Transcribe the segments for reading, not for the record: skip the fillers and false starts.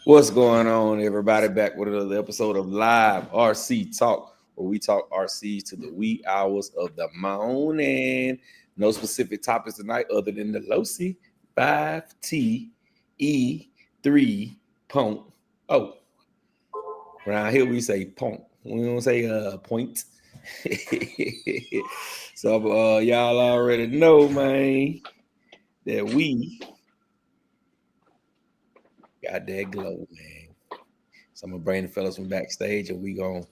What's going on, everybody? Back with another episode of Live RC Talk, where we talk RCs to the wee hours of the morning. No specific topics tonight other than the Losi 5TE3 Punk. Oh, around here we say punk. We don't say point. So y'all already know, man, that we got that glow, man. So I'm gonna bring the fellas from backstage and we gonna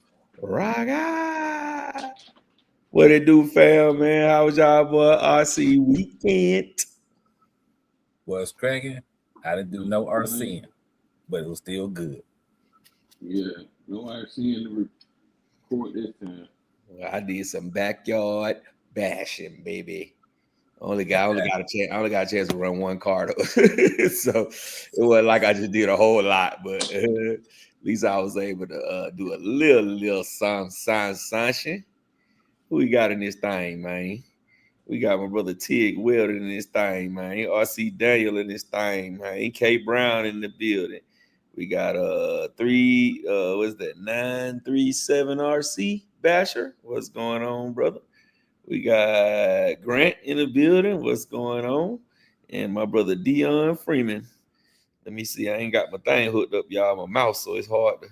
rock out. What it do, fam, man? How was y'all boy RC weekend? Was cracking. I didn't do no RCing, but it was still good. Yeah, no RC in the report this time. Well, I did some backyard bashing, baby. I only got a chance to run one car though. So it wasn't like I just did a whole lot, but at least I was able to do a little sunshine. Who we got in this thing, man? We got my brother Tig Weldon in this thing, man. RC Daniel in this thing, man. K Brown in the building. We got what's that? 937 RC Basher. What's going on, brother? We got Grant in the building. What's going on? And my brother Dion Freeman. Let me see. I ain't got my thing hooked up, y'all. My mouse, so it's hard to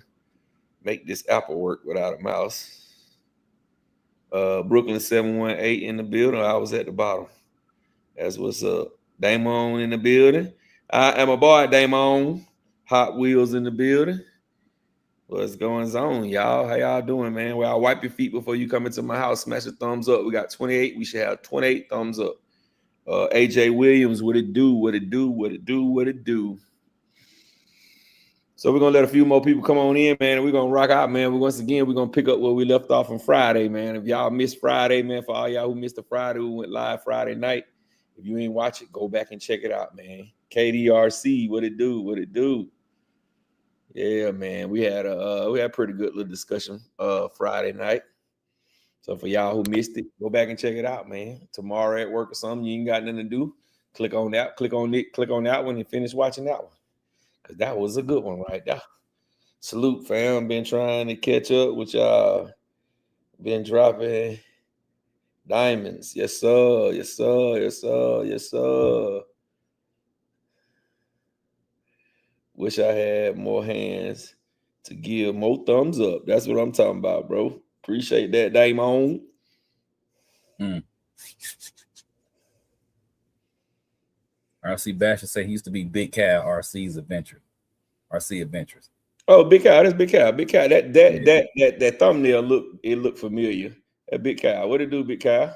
make this Apple work without a mouse. Brooklyn 718 in the building. I was at the bottom. That's what's up. Damon in the building. I am a boy, Damon. Hot Wheels in the building. What's going on, y'all? How y'all doing, man? Well, I'll wipe your feet before you come into my house. Smash a thumbs up. We got 28. We should have 28 thumbs up. AJ Williams, what it do? What it do? What it do? What it do? So we're gonna let a few more people come on in, man. And we're gonna rock out, man. Once again, we're gonna pick up where we left off on Friday, man. If y'all missed Friday, man, for all y'all who missed the Friday, who went live Friday night. If you ain't watch it, go back and check it out, man. KDRC, what it do? What it do? Yeah, man. We had a pretty good little discussion Friday night. So for y'all who missed it, go back and check it out, man. Tomorrow at work or something, you ain't got nothing to do. Click on that, click on that one and finish watching that one. Cause that was a good one right there. Salute, fam. Been trying to catch up with y'all. Been dropping diamonds. Yes, sir. Yes, sir. Yes, sir. Yes, sir. Wish I had more hands to give more thumbs up. That's what I'm talking about, bro. Appreciate that, Damon. RC Basher said he used to be Big Cal RC's Adventure. RC Adventures. Oh, Big Cow, that's Big Cow. Big Cow. That thumbnail looked familiar. That Big Cow. What it do, Big Cow?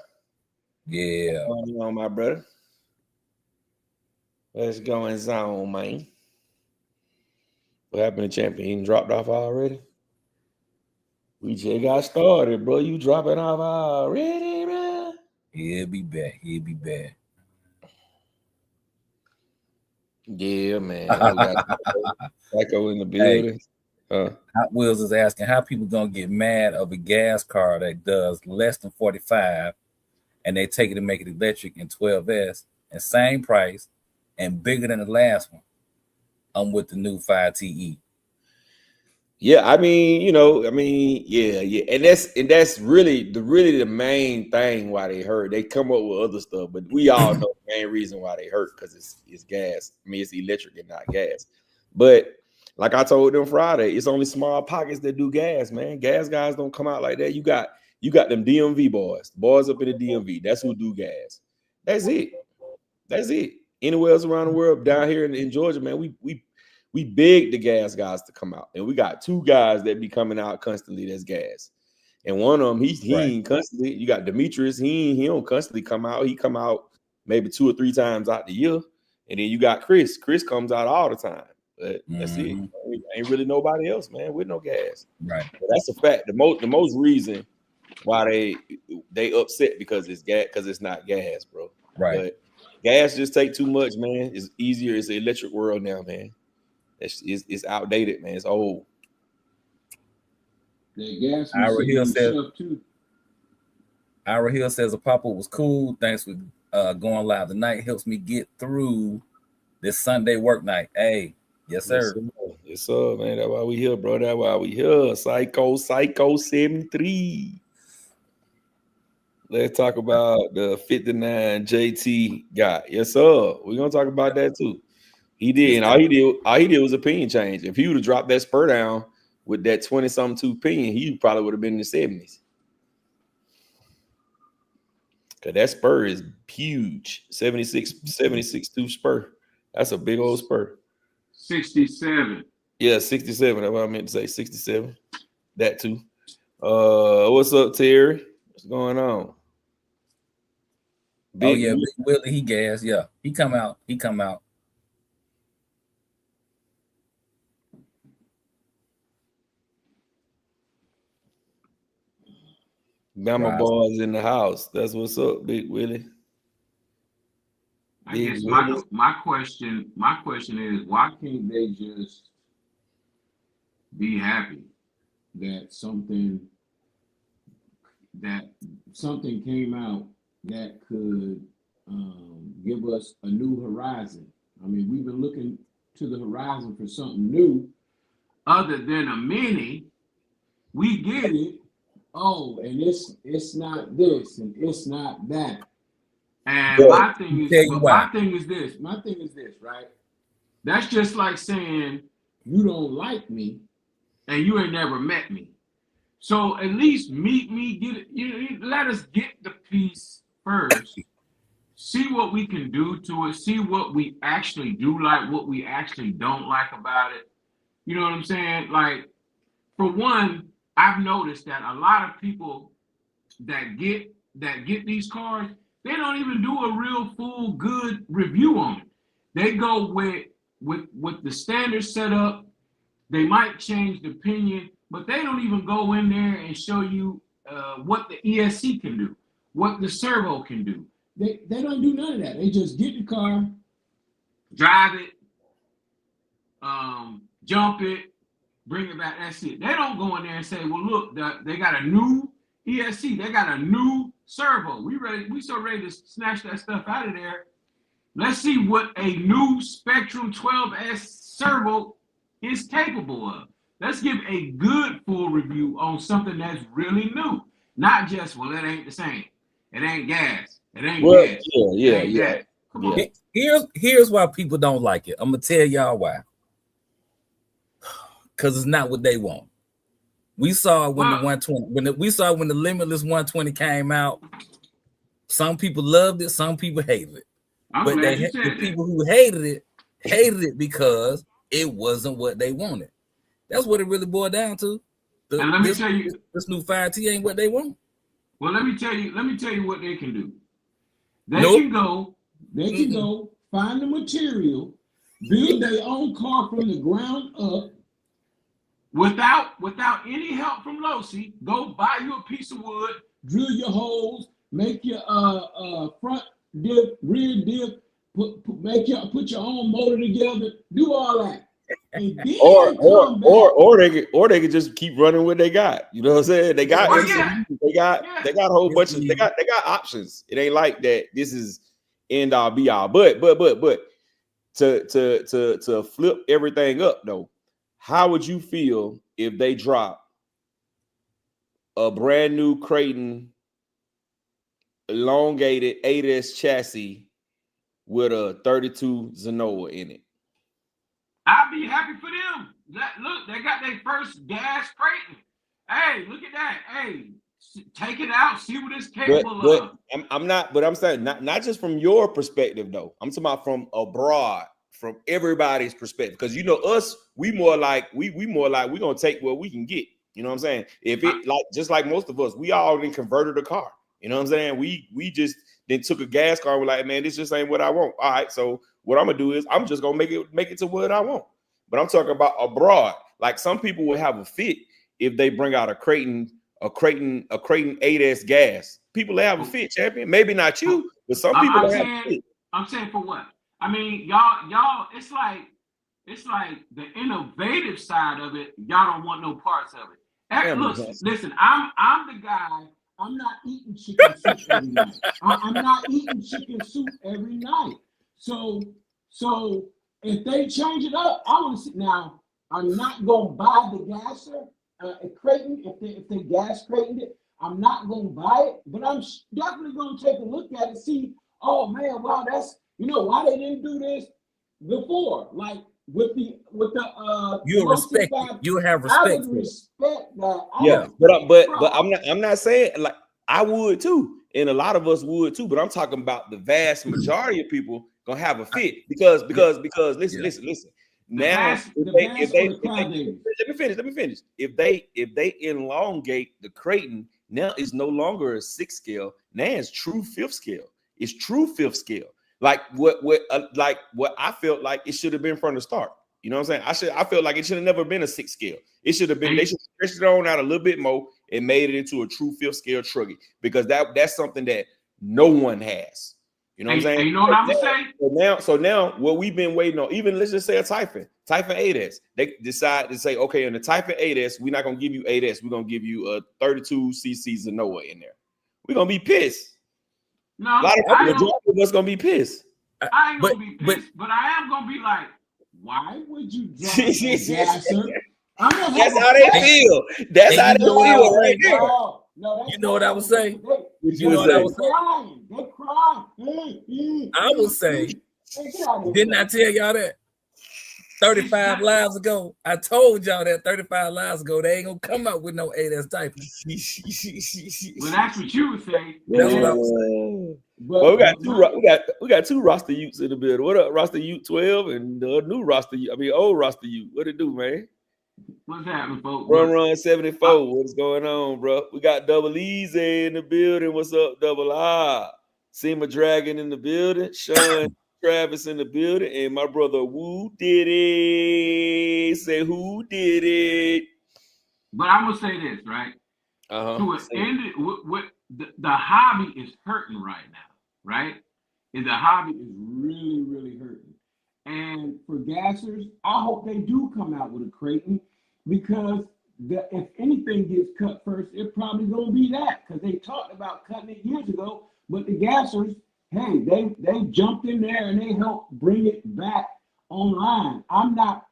Yeah. What's going on, my brother? What's going on, man? What happened to champion? He dropped off already? We just got started, bro. You dropping off already, bro? He'll be back. He'll be back. Yeah, man. We got Psycho in the building. Hey, Hot Wheels is asking how people gonna get mad of a gas car that does less than 45 and they take it and make it electric in 12S and same price and bigger than the last one. I'm with the new 5TE. Yeah, I mean, yeah. And that's really the main thing why they hurt. They come up with other stuff, but we all know the main reason why they hurt because it's gas. I mean, it's electric and not gas. But like I told them Friday, it's only small pockets that do gas, man. Gas guys don't come out like that. You got them DMV boys up in the DMV. That's who do gas. That's it. That's it. Anywhere else around the world, down here in Georgia, man, we beg the gas guys to come out, and we got two guys that be coming out constantly. That's gas, and one of them he ain't constantly. You got Demetrius, he don't constantly come out. He come out maybe 2 or 3 times out the year, and then you got Chris. Chris comes out all the time. But that's it. Ain't really nobody else, man, with no gas. Right. But that's a fact. The most reason why they upset because it's gas, because it's not gas, bro. Right. But gas just take too much, man. It's easier. It's the electric world now, man. It's outdated, man. It's old. The gas Ira Hill says a pop-up was cool. Thanks for going live tonight. Helps me get through this Sunday work night. Hey, yes, sir. Yes, sir, man. That's why we here, bro. That's why we here. Psycho 73. Let's talk about the 59 JT guy. Yes, sir. We're gonna talk about that too. He did, and all he did was a opinion change. If he would have dropped that spur down with that 20-something 2 opinion, he probably would have been in the 70s. Cause that spur is huge. 76 2 spur. That's a big old spur. 67. Yeah, 67. That's what I meant to say. 67. That too. What's up, Terry? What's going on? Big Willie, he gas. Yeah, he come out. Bama boys in the house. That's what's up, Big Willie. I guess my question is, why can't they just be happy that something came out that could give us a new horizon? I mean, we've been looking to the horizon for something new other than a mini. We get it. Oh, and it's not this and it's not that. And my thing is this, right? That's just like saying you don't like me and you ain't never met me. So at least meet me, get it, let us get the piece first. See what we can do to it, see what we actually do like, what we actually don't like about it. You know what I'm saying? Like, for one, I've noticed that a lot of people that get these cars, they don't even do a real full good review on it. They go with the standard setup. They might change the opinion, but they don't even go in there and show you what the ESC can do, what the servo can do. They don't do none of that. They just get the car, drive it, jump it, bring it back. That's it. They don't go in there and say, well, look, they got a new ESC. They got a new servo. We so ready to snatch that stuff out of there. Let's see what a new Spectrum 12S servo is capable of. Let's give a good full review on something that's really new. Not just, well, it ain't the same. It ain't gas. It ain't gas. Yeah. Come on. Here's why people don't like it. I'm gonna tell y'all why. Because it's not what they want. We saw when the 120, when the Limitless 120 came out. Some people loved it, some people hated it. But the people who hated it because it wasn't what they wanted. That's what it really boiled down to. And let me tell you, this new 5T ain't what they want. Well, let me tell you what they can do. They can go find the material, build their own car from the ground up, without any help from Losi. Go buy you a piece of wood, drill your holes, make your front diff, rear diff, put your own motor together, do all that. And then or they could just keep running what they got. You know what I'm saying? They got they got a whole bunch of they got options. It ain't like that this is end all be all. But to flip everything up though, how would you feel if they drop a brand new Creighton elongated 8S chassis with a 32 Zenoa in it? I'd be happy for them. Look, they got their first gas Creighton. Hey, look at that. Hey, take it out, see what it's capable of. I'm saying not just from your perspective though. I'm talking about from abroad, from everybody's perspective. Because you know us, we more like we gonna take what we can get. You know what I'm saying? If it like just like most of us, we all then converted a car. You know what I'm saying? We just then took a gas car. We're like, man, this just ain't what I want. All right, so what I'm gonna do is I'm just gonna make it to what I want. But I'm talking about abroad. Like some people will have a fit if they bring out a Creighton 8S gas. People have a fit, champion. Maybe not you, but some people have a fit. I'm saying for what? I mean, y'all. It's like the innovative side of it. Y'all don't want no parts of it. Look, listen. I'm the guy. I'm not eating chicken soup every night. I'm not eating chicken soup every night. So if they change it up, I want to see now. I'm not gonna buy the gasser at Creighton if they gas Creighton it. I'm not gonna buy it, but I'm definitely gonna take a look at it. See, oh man, wow, that's why they didn't do this before, like with the You'll Losi respect it. 5. You'll have I respect would for it. respect that. Yeah, Bro, but I'm not saying like I would too, and a lot of us would too. But I'm talking about the vast majority of people gonna have a fit because listen. Now, if they let me finish. If they elongate the Creighton, now it's no longer a 6 scale. Now it's true 5th scale. It's true 5th scale. Like what I felt like it should have been from the start. You know what I'm saying? I feel like it should have never been a 6 scale. It should have been. They should have stretched it on out a little bit more and made it into a true 5th scale truggy because that's something that no one has. You know what I'm saying? And you know what I'm gonna say? So now what we've been waiting on, even let's just say a Typhon 8S, they decide to say, okay, in the Typhon 8S, we're not gonna give you 8S, we're gonna give you a 32 cc Zenoa in there. We're gonna be pissed. No, a lot of us gonna be pissed. I ain't gonna be pissed, but I am gonna be like, why would you drop a gasser? That's how they feel. That's how they feel right now. No, you know what I would say? You know what I would say? They crying. I would say, didn't I tell y'all that 35 lives ago? I told y'all that 35 lives ago they ain't gonna come out with no 8S type. Well, that's what you would say. That's what I would say. Well, we got two roster Utes in the building. What up, roster Ute 12 and the new roster Ute? I mean, old roster Ute. What it do, man? What's happening, folks? Run 74. What's going on, bro? We got Double Easy in the building. What's up, Double R? Seema Dragon in the building. Sean Travis in the building, and my brother Woo did it. Say who did it? But I'm gonna say this, right? To end it, what the hobby is hurting right now, right? And the hobby is really, really hurting. And for gassers, I hope they do come out with a Creighton because if anything gets cut first, it's probably going to be that because they talked about cutting it years ago. But the gassers, hey, they jumped in there and they helped bring it back online. I'm not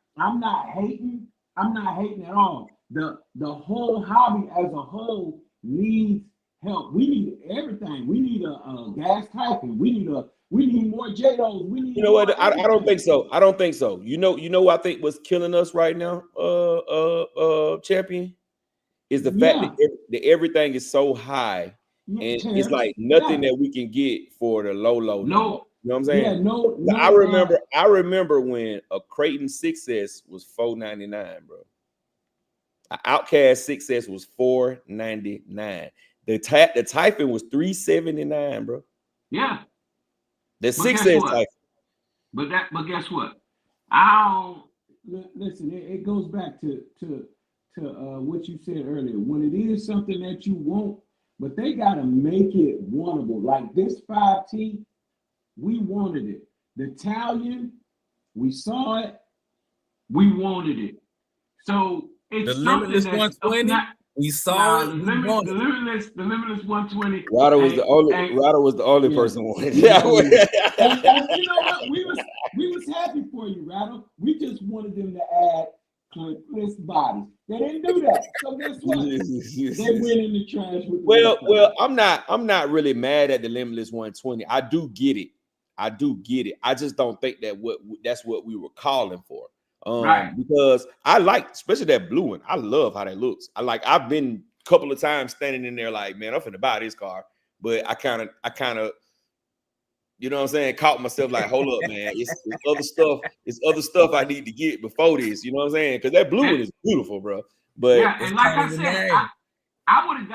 hating. I'm not hating at all. The whole hobby as a whole needs help. We need everything. We need a gas Typhon. We need more JDOs. We need. You know what? I don't think so. I don't think so. You know what I think what's killing us right now, champion, is the fact that everything is so high, and it's like nothing that we can get for the low. No. You know what I'm saying? Yeah, no. I remember when a Creighton 6S was $499, bro. An Outcast 6S was $499. The Typhon was $379, bro. Yeah. The 6S Typhon. But guess what? Listen. It goes back to what you said earlier. When it is something that you want, but they gotta make it wantable. Like this 5T, we wanted it. The Italian, we saw it, we wanted it. So it's the something Limitless that's 120. We saw it. The limitless 120. Rado was the only person wanted. Yeah. And you know what? We was happy for you, Rado. We just wanted them to add clipless bodies. They didn't do that. So guess what? They went in the trash with the well, I'm not really mad at the Limitless 120. I do get it. I just don't think that's what we were calling for. Right. Because I like, especially that blue one. I love how that looks. I've been a couple of times standing in there like, man, I'm finna buy this car, but I kind of, you know what I'm saying, caught myself like, hold up, man, it's other stuff I need to get before this. You know what I'm saying? Because that blue one is beautiful, bro. But yeah, and like I said, I would have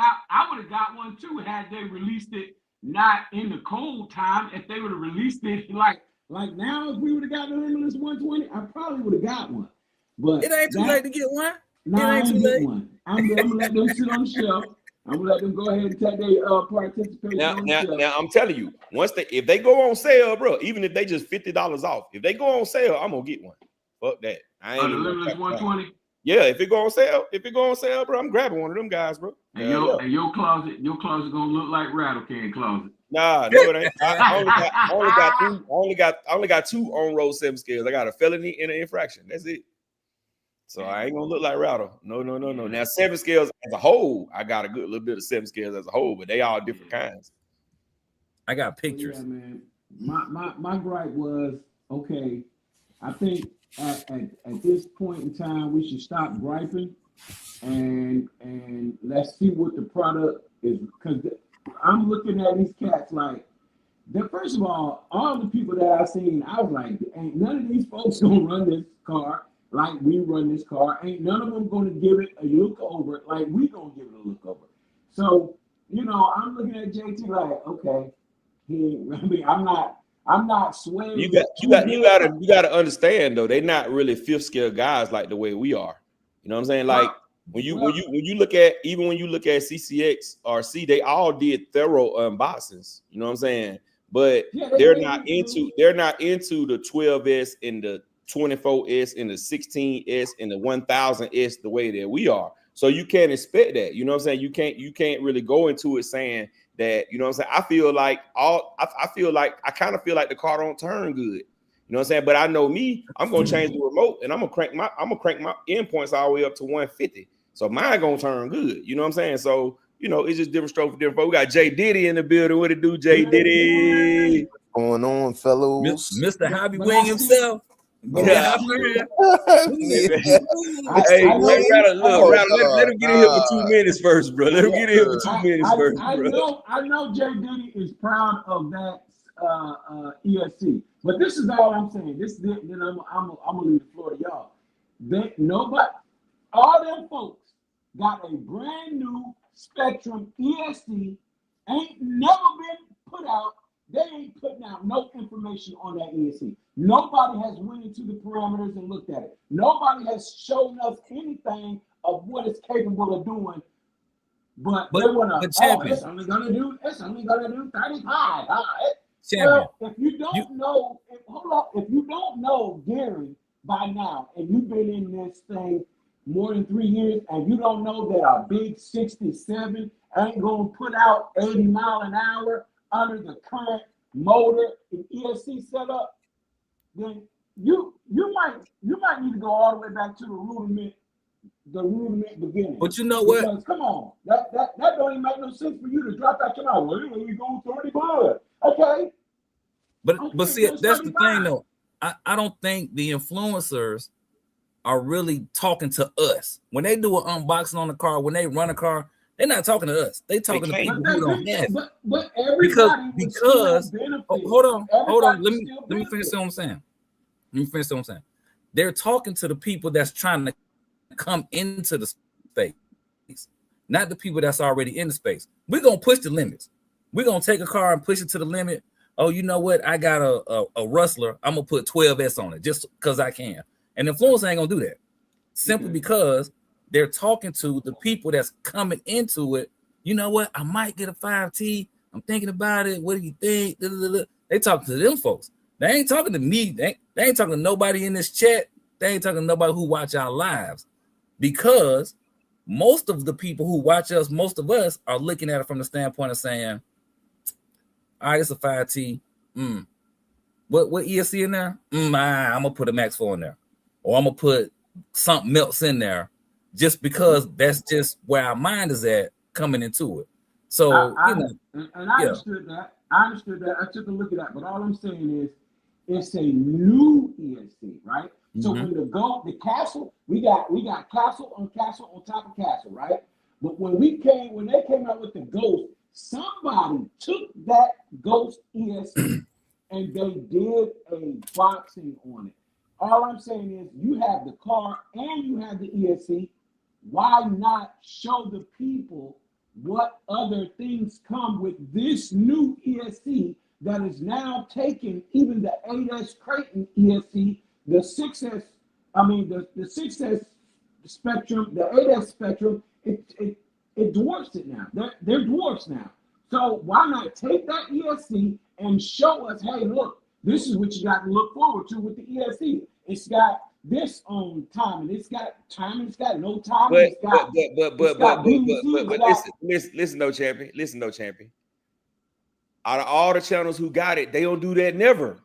got one too had they released it not in the cold time. If they would have released it like now, if we would have got the Limitless 120, I probably would have got one. But it ain't too late to get one. No, I ain't get one. I'm gonna let them sit on the shelf. I'm gonna let them go ahead and take their participation on the shelf. Now I'm telling you, if they go on sale, bro, even if they just $50 off, if they go on sale, I'm gonna get one. Fuck that. I ain't the Limitless 120. Yeah, if it go on sale, bro, I'm grabbing one of them guys, bro. And your closet gonna look like rattle can closet. Nah, no, it ain't. I only got two on road 7 scales. I got a felony and an infraction. That's it. So I ain't gonna look like Router. No. Now 7 scales as a whole, I got a good little bit of 7 scales as a whole, but they all different kinds. I got pictures. Yeah, man. My gripe was, okay, I think at this point in time we should stop griping and let's see what the product is, because I'm looking at these cats like, first of all the people that I seen, I was like, ain't none of these folks gonna run this car like we run this car. Ain't none of them gonna give it a look over like we gonna give it a look over. So, I'm looking at JT like, okay, I'm not swaying. You gotta understand though, they're not really 5th scale guys like the way we are. You know what I'm saying? Like when you look at CCX or C, they all did thorough unboxings. You know what I'm saying? But they're not into the 12S and the 24S and the 16S and the 1000S the way that we are. So you can't expect that. You know what I'm saying? You can't really go into it saying that, you know what I'm saying? I kind of feel like the car don't turn good. You know what I'm saying? But I know me, I'm gonna change the remote and I'm gonna crank my endpoints all the way up to 150. So mine gonna turn good. You know what I'm saying? So, it's just different stroke for different folks. We got Jay Diddy in the building. What it do, Jay Diddy? What's going on, fellows? Mr. Hobby Wing himself. Yeah. Hey, let him get in here for 2 minutes first, bro. Let him get in here for 2 minutes first, bro. I know Jay Diddy is proud of that ESC, but this is all I'm saying. Then I'm gonna leave the floor to y'all. All them folks got a brand new Spectrum ESC, ain't never been put out. They ain't putting out no information on that ESC. Nobody has went into the parameters and looked at it. Nobody has shown us anything of what it's capable of doing. But they want to. It's only gonna do 35. Well, if you don't know, if you don't know Gary by now, and you've been in this thing more than 3 years, and you don't know that a big 67 ain't gonna put out 80 mile an hour under the current motor and ESC setup, then you might need to go all the way back to the rudiment beginning. But you know what? Because, come on, that don't even make no sense for you to drop out your mouth. Well, you go 30 bud. Okay. But see, that's the thing though. I don't think the influencers are really talking to us. When they do an unboxing on the car, when they run a car, they're not talking to us. They talking to people who don't have. But everybody because hold on. Let me finish what I'm saying. They're talking to the people that's trying to come into the space, not the people that's already in the space. We're gonna push the limits. We're gonna take a car and push it to the limit. Oh, you know what? I got a Rustler. I'm gonna put 12S on it just because I can. And influencers ain't gonna do that simply because they're talking to the people that's coming into it. You know what? I might get a 5T. I'm thinking about it. What do you think? They talking to them folks. They ain't talking to me. They ain't talking to nobody in this chat. They ain't talking to nobody who watch our lives, because most of the people who watch us, most of us are looking at it from the standpoint of saying, all right, it's a 5T. What ESC in there? I'm gonna put a Max 4 in there, or I'm gonna put something else in there, just because that's just where our mind is at coming into it. So I understood that. I took a look at that, but all I'm saying is it's a new ESC, right? So when the castle, we got castle on top of castle, right? But when they came out with the Ghost, somebody took that Ghost ESC and they did a boxing on it. All I'm saying is you have the car and you have the ESC. Why not show the people what other things come with this new ESC that is now taking even the 8S Creighton ESC, the 6S, the 6S Spectrum, the 8S Spectrum, it dwarfs it now. They're dwarfs now. So why not take that ESC and show us, hey, look, this is what you got to look forward to with the ESC. It's got this on time, and it's got time, and it's got no time. Listen, no champion. Out of all the channels who got it, they don't do that. Never.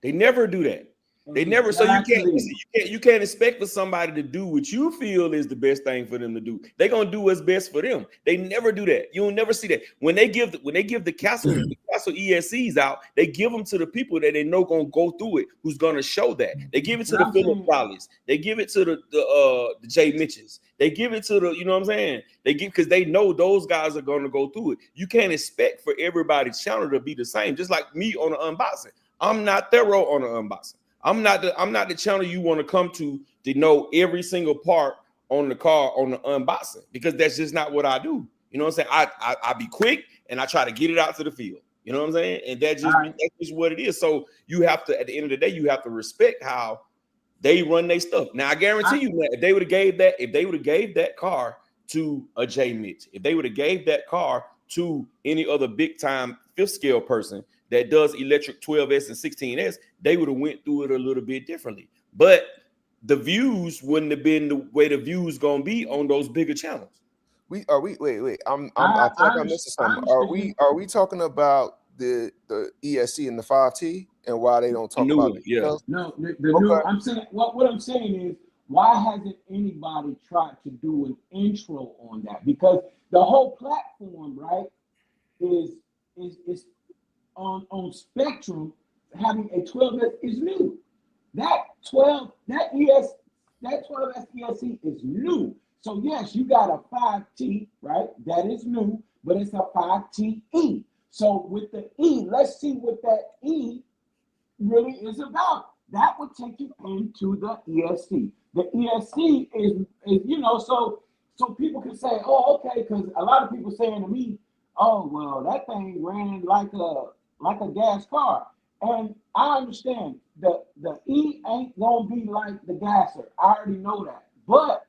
They never do that. They never. So you can't expect for somebody to do what you feel is the best thing for them to do. They're gonna do what's best for them. They never do that. You'll never see that when they give the castle ESCs out. They give them to the people that they know gonna go through it. Who's gonna show that? They give it to the Philip Dollies. They give it to the Jay Mitches. They give it to the, you know what I'm saying? They give, because they know those guys are gonna go through it. You can't expect for everybody's channel to be the same. Just like me on the unboxing. I'm not thorough on the unboxing. I'm not the channel you want to come to know every single part on the car on the unboxing, because that's just not what I do. You know what I'm saying? I be quick and I try to get it out to the field. You know what I'm saying? And that's just what it is. So you have to, at the end of the day, you have to respect how they run their stuff. Now I guarantee you that if they would have gave that car to a Jay Mitch, if they would have gave that car to any other big time fifth scale person that does electric 12S and 16S, they would have went through it a little bit differently. But the views wouldn't have been the way the views gonna be on those bigger channels. Wait. I feel like I'm missing something. Are we talking about the ESC and the 5T and why they don't talk about it? Yeah. No, the new. I'm saying what I'm saying is, why hasn't anybody tried to do an intro on that? Because the whole platform, right, is on Spectrum having a 12S is new. That 12S ESC is new. So yes, you got a 5T, right? That is new, but it's a 5TE. So with the E, let's see what that E really is about. That would take you into the ESC. The ESC is so people can say, oh, okay, because a lot of people saying to me, oh, well, that thing ran like a gas car. And I understand the E ain't gonna be like the gasser. I already know that. But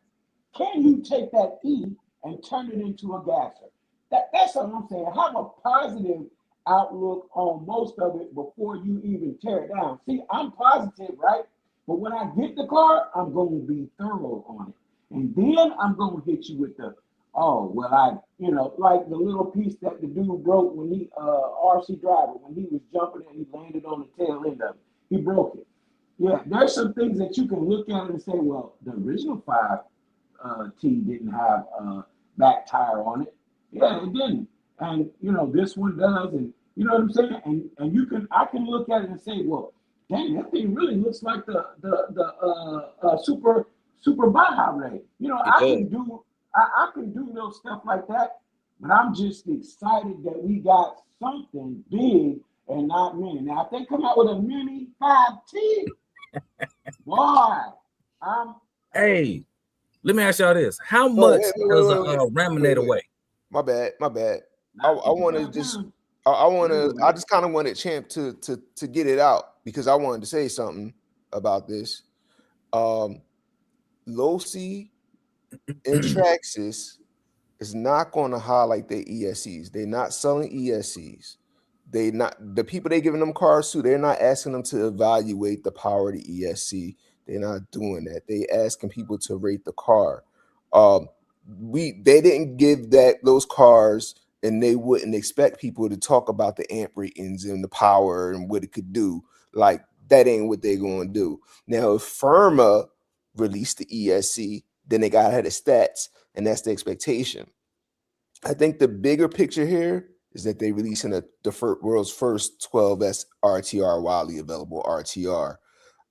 can you take that E and turn it into a gasser? That's what I'm saying. Have a positive outlook on most of it before you even tear it down. See, I'm positive, right? But when I get the car, I'm going to be thorough on it. And then I'm going to hit you with the, oh, well, like the little piece that the dude broke when he, RC driver, when he was jumping and he landed on the tail end of it. He broke it. Yeah, there's some things that you can look at and say, well, the original 5T didn't have a back tire on it. Yeah, it didn't. And, this one does. And you know what I'm saying? And I can look at it and say, well, dang, that thing really looks like the super Baja Ray. I can do those stuff like that, but I'm just excited that we got something big and not mini. Now, if they come out with a mini 5T, boy, hey, let me ask y'all this: how much does a Raminator weigh? My bad. I just kind of wanted Champ to get it out because I wanted to say something about this. Losi and Traxxas is not going to highlight their ESCs. They're not selling ESCs. The people they giving them cars to, they're not asking them to evaluate the power of the ESC. They're not doing that. They asking people to rate the car. They didn't give those cars, and they wouldn't expect people to talk about the amp ratings and the power and what it could do. Like, that ain't what they're going to do. Now, if Firma released the ESC, then they got to have the stats, and that's the expectation. I think the bigger picture here is that they're releasing the world's first 12S RTR, widely available RTR.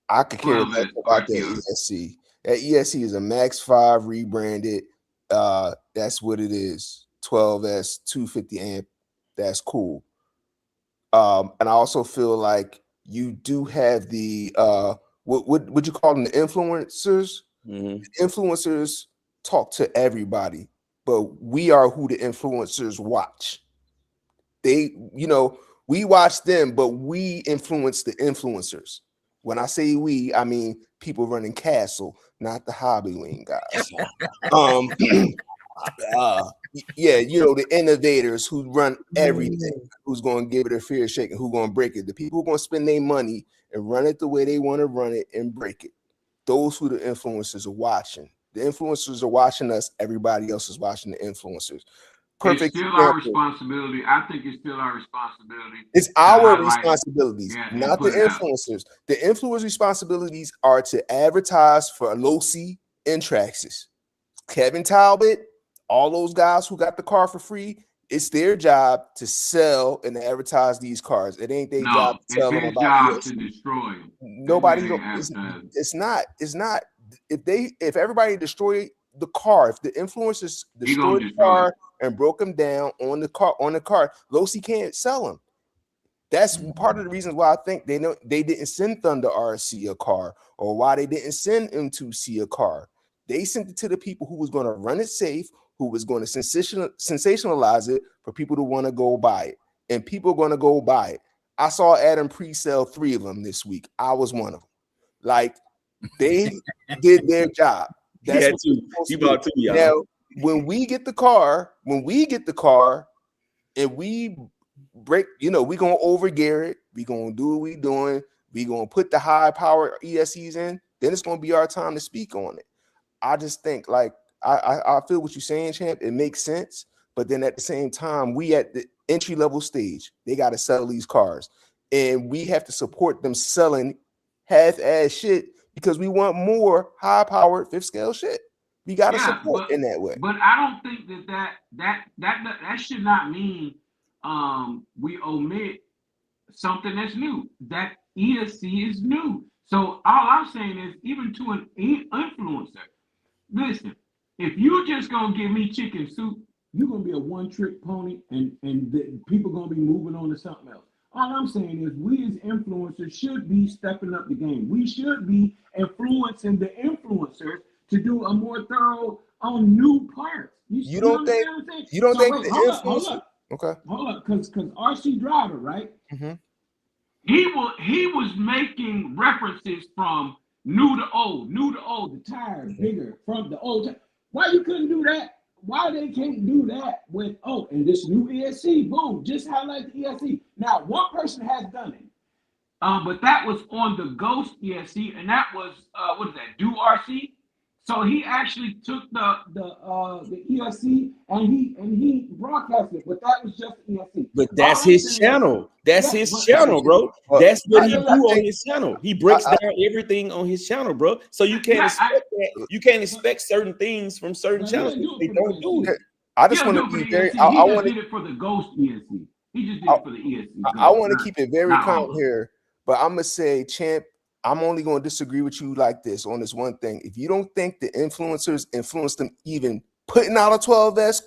I could care less about that ESC. That ESC is a Max 5 rebranded. That's what it is. 12S 250 amp. That's cool. And I also feel like you do have the what would you call them, the influencers? Mm-hmm. The influencers talk to everybody, but we are who the influencers watch. We watch them, but we influence the influencers. When I say we, I mean people running Castle, not the Hobby Wing guys. The innovators who run everything, who's going to give it a fair shake and who's going to break it. The people who are going to spend their money and run it the way they want to run it and break it. Those who the influencers are watching. The influencers are watching us. Everybody else is watching the influencers. perfect It's still our example. responsibility. I think it's still our responsibility. It's our responsibilities, yeah, not the influencers. The influencers' responsibilities are to advertise for Losi and Traxxas. Kevin Talbot, all those guys who got the car for free, it's their job to sell and advertise these cars. It ain't their job to tell them his about job to ESC. destroy them. Nobody don't. It's not. If everybody destroy the car, if the influencers destroyed the car and broke them down on the car, Losi can't sell them. That's part of the reasons why I think they didn't send Thunder RC a car, or why they didn't send M2C a car. They sent it to the people who was going to run it safe, who was going to sensationalize it for people to want to go buy it, and people are going to go buy it. I saw Adam pre-sell 3 of them this week. I was one of them. Like, they did their job. That's what you bought 2, y'all. Now, when we get the car, and we break, we gonna over-gear it, we gonna do what we doing, we gonna put the high power ESCs in, then it's gonna be our time to speak on it. I just think, like, I feel what you're saying, champ. It makes sense, but then at the same time, we at the entry-level stage, they got to sell these cars, and we have to support them selling half-ass shit because we want more high-powered fifth-scale shit. We got to support in that way. But I don't think that should not mean we omit something that's new. That ESC is new. So all I'm saying is, even to an influencer, listen, if you just gonna give me chicken soup, you're gonna be a one-trick pony, and people gonna be moving on to something else. All I'm saying is, we as influencers should be stepping up the game. We should be influencing the influencers to do a more thorough on new parts. You don't think hold up. Okay. Hold up, because RC Driver, right? Mm-hmm. He was making references from new to old, the tire bigger from the old tire. Why you couldn't do that? Why they can't do that with, and this new ESC, boom, just highlight the ESC. Now, one person has done it. But that was on the Ghost ESC, and that was what is that? Do RC? So he actually took the ESC and he broadcasted it, but that was just the ESC. But that's his channel. That's his channel, bro. That's what he do on his channel. He breaks down everything on his channel, bro. So you can't expect that. You can't expect certain things from certain channels. They don't do it. I just want to be very. I want to did it for the Ghost ESC. He just did it for the ESC. I want to keep it very calm here, but I'm gonna say, champ, I'm only going to disagree with you like this on this one thing. If you don't think the influencers influenced them even putting out a 12S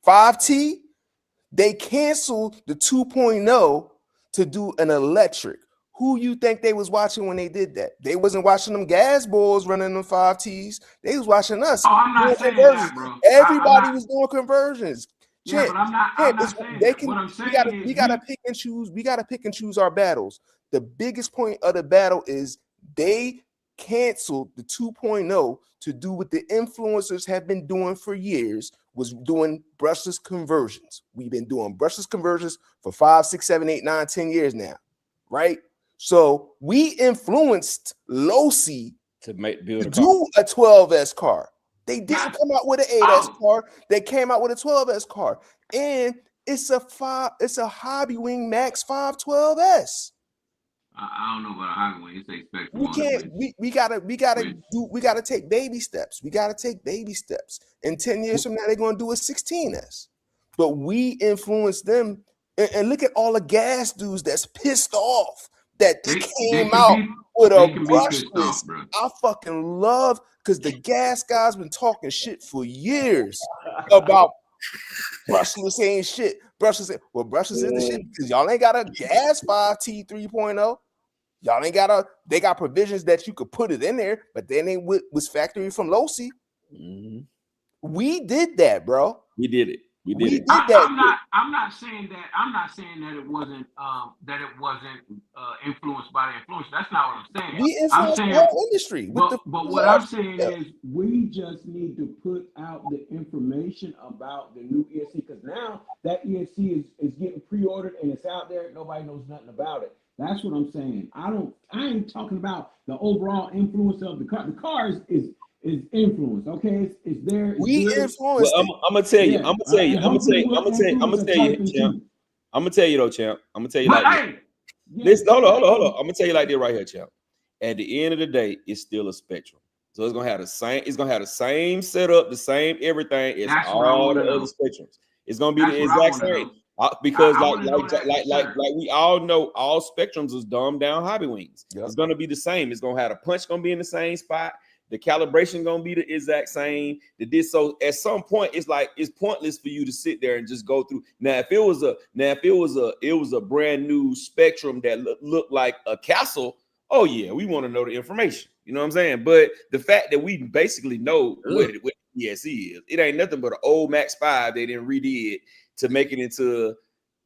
5T, they canceled the 2.0 to do an electric. Who you think they was watching when they did that? They wasn't watching them gas balls running them 5Ts. They was watching us. I'm not saying that, bro. Everybody was doing conversions. Yeah, but I'm not saying that. What I'm saying is we gotta pick and choose. We gotta pick and choose our battles. The biggest point of the battle is they canceled the 2.0 to do what the influencers have been doing for years, was doing brushless conversions. We've been doing brushless conversions for 5, 6, 7, 8, 9, 10 years now, right? So we influenced Losi to build a 12S car. They didn't come out with an 8S car. They came out with a 12S car, and it's a Hobby Wing Max 512S. I don't know about a Hobby Wing. It's expected. We gotta take baby steps. We gotta take baby steps. In 10 years from now, they're gonna do a 16S. But we influence them, and look at all the gas dudes that's pissed off that they came out with a brushless. I fucking love, because the gas guys been talking shit for years about brushless ain't shit. Brushless is the shit, because y'all ain't got a gas 5T 3.0. Y'all ain't got they got provisions that you could put it in there, but then they was factory from Losi. Mm-hmm. We did that, bro. We did it. I'm not saying that. I'm not saying that it wasn't influenced by the influencer. That's not what I'm saying. We influenced the whole industry. But what I'm saying is, we just need to put out the information about the new ESC, because now that ESC is getting pre-ordered and it's out there. Nobody knows nothing about it. That's what I'm saying. I ain't talking about the overall influence of the car. The car is is influence. Okay, it's there. It's We good. influenced Well, it. I'm gonna tell you. Yeah, I'm gonna tell you. and I'm gonna tell hopefully you. I'm we'll gonna tell you. I'm influence gonna a tell you, typing champ. too. I'm gonna tell you though, champ. I'm gonna tell you But like this. hey, yeah, This hold on. I'm gonna tell you like this right here, champ. At the end of the day, it's still a spectrum. So it's gonna have the same. It's gonna have the same setup, the same everything as that's what I all want the to other know. spectrums. It's gonna be That's the what I exact want to same. know. Because I want to know that for sure. like we all know, all spectrums is dumbed down hobby wings. Yep. It's gonna be the same. It's gonna have the punch gonna be in the same spot. The calibration gonna be the exact same. So at some point, it's like it's pointless for you to sit there and just go through. Now, if it was a brand new spectrum that looked like a castle. Oh yeah, we want to know the information. You know what I'm saying? But the fact that we basically know what ESE is, it ain't nothing but an old Max 5 they didn't redid to make it into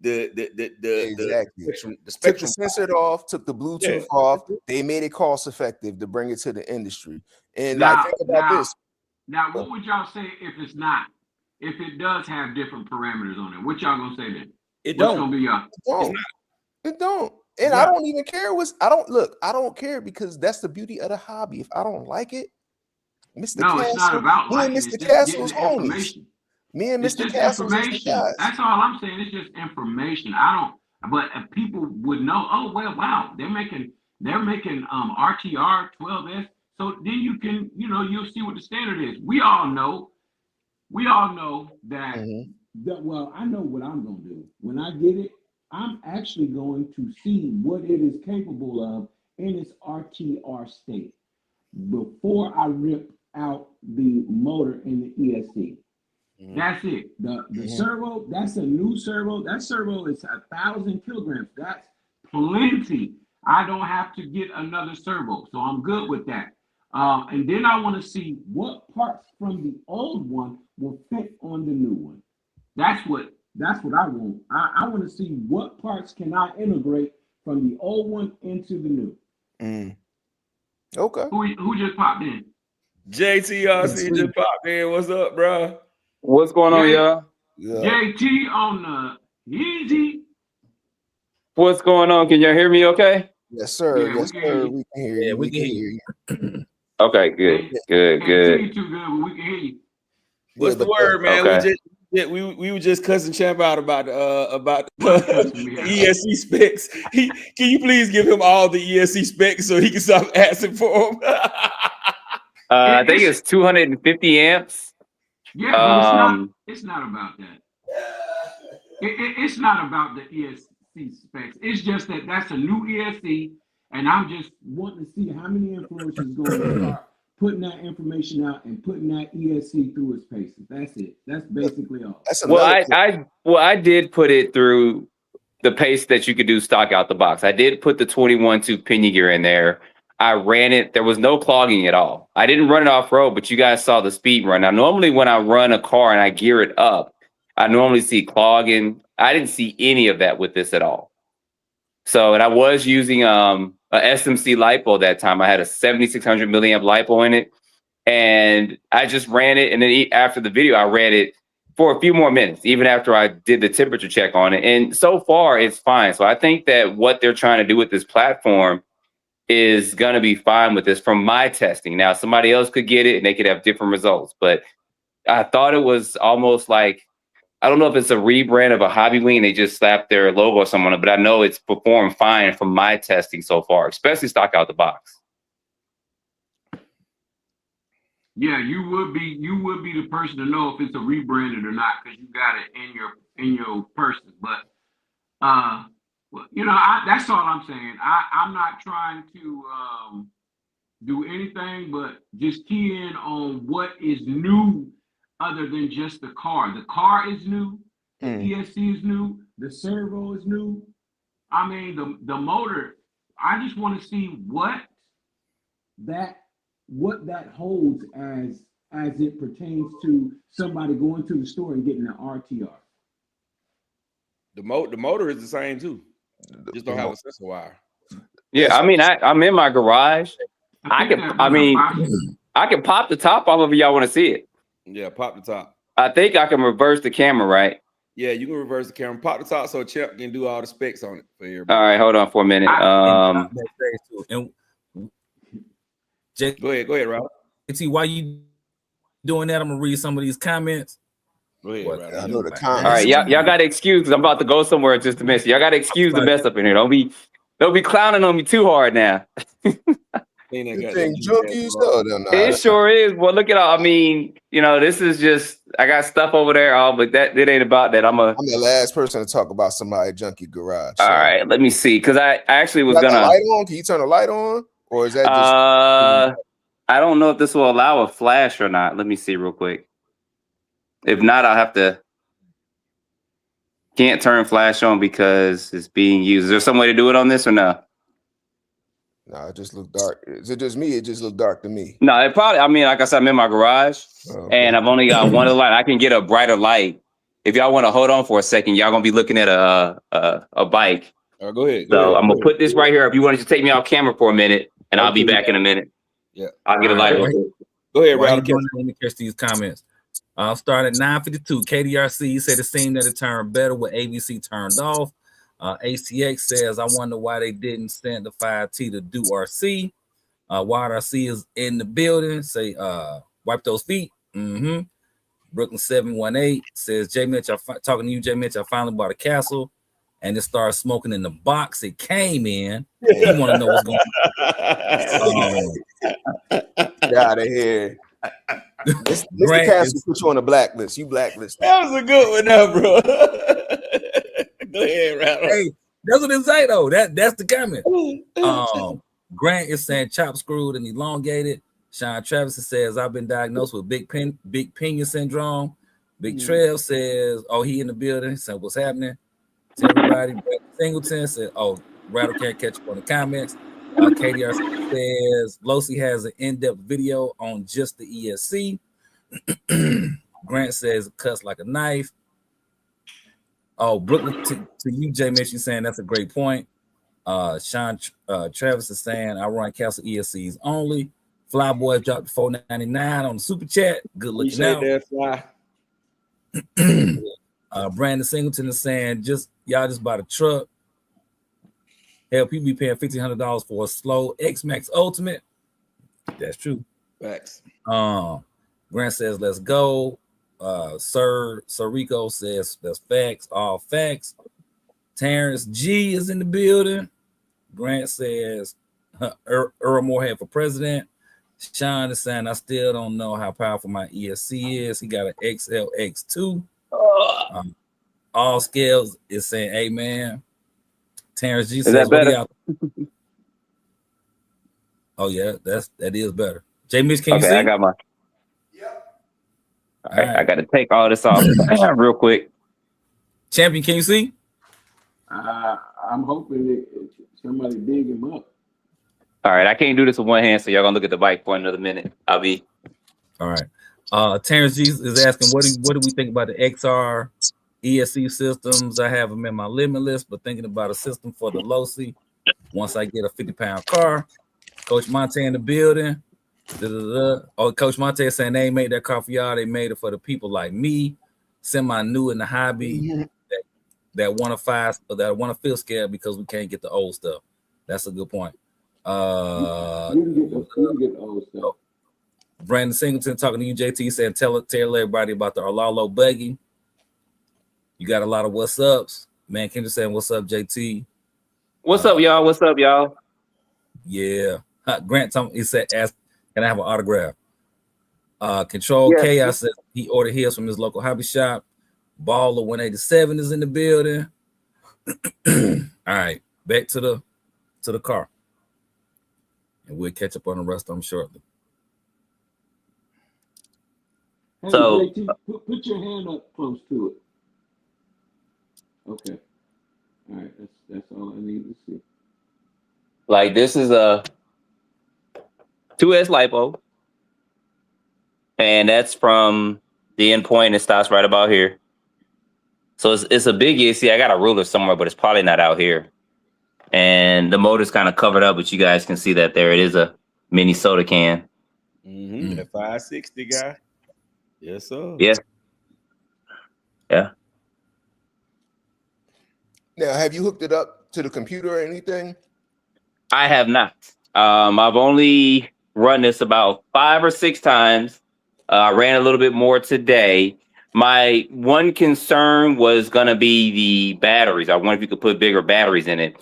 Exactly. the Took the spectrum. sensor off, took the Bluetooth off. They made it cost effective to bring it to the industry. And like, think about this. Now, what would y'all say if it's not? If it does have different parameters on it, what y'all gonna say then? It What's don't. gonna be y'all? It don't. And I don't even care. I don't care because that's the beauty of the hobby. If I don't like it, Mr. No, Castle, it's not about me and liking Mr. it. It's just getting Castle's the homies. information. Me and It's Mr. just Castle's is the information. guys. That's all I'm saying. It's just information. I don't. But if people would know, oh well, wow, they're making RTR 12S. So then you can, you'll see what the standard is. We all know that. Mm-hmm. I know what I'm gonna do when I get it. I'm actually going to see what it is capable of in its RTR state before I rip out the motor in the ESC. Mm-hmm. That's it. The servo, that's a new servo. That servo is 1,000 kilograms. That's plenty. I don't have to get another servo, so I'm good with that. And then I want to see what parts from the old one will fit on the new one. That's what I want. I want to see what parts can I integrate from the old one into the new. Okay. Who just popped in? JTRC just popped in. What's up, bro? What's going on, y'all? JT on the easy. What's going on? Can y'all hear me okay? Yes, sir. Yeah, yes, sir. We can hear you. we can hear you. Okay, good. Can't see you too good, but we can hear you. What's the word, man? Okay. We were just cussing Champ out about the ESC specs. Can you please give him all the ESC specs so he can stop asking for them? I think it's 250 amps. Yeah, but it's not about that. It's not about the ESC specs. It's just that that's a new ESC, and I'm just wanting to see how many influencers going to start putting that information out and putting that ESC through its paces. That's it. That's basically all. I did put it through the pace that you could do stock out the box. I did put the 21-tooth pinion gear in there. I ran it. There was no clogging at all. I didn't run it off road, but you guys saw the speed run. Now, normally when I run a car and I gear it up, I normally see clogging. I didn't see any of that with this at all. So, and I was using a SMC LiPo that time. I had a 7600 milliamp LiPo in it, and I just ran it. And then after the video, I ran it for a few more minutes, even after I did the temperature check on it. And so far, it's fine. So I think that what they're trying to do with this platform is going to be fine with this from my testing. Now, somebody else could get it and they could have different results, but I thought it was almost like, I don't know if it's a rebrand of a hobby wing. They just slapped their logo or something, but I know it's performed fine from my testing so far, especially stock out the box. Yeah, you would be the person to know if it's a rebranded or not because you got it in your person. But that's all I'm saying. I'm not trying to do anything but just key in on what is new other than just the car. The car is new, the ESC is new, the servo is new. I mean, the motor, I just want to see what that holds as it pertains to somebody going to the store and getting an RTR. The motor is the same too. Just don't have a sensor wire. Yeah, I mean, I'm in my garage. I can pop the top off if y'all want to see it. Yeah, pop the top. I think I can reverse the camera, right? Yeah, you can reverse the camera. Pop the top so Champ can do all the specs on it for everybody. All right, hold on for a minute. And Go ahead, Rob. while you doing that, I'm gonna read some of these comments. Go ahead, What? Rowdy. I know the All comments. right, y'all got to excuse because I'm about to go somewhere in just a minute. So y'all got to excuse the mess up in here. Don't be clowning on me too hard now. You think junkies? Oh, no, It sure is. Well, look at all. I mean, this is just. I got stuff over there, all, but that it ain't about that. I'm the last person to talk about somebody junkie garage. All right, let me see, because I actually was got gonna. the light on? Can you turn the light on, or is that just? I don't know if this will allow a flash or not. Let me see real quick. If not, I'll have to. Can't turn flash on because it's being used. Is there some way to do it on this or no? No, it just looked dark. Is it just me? It just looked dark to me. No, it probably. I mean, like I said, I'm in my garage, and I've only got one light. I can get a brighter light. If y'all want to hold on for a second, y'all gonna be looking at a bike. All right, go ahead. So I'm gonna put this right here. If you wanted to take me off camera for a minute, and I'll be back in a minute. Yeah, I'll get a light. Go ahead, Rowdy. Let me catch these comments. I'll start at 9:52. KDRC said it seemed that it turned better with ABC turned off. ACX says, I wonder why they didn't send the 5T to do RC. Wild RC is in the building. Say, wipe those feet. Brooklyn 718 says, J Mitch, talking to you, J Mitch, I finally bought a castle and it started smoking in the box it came in. You want to know what's going on. Get out of here. This the castle put you on the blacklist. You blacklist. That was a good one now, bro. Go ahead, Rowdy. Hey, that's what it say though. That's the comment. Grant is saying chop screwed and elongated. Sean Travis says I've been diagnosed with big pinion syndrome. Big Trev says, oh, he in the building. So what's happening? To everybody. Singleton said, oh, Rattle can't catch up on the comments. KDR says Losi has an in-depth video on just the ESC. Grant says it cuts like a knife. Oh, Brooklyn, to you, Jay Mitch, you saying that's a great point. Sean Travis is saying I run Castle ESCs only. Flyboy dropped $4.99 on the super chat. Good looking out. That fly. Brandon Singleton is saying y'all just bought a truck. Hell, people be paying $1,500 for a slow X-Max Ultimate. That's true. Facts. Grant says, let's go. Sir Rico says, that's facts, all facts. Terrence G is in the building. Grant says, Earl Moorhead for president. Sean is saying, I still don't know how powerful my ESC is. He got an XLX2. All scales is saying, amen. Terrence G says, what y'all? Oh yeah, that is better. J Mitch, can you see? I got my. Yep. All right, I got to take all this off real quick. Champion, can you see? I'm hoping that somebody dig him up. All right, I can't do this with one hand, so y'all gonna look at the bike for another minute. I'll be. All right. Terrence G is asking, what do we think about the XR ESC systems? I have them in my limit list, but thinking about a system for the Losi once I get a 50-pound car. Coach Monte in the building. Oh, Coach Monte is saying they ain't made that car for y'all. They made it for the people like me, semi-new in the hobby, that want to feel scared because we can't get the old stuff. That's a good point. We can get the old stuff. Brandon Singleton talking to you, JT, saying tell everybody about the Arlalo buggy. You got a lot of what's ups. Man, Kendra saying what's up, JT. What's up, y'all? What's up, y'all? Yeah. Grant he said, ask, can I have an autograph? Control Chaos said he ordered his from his local hobby shop. Baller 187 is in the building. All right, back to the car. And we'll catch up on the rest of them shortly. Hey, So JT, put your hand up close to it. Okay. All right, that's all I need to see. like this is a 2S lipo, and that's from the endpoint. It stops right about here. So it's a big ESC. I got a ruler somewhere, but it's probably not out here. And the motor's kind of covered up, but you guys can see that there it is, a mini soda can. That 560 guy. Yes, sir. Yeah. Yeah. Now, have you hooked it up to the computer or anything? I have not. I've only run this about 5 or 6 times. I ran a little bit more today. My one concern was going to be the batteries. I wonder if you could put bigger batteries in it.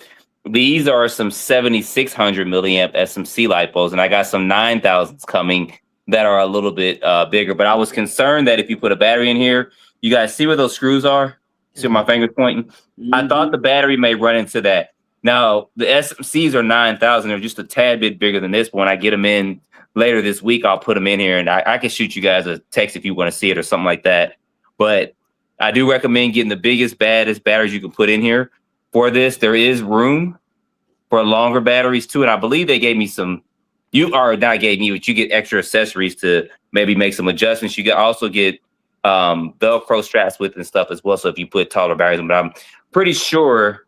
These are some 7,600 milliamp SMC lipos, and I got some 9,000s coming that are a little bit bigger. But I was concerned that if you put a battery in here, you guys see where those screws are? See where my finger's pointing? I thought the battery may run into that. Now, the SMCs are 9,000. They're just a tad bit bigger than this. But when I get them in later this week, I'll put them in here, and I can shoot you guys a text if you want to see it or something like that. But I do recommend getting the biggest, baddest batteries you can put in here. For this, there is room for longer batteries too, and I believe they gave me some. You are not gave me, but you get extra accessories to maybe make some adjustments. You can also get Velcro straps with and stuff as well. So if you put taller batteries in, but I'm pretty sure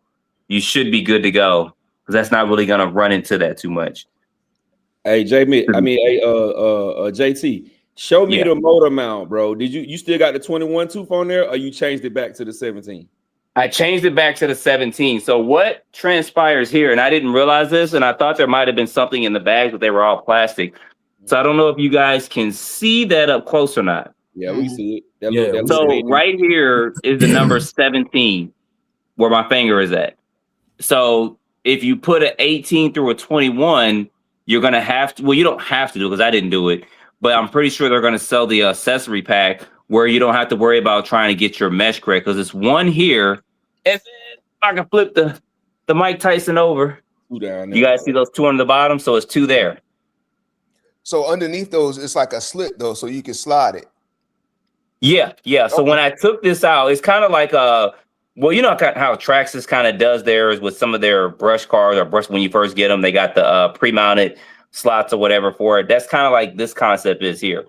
you should be good to go because that's not really gonna run into that too much. Hey, JT, show me the motor mount, bro. Did you still got the 21 tooth on there, or you changed it back to the 17? I changed it back to the 17. So what transpires here, and I didn't realize this, and I thought there might have been something in the bags, but they were all plastic. So I don't know if you guys can see that up close or not. Yeah, we see it. So right here is the number 17, where my finger is at. So if you put an 18 through a 21, you're going to have to, well, you don't have to do it because I didn't do it, but I'm pretty sure they're going to sell the accessory pack where you don't have to worry about trying to get your mesh correct because it's one here. And then I can flip the Mike Tyson over. You guys see those 2 on the bottom? So it's 2 there. So underneath those, it's like a slit though, so you can slide it. Yeah. So when I took this out, it's kind of like well, you know how Traxxas kind of does theirs with some of their brush cars or brush when you first get them, they got the pre-mounted slots or whatever for it. That's kind of like this concept is here.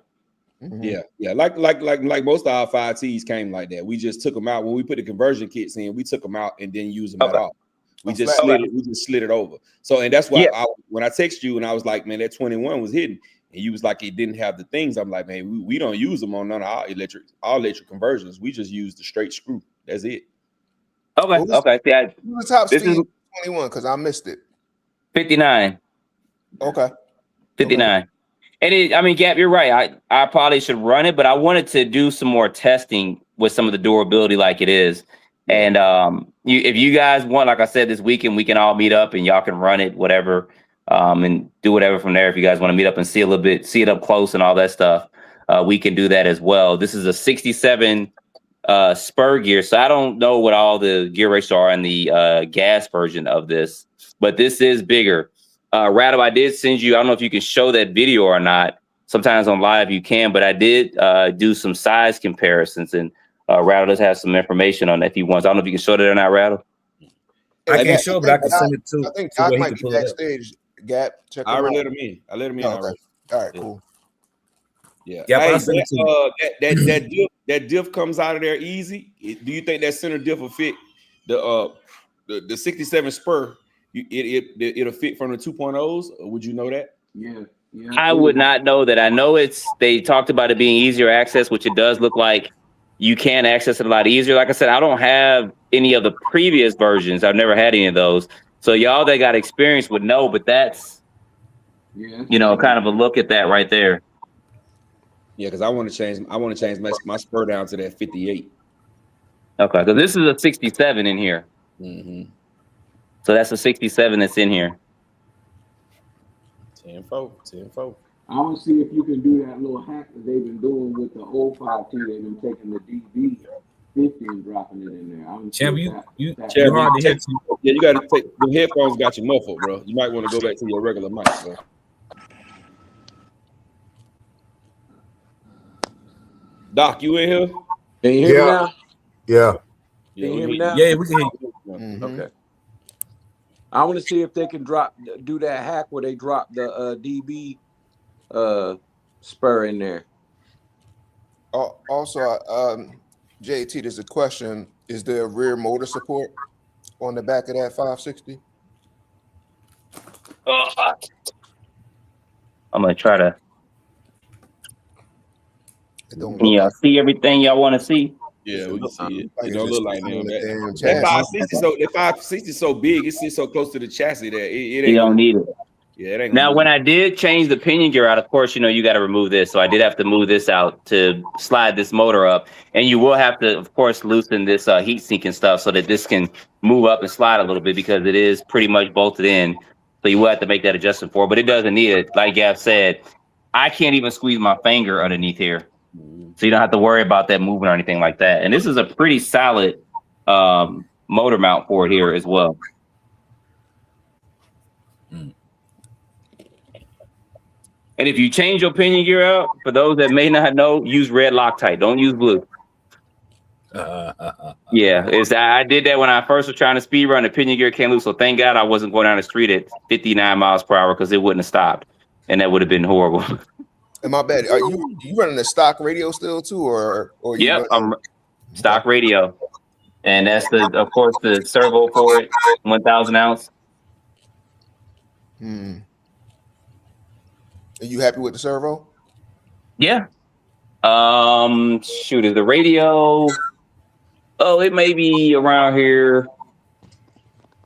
Yeah, like most of our 5Ts came like that. We just took them out when we put the conversion kits in. We took them out and didn't use them at all. We just slid it over. So, and that's why when I text you and I was like, man, that 21 was hidden, and you was like, it didn't have the things. I'm like, man, we don't use them on none of our electric conversions. We just use the straight screw. That's it. Okay. Who's the top speed 21? Because I missed it. 59. Okay. 59. Okay. And I mean, Gap, you're right. I probably should run it, but I wanted to do some more testing with some of the durability like it is. And if you guys want, like I said, this weekend, we can all meet up and y'all can run it, whatever, and do whatever from there. If you guys want to meet up and see a little bit, see it up close and all that stuff, we can do that as well. This is a 67 spur gear. So I don't know what all the gear rates are in the gas version of this, but this is bigger. Rattle, I did send you, I don't know if you can show that video or not. Sometimes on live you can, but I did do some size comparisons, and Rattle does have some information on that if he wants. I don't know if you can show that or not, Rattle. I can't show, but I can send it to. I think Doc might be backstage. Gap, check. I already let him in. Already. All right, cool. Yeah. Hey, that diff comes out of there easy. Do you think that center diff will fit the 67 spur? It'll fit from the 2.0s, or would you know that? Yeah. I would not know that. I know they talked about it being easier access, which it does look like you can access it a lot easier. Like I said, I don't have any of the previous versions. I've never had any of those. So y'all that got experience would know, but that's kind of a look at that right there. Yeah, because I want to change my spur down to that 58. Okay, so this is a 67 in here. Mm-hmm. So that's a 67 that's in here. 10-4. I want to see if you can do that little hack that they've been doing with the old 5T. They've been taking the DB 50 and dropping it in there. Champ, you got to take the headphones. Got you muffled, bro. You might want to go back to your regular mic, bro. Doc, you in here? Can you hear me now? Yeah. Can you hear me now? Yeah, we can hear you. Mm-hmm. Okay. I want to see if they can do that hack where they drop the DB spur in there. Also, JT, there's a question: is there rear motor support on the back of that 560? I'm gonna try to. Can y'all see everything y'all want to see? Yeah, we can see it. It don't look like that 560 so big, it sits so close to the chassis that it don't need it. Yeah, it ain't gonna Now, do when it. I did change the pinion gear out, of course, you got to remove this. So I did have to move this out to slide this motor up. And you will have to, of course, loosen this heat sink and stuff so that this can move up and slide a little bit because it is pretty much bolted in. So you will have to make that adjustment for it, but it doesn't need it. Like Gav said, I can't even squeeze my finger underneath here. So you don't have to worry about that moving or anything like that. And this is a pretty solid motor mount for it here as well. And if you change your pinion gear out, for those that may not know, use red Loctite. Don't use blue. Yeah, I did that when I first was trying to speed run. The pinion gear came loose, so thank God I wasn't going down the street at 59 miles per hour because it wouldn't have stopped, and that would have been horrible. And my bad. Are you running a stock radio still too, or you Yep, running I'm stock radio, and that's of course the servo for it, 1,000 ounce. Are you happy with the servo? Yeah. Shoot, is the radio? Oh, it may be around here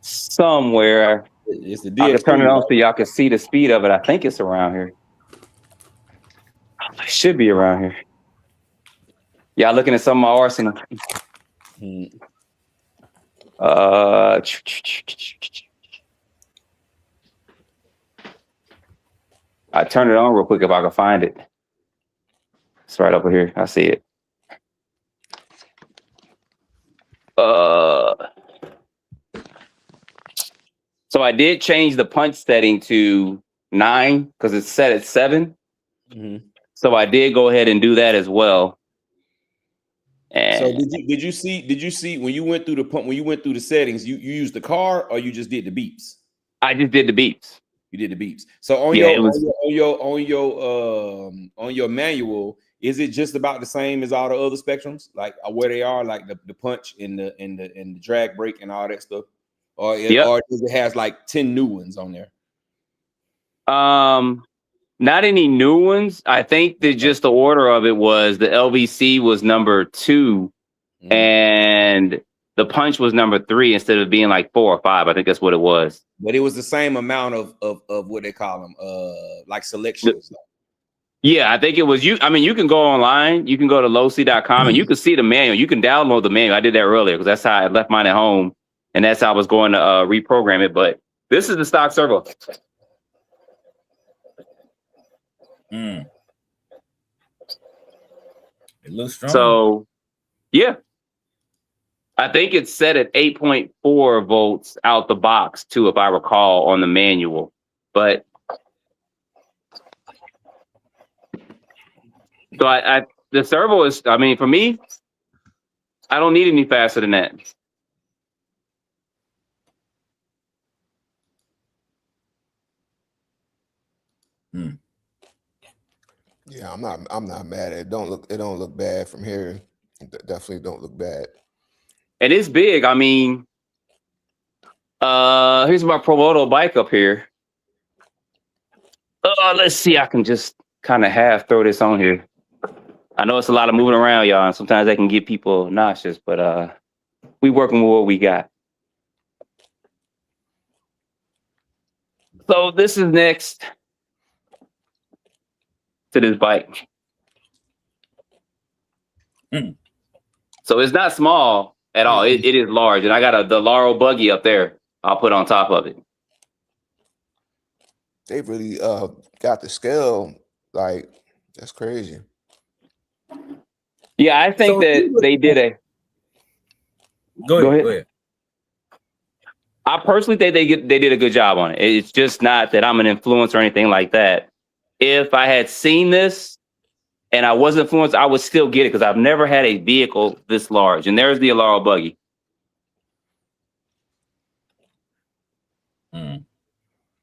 somewhere. It's the I can turn it DSP, on so y'all can see the speed of it. I think it's around here. It should be around here. Y'all looking at some of my arsenal. I turn it on real quick if I can find it. It's right over here. I see it. So I did change the punch setting to 9 because it's set at 7. So I did go ahead and do that as well. And so did you see when you went through the settings, you used the car or you just did the beeps? I just did the beeps. You did the beeps. So on your manual, is it just about the same as all the other spectrums, like where they are, like the punch and the drag brake and all that stuff, or does it has like 10 new ones on there? Not any new ones. I think that just the order of it was the LVC was number 2, and the punch was number 3 instead of being like 4 or 5. I think that's what it was. But it was the same amount of what they call them, like selections. Yeah, I think it was you. I mean, you can go online, you can go to Losi.com and you can see the manual. You can download the manual. I did that earlier because that's how I left mine at home, and that's how I was going to reprogram it. But this is the stock servo. It looks strong. So, yeah. I think it's set at 8.4 volts out the box, too, if I recall, on the manual. But so the servo is, I mean, for me, I don't need any faster than that. Yeah, I'm not mad at it. It don't look bad from here. Definitely don't look bad. And it's big. I mean, here's my Promoto bike up here. Let's see. I can just kind of half throw this on here. I know it's a lot of moving around, y'all, and sometimes that can get people nauseous, but we working with what we got. So this is next to this bike. So it's not small at all. It is large, and I got the Laurel buggy up there. I'll put on top of it. They really got the scale. Like, that's crazy. Yeah, I think that they did a. Go ahead. I personally think they did a good job on it. It's just not that I'm an influencer or anything like that. If I had seen this and I was influenced, I would still get it because I've never had a vehicle this large. And there's the Laurel buggy.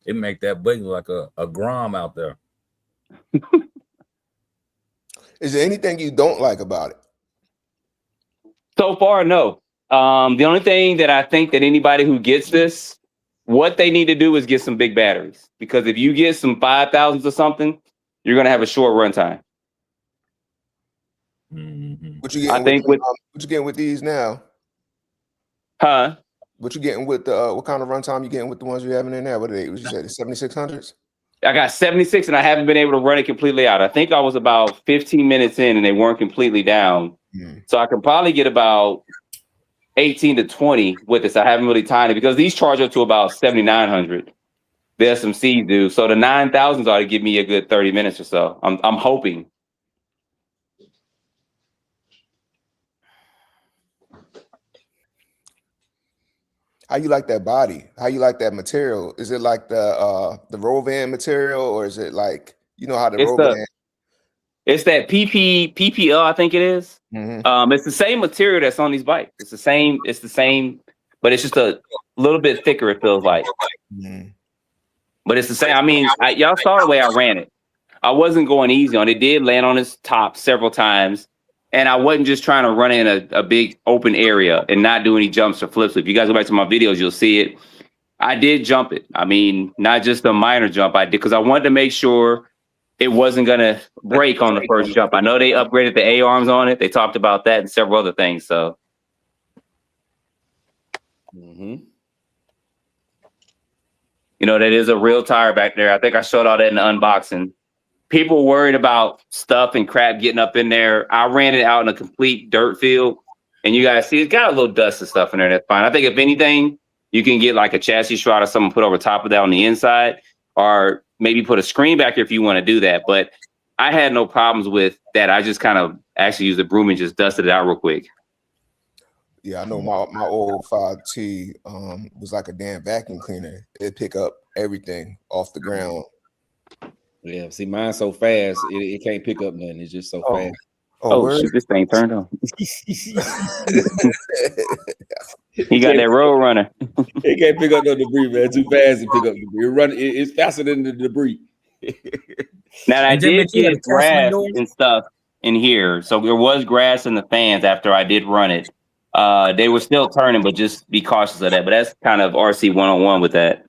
It make that buggy like a Grom out there. Is there anything you don't like about it? So far, no. The only thing that I think that anybody who gets this, what they need to do is get some big batteries. Because if you get some 5,000s or something, you're going to have a short runtime. What you getting? What you getting with these now? Huh? What you getting with the what kind of runtime you getting with the ones you having in there? What are they? What you say, the 7600s? I got 76 and I haven't been able to run it completely out. I think I was about 15 minutes in and they weren't completely down. So I can probably get about 18 to 20 with this. I haven't really timed it because these charge up to about 7,900. The SMCs do. So the 9,000s ought to give me a good 30 minutes or so. I'm hoping. How you like that body? How you like that material? Is it like the Rovan material, or is it like, you know how the Rovan? It's that PPL, I think it is. It's the same material that's on these bikes. It's the same, but it's just a little bit thicker, it feels like. But it's the same. I mean, y'all saw the way I ran it. I wasn't going easy on it. It did land on its top several times. And I wasn't just trying to run in a big open area and not do any jumps or flips. If you guys go back to my videos, you'll see it. I did jump it. I mean, not just a minor jump. I did because I wanted to make sure it wasn't going to break on the first jump. I know they upgraded the A-arms on it. They talked about that and several other things. So, you know, that is a real tire back there. I think I showed all that in the unboxing. People worried about stuff and crap getting up in there. I ran it out in a complete dirt field. And you guys see, it's got a little dust and stuff in there. That's fine. I think if anything, you can get like a chassis shroud or something put over top of that on the inside, or maybe put a screen back here if you want to do that. But I had no problems with that. I just kind of actually used a broom and just dusted it out real quick. Yeah, I know my old 5T was like a damn vacuum cleaner. It pick up everything off the ground. Yeah, see, mine's so fast, it can't pick up nothing. It's just so fast. Oh shit, this thing turned on. He got that road runner. It can't pick up no debris, man. Too fast to pick up debris. It's faster than the debris. Now I did get grass and stuff in here, so there was grass in the fans after I did run it. They were still turning, but just be cautious of that. But that's kind of RC 101 with that.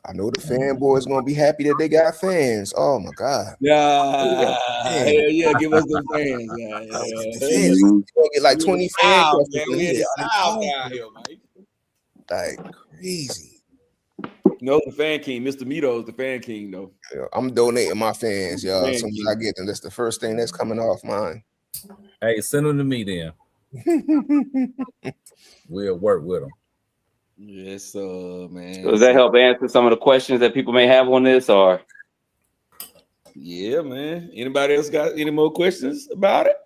I know the fanboys gonna be happy that they got fans. Oh my god! Yeah, hell yeah, give us the fans. You gonna get like 20 fans. Like crazy. No, the fan king, Mr. Mito's the fan king, though. Yeah, I'm donating my fans, y'all. As soon as I get them, that's the first thing that's coming off mine. Hey, send them to me then. We'll work with them. Yes, man. Does that help answer some of the questions that people may have on this, or? Yeah, man. Anybody else got any more questions about it?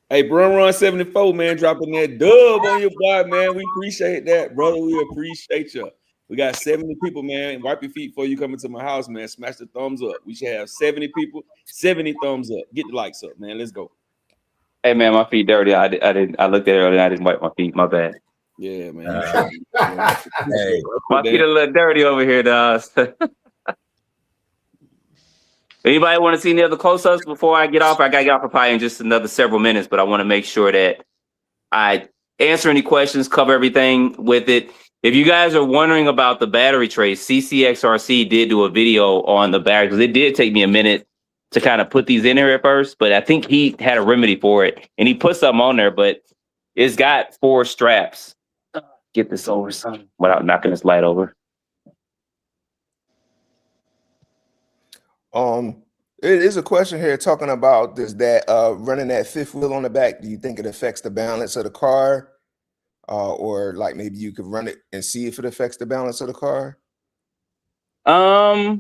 Hey, Run 74, man, dropping that dub on your boy, man. We appreciate that, brother. We appreciate you. We got 70 people, man. Wipe your feet before you come into my house, man. Smash the thumbs up. We should have 70 people, 70 thumbs up. Get the likes up, man. Let's go. Hey, man, my feet dirty. I looked at it earlier. I didn't wipe my feet. My bad. Yeah, man. Hey, my feet a little dirty over here, dog. Anybody want to see any other close-ups before I get off? I got to get off for probably in just another several minutes, but I want to make sure that I answer any questions, cover everything with it. If you guys are wondering about the battery trays, CCXRC did do a video on the battery because it did take me a minute to kind of put these in here at first, but I think he had a remedy for it, and he put something on there, but it's got 4 straps. Get this over, son, without knocking this light over. It is a question here talking about that running that 5th wheel on the back. Do you think it affects the balance of the car? Or like maybe you could run it and see if it affects the balance of the car? I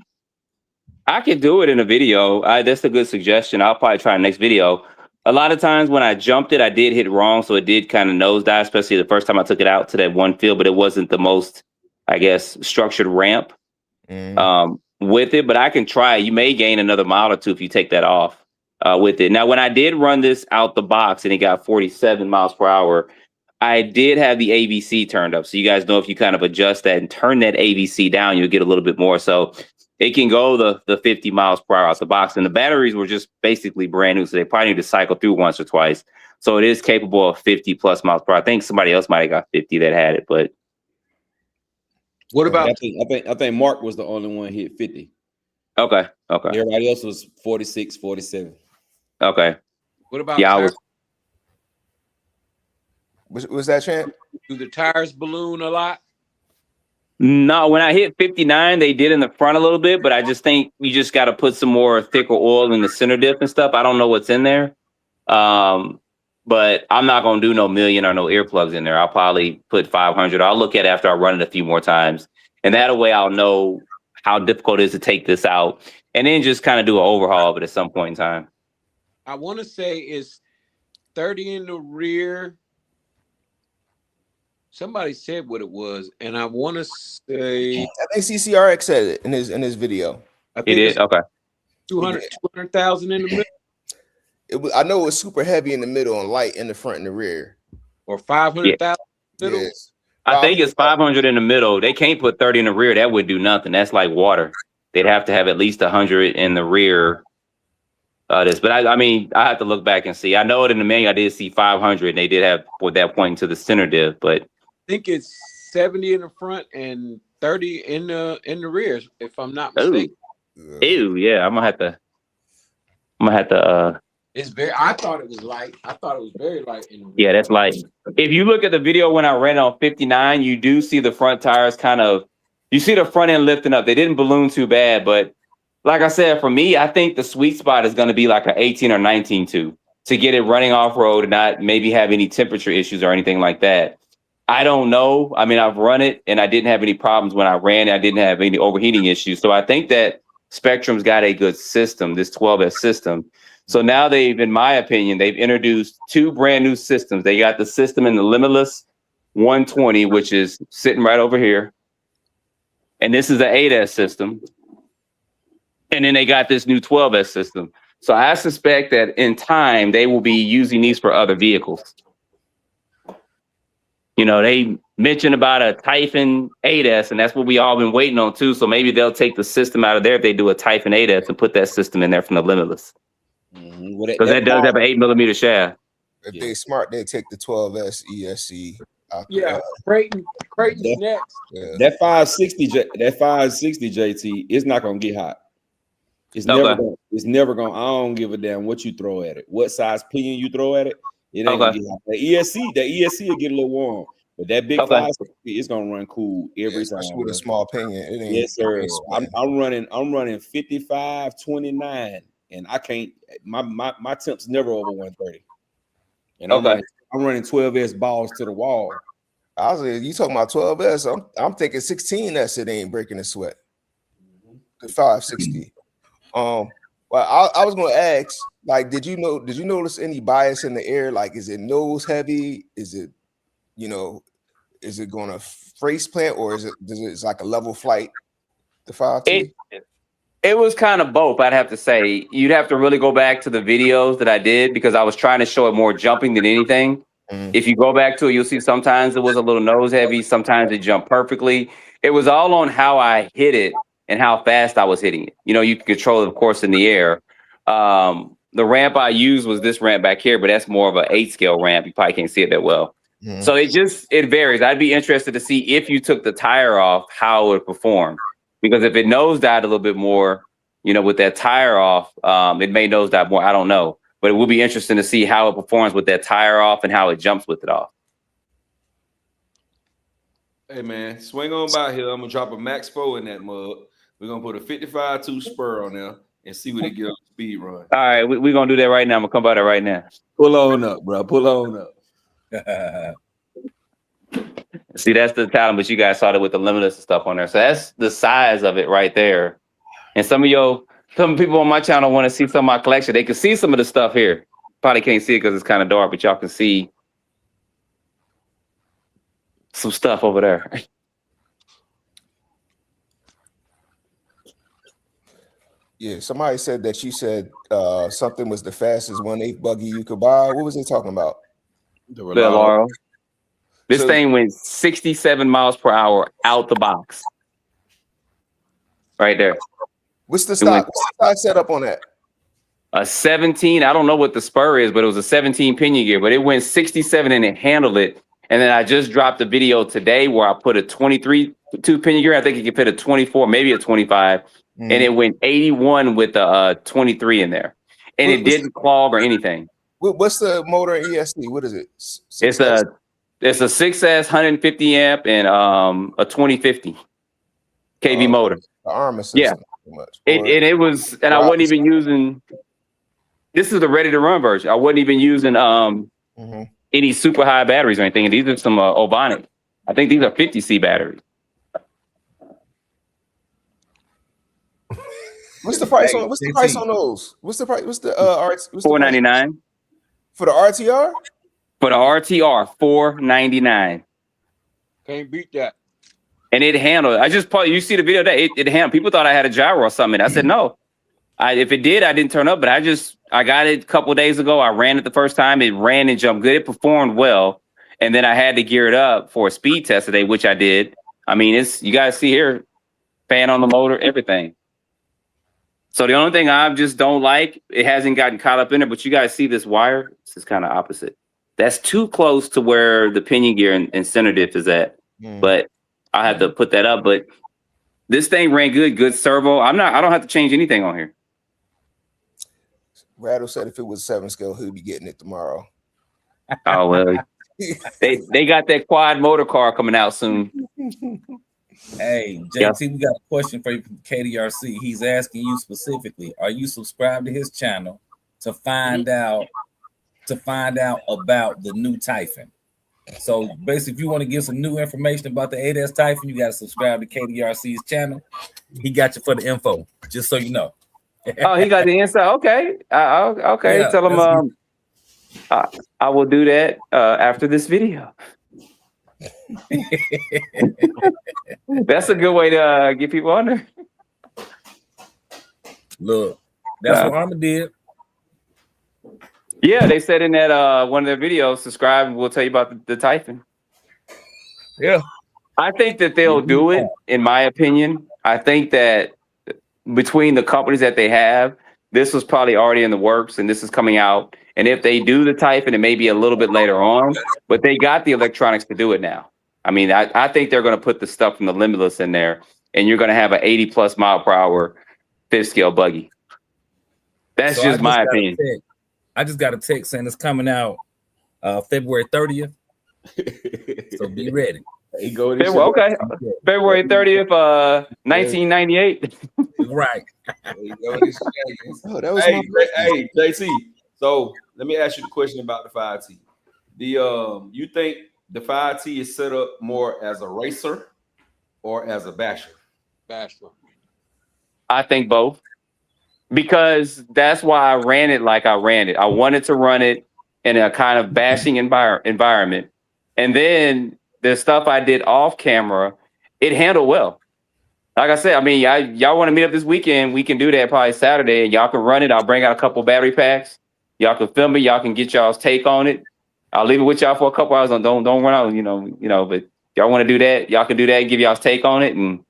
could do it in a video. That's a good suggestion. I'll probably try the next video. A lot of times when I jumped it, I did hit wrong, so it did kind of nosedive, especially the first time I took it out to that one field, but it wasn't the most, I guess, structured ramp with it, but I can try. You may gain another mile or 2 if you take that off with it. Now, when I did run this out the box and it got 47 miles per hour, I did have the AVC turned up. So you guys know if you kind of adjust that and turn that AVC down, you'll get a little bit more. So it can go the 50 miles per hour out the box. And the batteries were just basically brand new. So they probably need to cycle through once or twice. So it is capable of 50 plus miles per hour. I think somebody else might have got 50 that had it, but. What about? I think Mark was the only one hit 50. Okay. Everybody else was 46, 47. Okay. What about? Yeah, was that, champ? Do the tires balloon a lot? No, when I hit 59, they did in the front a little bit, but I just think you just got to put some more thicker oil in the center diff and stuff. I don't know what's in there. But I'm not going to do no million or no earplugs in there. I'll probably put 500. I'll look at it after I run it a few more times. And that way I'll know how difficult it is to take this out and then just kind of do an overhaul of it at some point in time. I want to say it's 30 in the rear. Somebody said what it was, and I want to say I think CCRX said it in his video. I think It is? Okay. 200,000 in the middle, I know it was super heavy in the middle and light in the front and the rear. or 500,000 in the middle. Yes. I think it's 500 in the middle. They can't put 30 in the rear. That would do nothing. That's like water. They'd have to have at least 100 in the rear. But I mean, I have to look back and see. I know it in the manual. I did see 500. And they did have with that pointing to the center diff, but I think it's 70 in the front and 30 in the rear, if I'm not mistaken. Ew, yeah. I'm gonna have to. It's very. I thought it was light. I thought it was very light in the rear. Yeah, that's light. If you look at the video when I ran on 59, you do see the front tires you see the front end lifting up. They didn't balloon too bad, but like I said, for me, I think the sweet spot is going to be like an 18 or 19 to get it running off road and not maybe have any temperature issues or anything like that. I don't know. I mean, I've run it and I didn't have any problems when I ran it. I didn't have any overheating issues. So I think that Spectrum's got a good system, this 12S system. So now in my opinion, they've introduced two brand new systems. They got the system in the Limitless 120, which is sitting right over here. And this is the 8S system. And then they got this new 12S system. So I suspect that in time, they will be using these for other vehicles. You know, they mentioned about a Typhon 8S, and that's what we all been waiting on too. So maybe they'll take the system out of there if they do a Typhon 8S and put that system in there from the Limitless. Because that does have an 8mm shaft. If they're smart, they take the 12S ESC out there. Yeah, Creighton's next. Yeah. That 560 JT is not gonna get hot. It's never gonna. I don't give a damn what you throw at it. What size pinion you throw at it, it ain't gonna get hot. The ESC will get a little warm, but that big 560 is gonna run cool every time. Especially with a small pinion. It ain't, yes, sir. I'm running 55, 29, and I can't. My temp's never over 130. And I'm running 12S balls to the wall. I was like, you talking about 12S? I'm thinking 16S. It ain't breaking a sweat. The 560. Well, I was gonna ask, like, did you notice any bias in the air? Like, is it nose heavy? Is it, is it gonna face plant, or is it like a level flight? The 5T? It was kind of both, I'd have to say. You'd have to really go back to the videos that I did because I was trying to show it more jumping than anything. If you go back to it, you'll see sometimes it was a little nose heavy, sometimes it jumped perfectly. It was all on how I hit it and how fast I was hitting it. You can control it, of course, in the air. The ramp I used was this ramp back here, but that's more of an 8 scale ramp. You probably can't see it that well. So it varies. I'd be interested to see if you took the tire off, how it would perform. Because if it nosedived a little bit more, with that tire off, it may nosedive more. I don't know. But it will be interesting to see how it performs with that tire off and how it jumps with it off. Hey, man, swing on by here. I'm going to drop a Max 4 in that mug. We're going to put a 55-2 spur on there and see what it get on the speed run. All right, we're going to do that right now. I'm going to come by there right now. Pull on up, bro. Pull on up. See, that's the talent, but you guys saw it with the Limitless and stuff on there. So that's the size of it right there. And some people on my channel want to see some of my collection. They can see some of the stuff here. Probably can't see it because it's kind of dark, but y'all can see some stuff over there. Yeah, somebody said that you said something was the fastest 1/8 buggy you could buy. What was they talking about? The Laurel. This thing went 67 miles per hour out the box. Right there. What's the stock setup on that? A 17. I don't know what the spur is, but it was a 17 pinion gear, but it went 67 and it handled it. And then I just dropped a video today where I put a 23 2 pinion gear. I think it could fit a 24, maybe a 25. And it went 81 with a 23 in there. And it didn't clog or anything. What's the motor in ESC? What is it? It's a It's a 6S 150 amp and a 2050 kV motor. The armor Yeah. system, pretty much. It was, and I wasn't even using. This is the ready to run version. I wasn't even using any super high batteries or anything. And these are some Ovonic. I think these are 50C batteries. What's the price on? What's the price on those? What's the price? What's the $499 for the RTR? For the RTR, $499. Can't beat that. And it handled. I just probably, you see the video that it handled. People thought I had a gyro or something. I said no. If it did, I didn't turn up. But I got it a couple of days ago. I ran it the first time. It ran and jumped good. It performed well. And then I had to gear it up for a speed test today, which I did. I mean, you guys see here, fan on the motor, everything. So the only thing I just don't like, it hasn't gotten caught up in it. But you guys see this wire? This is kind of opposite. That's too close to where the pinion gear and center diff is at. But I had to put that up. But this thing ran good servo. I don't have to change anything on here. Rattle said if it was 7 scale, he'd be getting it tomorrow. Oh well, they got that quad motor car coming out soon. Hey, JT, we got a question for you from KDRC. He's asking you specifically, are you subscribed to his channel to find out about the new Typhon? So basically, if you want to get some new information about the 8S Typhon, you got to subscribe to KDRC's channel. He got you for the info, just so you know. Oh, he got the inside. Okay. Okay. Yeah, tell him I will do that after this video. That's a good way to get people on there. Look, that's what Armor did. Yeah, they said in that one of their videos, subscribe and we'll tell you about the Typhon. Yeah. I think that they'll do it, in my opinion. I think that between the companies that they have, this was probably already in the works and this is coming out. And if they do the Typhon, it may be a little bit later on, but they got the electronics to do it now. I mean, I think they're going to put the stuff from the Limitless in there and you're going to have an 80+ mile per hour 5th scale buggy. That's just my opinion. I just got a text saying it's coming out February 30th. So be ready. Okay. February 30th, 1998. Right. Oh, that was hey, JC. So let me ask you the question about the 5T. You think the 5T is set up more as a racer or as a basher? Basher. I think both. Because that's why I ran it like I ran it. I wanted to run it in a kind of bashing environment. And then the stuff I did off camera, it handled well. Like I said, I mean, y'all want to meet up this weekend, we can do that probably Saturday, and y'all can run it. I'll bring out a couple battery packs. Y'all can film it. Y'all can get y'all's take on it. I'll leave it with y'all for a couple hours. Don't run out, you know. But y'all want to do that, y'all can do that and give y'all's take on it. And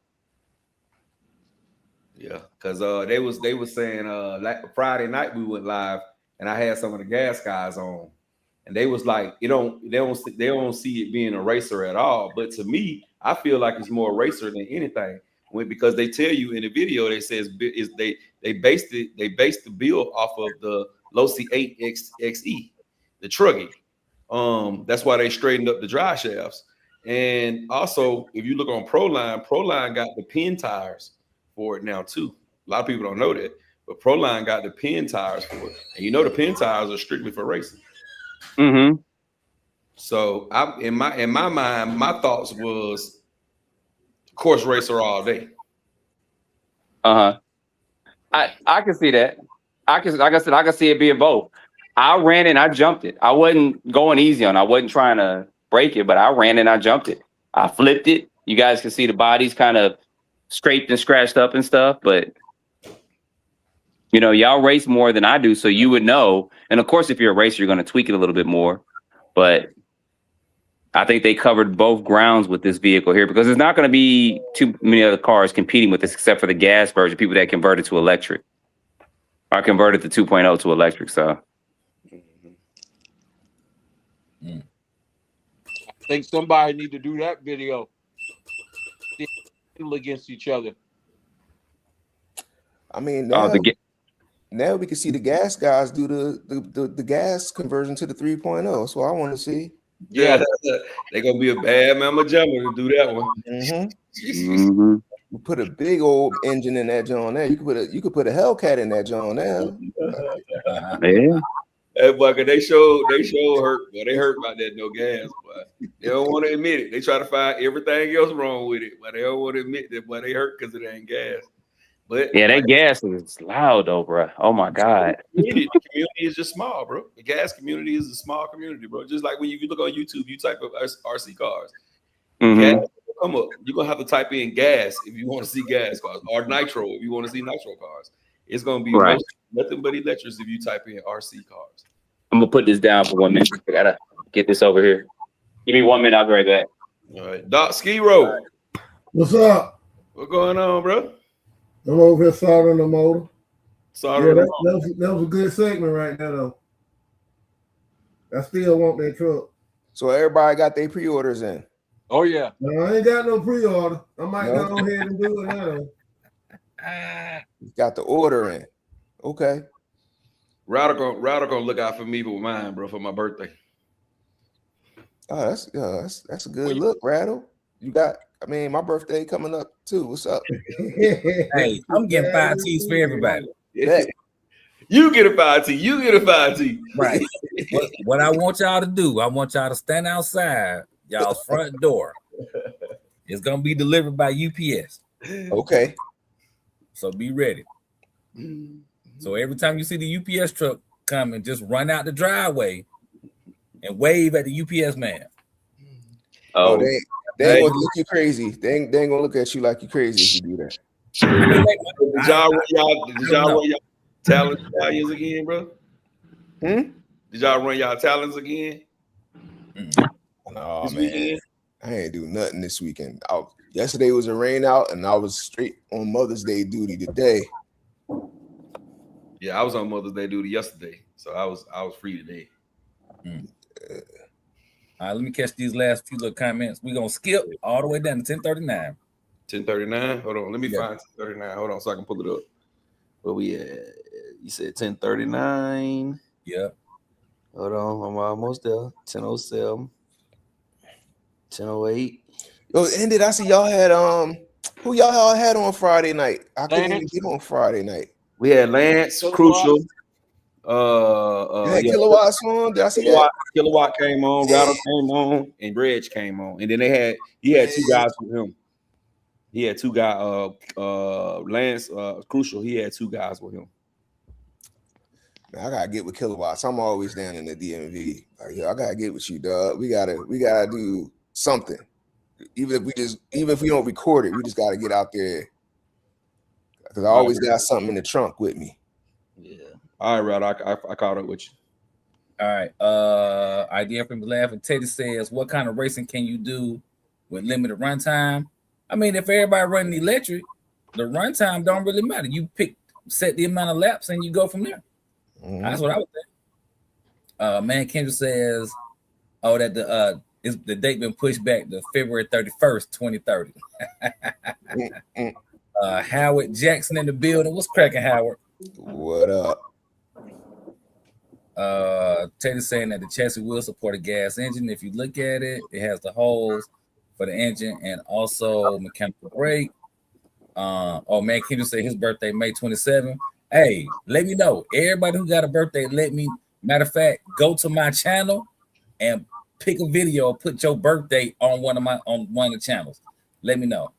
yeah, because they was saying like Friday night we went live and I had some of the gas guys on, and they was like, they don't see it being a racer at all. But to me, I feel like it's more racer than anything. Because they tell you in the video, they says they based the build off of the Losi 8XE, the Truggy. That's why they straightened up the drive shafts. And also, if you look on Proline got the pin tires for it now too. A lot of people don't know that, but Proline got the pin tires for it. And you know the pin tires are strictly for racing. Mm-hmm. So in my mind, my thoughts was course racer all day. I can see that. Like I said, I can see it being both. I ran it and I jumped it. I wasn't going easy on it. I wasn't trying to break it, but I ran it and I jumped it. I flipped it. You guys can see the body's kind of scraped and scratched up and stuff, but y'all race more than I do, so you would know. And of course, if you're a racer, you're going to tweak it a little bit more, but I think they covered both grounds with this vehicle here because there's not going to be too many other cars competing with this except for the gas version, people that converted to electric or converted the 2.0 to electric. So I think somebody need to do that video against each other. I mean, now we can see the gas guys do the gas conversion to the 3.0. So I want to see. Yeah, they're gonna be a bad mama jamma to do that one. Mm-hmm. You put a big old engine in that John there. You could put a Hellcat in that John there. Yeah. Hey, boy, 'cause they show hurt, but they hurt about that no gas, but they don't want to admit it. They try to find everything else wrong with it, but they don't want to admit that, but they hurt because it ain't gas. But Yeah, like that gas is loud though, bro. Oh my God. the community is just small, bro. The gas community is a small community, bro. Just like when you look on YouTube, you type of RC cars, gas Mm-hmm. will come up. You're gonna have to type in gas if you want to see gas cars, or nitro if you want to see nitro cars. It's gonna be Right. nothing but electrics if you type in RC cars. I'm gonna put this down for 1 minute. I gotta get this over here. Give me 1 minute. I'll be right back. All right, Doc Ski Road. What's up? What's going on, bro? I'm over here soldering the motor. Sorry, Yeah, that was a good segment right there, though. I still want that truck. So everybody got their pre-orders in. Oh yeah. No, I ain't got no pre-order. I might No? go ahead and do it now. Got the order in. Okay. Radical gonna look out for me with mine, bro, for my birthday. Oh, that's a good look, Rattle. You got. I mean, my birthday coming up too. What's up? Hey, I'm getting 5 T's for everybody. Bet. You get a 5T. You get a 5T. Right. What I want y'all to do, I want y'all to stand outside y'all's front door. It's gonna be delivered by UPS. Okay. So be ready. So every time you see the UPS truck coming, just run out the driveway and wave at the UPS man. Oh, Oh, they ain't gonna look you crazy. They ain't gonna look at you like you crazy if you do that. Did y'all run y'all talent values again, bro? Hmm? Did y'all run y'all talents again? Oh This man, weekend? I ain't do nothing this weekend. Yesterday was a rain out, and I was straight on Mother's Day duty today. Yeah, I was on Mother's Day duty yesterday, so I was free today. All right, let me catch these last few little comments. We're gonna skip all the way down to 10:39. 10:39. Hold on, let me Yeah. find 10:39. Hold on, so I can pull it up. Where we at? You said 10:39. Yeah. Hold on, I'm almost there. 10:07. 10:08. Yo, and did I see y'all had who y'all all had on Friday night? I couldn't even get on Friday night. We had Lance, Crucial. You had Kilowatts on. Did I see that? Kilowatt came on, Rattle came on, and Reg came on. And then he had two guys with him. He had two guys, Lance, Crucial, he had two guys with him. Man, I gotta get with Kilowatts. I'm always down in the DMV. Like, yo, I gotta get with you, dog. We gotta do something. Even if we don't record it, we just gotta get out there. Because I always got something in the trunk with me. Yeah. All right, Rattle, I caught up with you. All right. Idea from the laugh. And Teddy says, what kind of racing can you do with limited runtime? I mean, if everybody running electric, the runtime don't really matter. You set the amount of laps and you go from there. Mhm. That's what I would think. Man, Kendra says, oh, that the date been pushed back to February 31st, 2030. Howard Jackson in the building. What's cracking, Howard? What up? Teddy saying that the chassis will support a gas engine. If you look at it, it has the holes for the engine and also mechanical brake. Oh man, Kendra said his birthday May 27th. Hey, let me know. Everybody who got a birthday, matter of fact, go to my channel and pick a video, put your birthday on one of the channels. Let me know.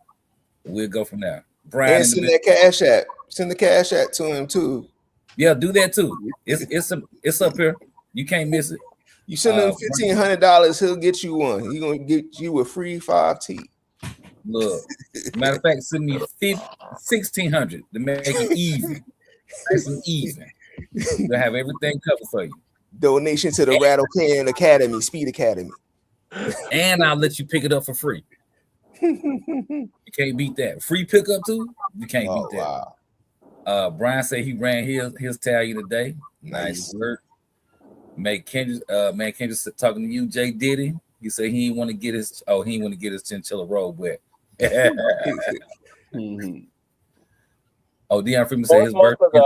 We'll go from there. Brian, And send that cash app. Send the cash app to him too. Yeah, do that too. It's up here. You can't miss it. You send him $1,500, he'll get you one. He gonna get you a free 5T. Look, matter of fact, send me $1,600 to make it easy. Nice and even. We'll have everything covered for you. Donation to the Rattle Can Academy, Speed Academy. And I'll let you pick it up for free. You can't beat that. Free pickup too? You can't beat that. Wow. Brian said he ran his tally today. Nice work. Kendrick talking to you, Jay Diddy. He said he didn't want to get his chinchilla robe wet. Mm-hmm. Oh, Deion Freeman said his birthday.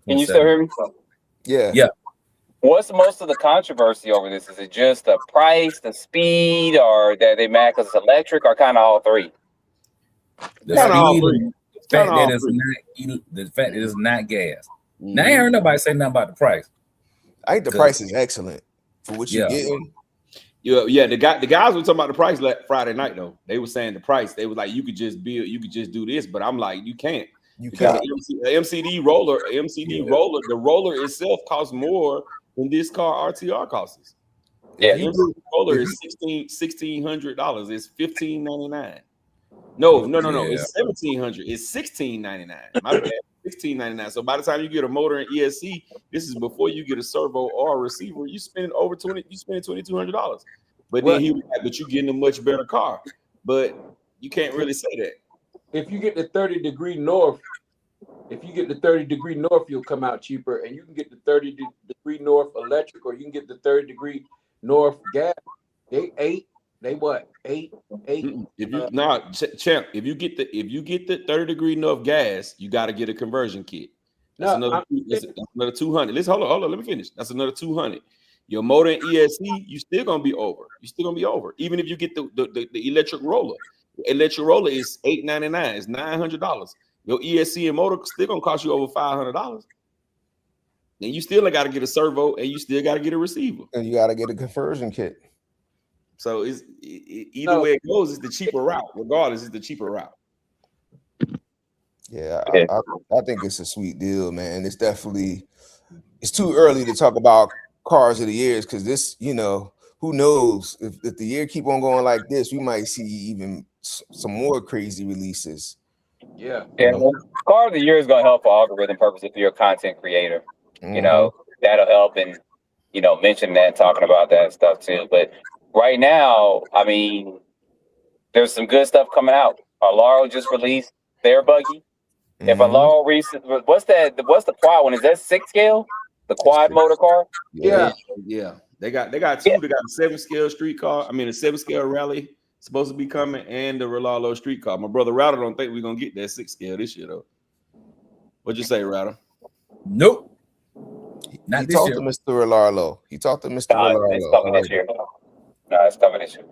Can you still hear me? Yeah. Yeah. What's most of the controversy over this? Is it just the price, the speed, or that they mad because it's electric, or kind of all three? The Kind of all speed, three. the Kind fact of that all it's three. not, the fact that it's not gas. Now I Mhm. ain't heard nobody say nothing about the price. I think the Good. price is excellent for what you're Yeah. getting. Yeah, the guys were talking about the price Friday night though. They were saying the price. They was like, you could just do this, but I'm like, you can't You because can't. the MCD roller, the roller itself costs more than this car RTR costs. Yeah. If you The do, roller if is you, $1,600. It's $1,599. No, Yeah. it's 1,700. It's $1,699. My bad, $1,699. So by the time you get a motor and ESC, this is before you get a servo or a receiver. You spend over $2,200. But then Well, he was like, but you getting a much better car. But you can't really say that. if you get the 30-degree north, you'll come out cheaper, and you can get the 30-degree north electric, or you can get the 30-degree north gas. They what? Eight. If you champ, if you get the 30-degree north gas, you got to get a conversion kit. That's No, that's another 200. Let's hold on, let me finish. That's another 200. Your motor and ESC, you still gonna be over. You're still gonna be over. Even if you get the electric roller. The electric roller is $899, it's $900. Your ESC and motor still gonna cost you over $500. And you still got to get a servo and you still got to get a receiver. and you got to get a conversion kit. So either way it goes, it's the cheaper route. Regardless, it's the cheaper route. Yeah, I think it's a sweet deal, man. It's too early to talk about cars of the years because this, who knows if the year keep on going like this, we might see even some more crazy releases. Yeah. Car of the year is going to help for algorithm purposes if you're a content creator. Mhm. That'll help and mention that and talking about that stuff too. But right now, I mean, there's some good stuff coming out. Alaro just released their buggy. If Alaro what's the quad one? Is that 6 scale? The quad motor car? Yeah. They got two. They got a 7-scale street car. I mean, a 7-scale rally supposed to be coming, and the Rolalo street car. My brother Router don't think we're gonna get that 6-scale this year though. What'd you say, Router? Nope. He talked to Mr. Rolalo. He talked to Mr. Rolalo. It's coming this year. No, it's coming this year.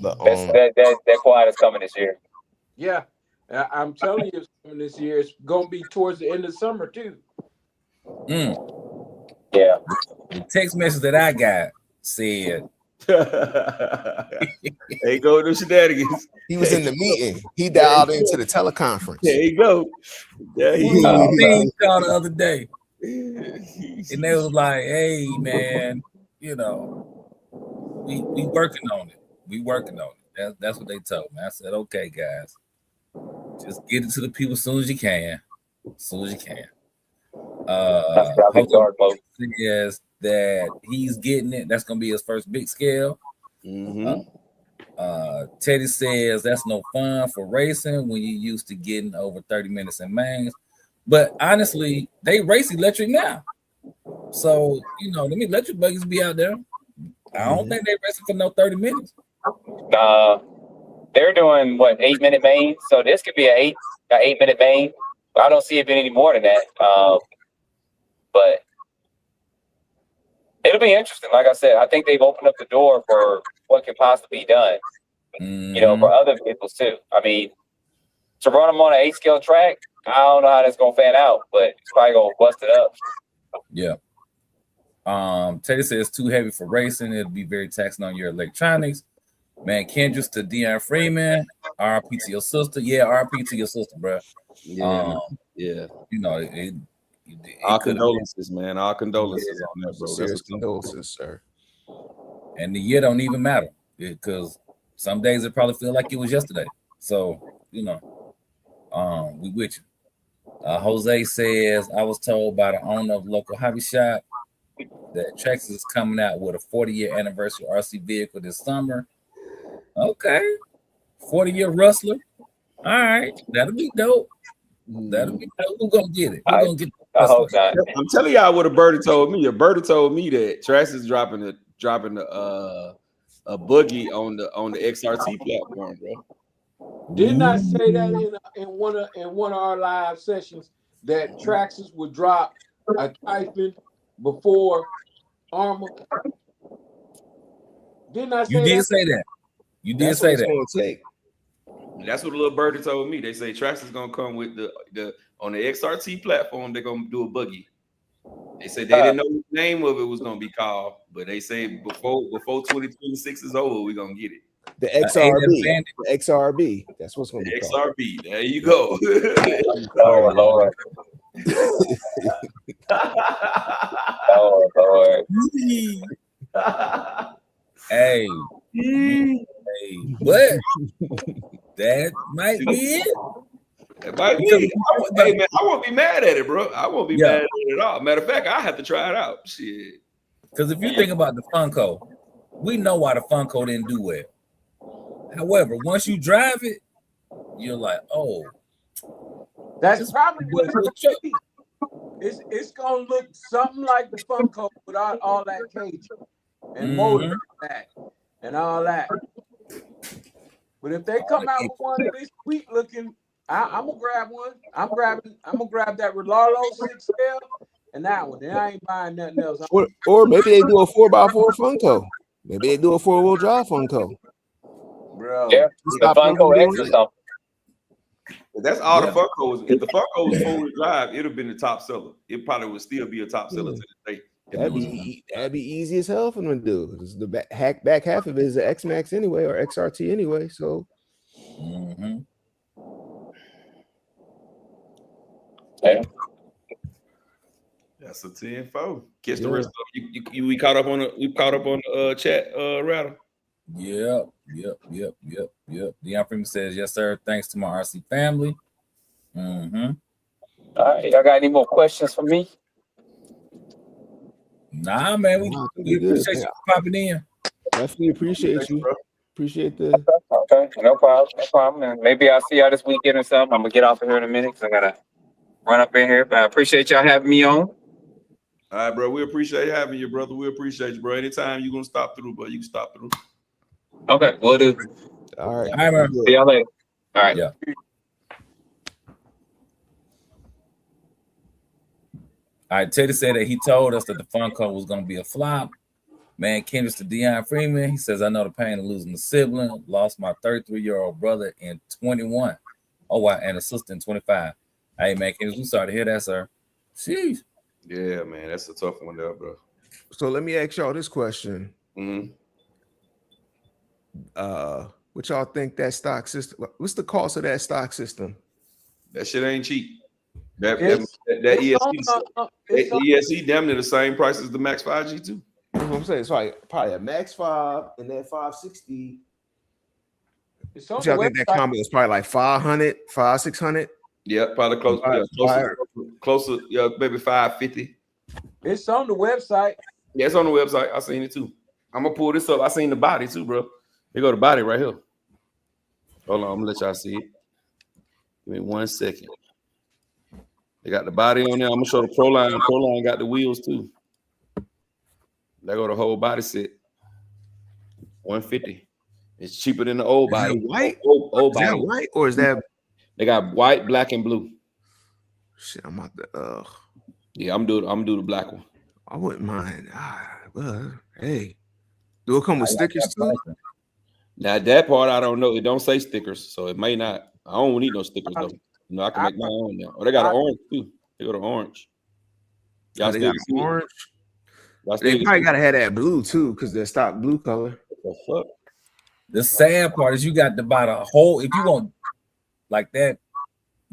That quad is coming this year. Yeah. I'm telling you, it's coming this year. It's gonna be towards the end of summer too. Yeah. The text message that I got said, "Hey, go to shenanigans." He was in the meeting. He dialed into the teleconference. There you go. Yeah, he called the other day, and they was like, "Hey, man, we working on it. We working on it." That's what they told me. I said, "Okay, guys, just get it to the people as soon as you can. As soon as you can." Says that he's getting it. That's gonna be his first big scale. Teddy says that's no fun for racing when you're used to getting over 30 minutes in mains. But honestly, they race electric now. So, them electric buggies be out there. I don't think they racing for no 30 minutes. They're doing 8-minute main. So this could be an 8-minute main. I don't see it being any more than that. But it'll be interesting. Like I said, I think they've opened up the door for what can possibly be done. For other vehicles too. I mean, to run them on an 8-scale track, I don't know how that's gonna fan out, but it's probably gonna bust it up. Yeah. Teddy says it's too heavy for racing. It'll be very taxing on your electronics. Man, Kendrick to Deion Freeman, RP to your sister. Yeah, RP to your sister, bro. Yeah. Our condolences, man. Our condolences on that, bro. Serious condolences, sir. And the year don't even matter because some days it probably feel like it was yesterday. So, we with you. Jose says, I was told by the owner of local hobby shop that Traxxas is coming out with a 40-year anniversary RC vehicle this summer. Okay. 40-year Rustler. All right. That'll be dope. That'll be dope. Who's going to get it? Who's going to get the Rustler? I'm telling y'all what a birdie told me. A birdie told me that Traxxas is dropping a boogie on the XRT platform, bro. Didn't I say that in one of our live sessions that Traxxas would drop a Typhon before Armor? Didn't I say You did that? say that. You did That's what say it's that. going to take. That's what the little birdie told me. They say Traxxas gonna come with the on the XRT platform. They're gonna do a buggy. They said they didn't know what the name of it was gonna be called, but they say before 2026 is over, we're gonna get it. The ADAS XRB. Bandit. The XRB. That's what's going to be called. XRB. There you go. Oh Lord. Oh Lord. Hey, but that might be it. It might be. Hey man, I won't be mad at it, bro. I won't be mad at it at all. Matter of fact, I have to try it out. Shit. Because if you think about the Funko, we know why the Funko didn't do well. However, once you drive it, you're like, oh, That's probably what it's gonna be. It's gonna look something like the Funko without all that cage and motor back and all that. But if they come out with one of these sweet looking, I'm gonna grab one. I'm gonna grab that Rolalo 6L and that one. And I ain't buying nothing else. Or maybe they do a 4x4 Funko. Maybe they do a 4-wheel drive Funko. Bro. Yeah, the Funko X or something. That's all the Funkos. If the Funko was 4-wheel drive, it'd have been the top seller. It probably would still be a top seller to this day. That'd be easy as hell for them to do. Because the back half of it is the X Max anyway, or XRT anyway. So Yeah. That's a 10-4. Catch the rest of you. We caught up on the chat, Rattle. Yep. Dion Freeman says, yes, sir. Thanks to my RC family. All right, y'all got any more questions for me? Nah, man, we appreciate you popping in. Definitely appreciate you. Appreciate the. Okay, no problem. And maybe I'll see y'all this weekend or something. I'm gonna get off of here in a minute because I gotta run up in here. But I appreciate y'all having me on. All right, bro. We appreciate having you, brother. We appreciate you, bro. Anytime you're gonna stop through, bro, you can stop through. Okay, we'll do. All right. All right, man. See y'all later. All right. Yeah. All right, Teddy said that he told us that the Funko was going to be a flop. Man, Kendrick to Dion Freeman. He says, I know the pain of losing a sibling. Lost my 33-year-old brother in 21. Oh, wow. And a sister in 25. Hey, man, Kendrick, we sorry to hear that, sir. Jeez. Yeah, man. That's a tough one there, bro. So let me ask y'all this question. What y'all think that stock system? What's the cost of that stock system? That shit ain't cheap. That ESC damn near the same price as the Max 5G too. That's what I'm saying. It's like probably a Max 5 and that 560. Y'all think that combo is probably like 500, 600? Yeah, probably closer. Yeah, maybe 550. It's on the website. Yeah, it's on the website. I seen it too. I'm gonna pull this up. I seen the body too, bro. Here go the body right here. Hold on, I'm gonna let y'all see it. Give me 1 second. They got the body on there. I'm gonna show the Pro Line. Pro Line got the wheels too. They go the whole body set. 150. It's cheaper than the old body. Is that white? Old is that body. white or is that? They got white, black, and blue. Shit, I'm about to. Yeah, I'm doing the black one. I wouldn't mind. Well, hey, do it come with stickers too? Now that part I don't know. It don't say stickers, so it may not. I don't need no stickers though. You know, I can make my own now. Oh, they got an orange too. They got an orange. Y'all they got orange. They probably gotta have that blue too, because they're stock blue color. What the fuck? The sad part is you got to buy the whole. If you want like that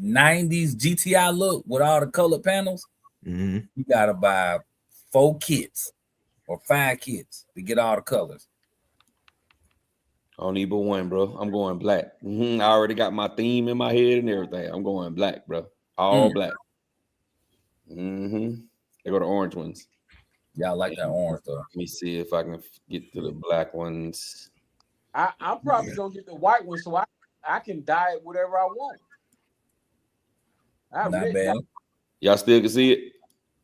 90s GTI look with all the colored panels, you gotta buy 4 kits or 5 kits to get all the colors. I don't need but one, bro. I'm going black. I already got my theme in my head and everything. I'm going black, bro. All black. They go to orange ones. Yeah, I like that orange though. Let me see if I can get to the black ones. I'm probably gonna get the white one so I can dye it whatever I want. Not bad. Y'all still can see it?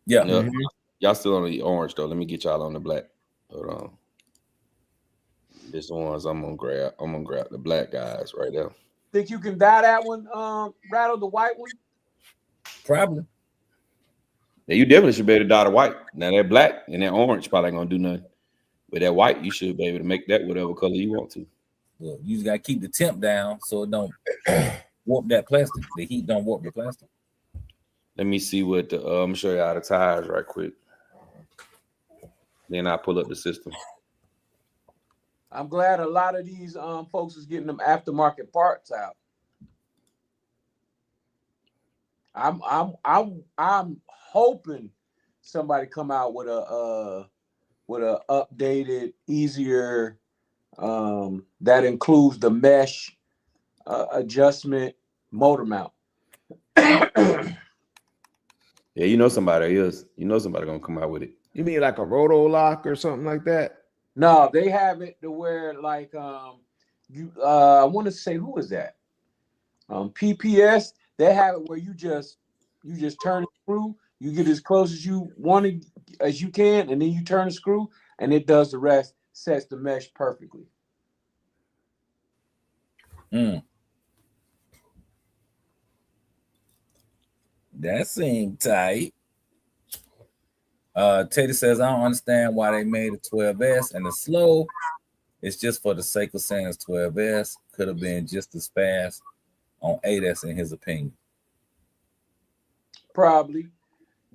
Yeah. Y'all still on the orange though. Let me get y'all on the black. Hold on. This one's I'm gonna grab the black guys right there. Think you can dye that one, Rattle, the white one? Probably. Yeah, you definitely should be able to dot a white. Now that black and that orange probably ain't gonna do nothing. But that white, you should be able to make that whatever color you want to. Look, you just gotta keep the temp down so it don't warp that plastic. The heat don't warp the plastic. Let me see what the I'm gonna show you how the tires right quick. Then I pull up the system. I'm glad a lot of these folks is getting them aftermarket parts out. I'm hoping somebody come out with a updated, easier that includes the mesh adjustment motor mount. Yeah, you know somebody is. You know somebody gonna come out with it. You mean like a roto lock or something like that? No, they have it to where like I want to say, who is that? PPS. They have it where you just turn the screw, you get as close as you want it as you can, and then you turn the screw, and it does the rest, sets the mesh perfectly. That seemed tight. Teddy says, I don't understand why they made a 12S and the slow. It's just for the sake of saying it's 12S. Could have been just as fast on 8S in his opinion. Probably.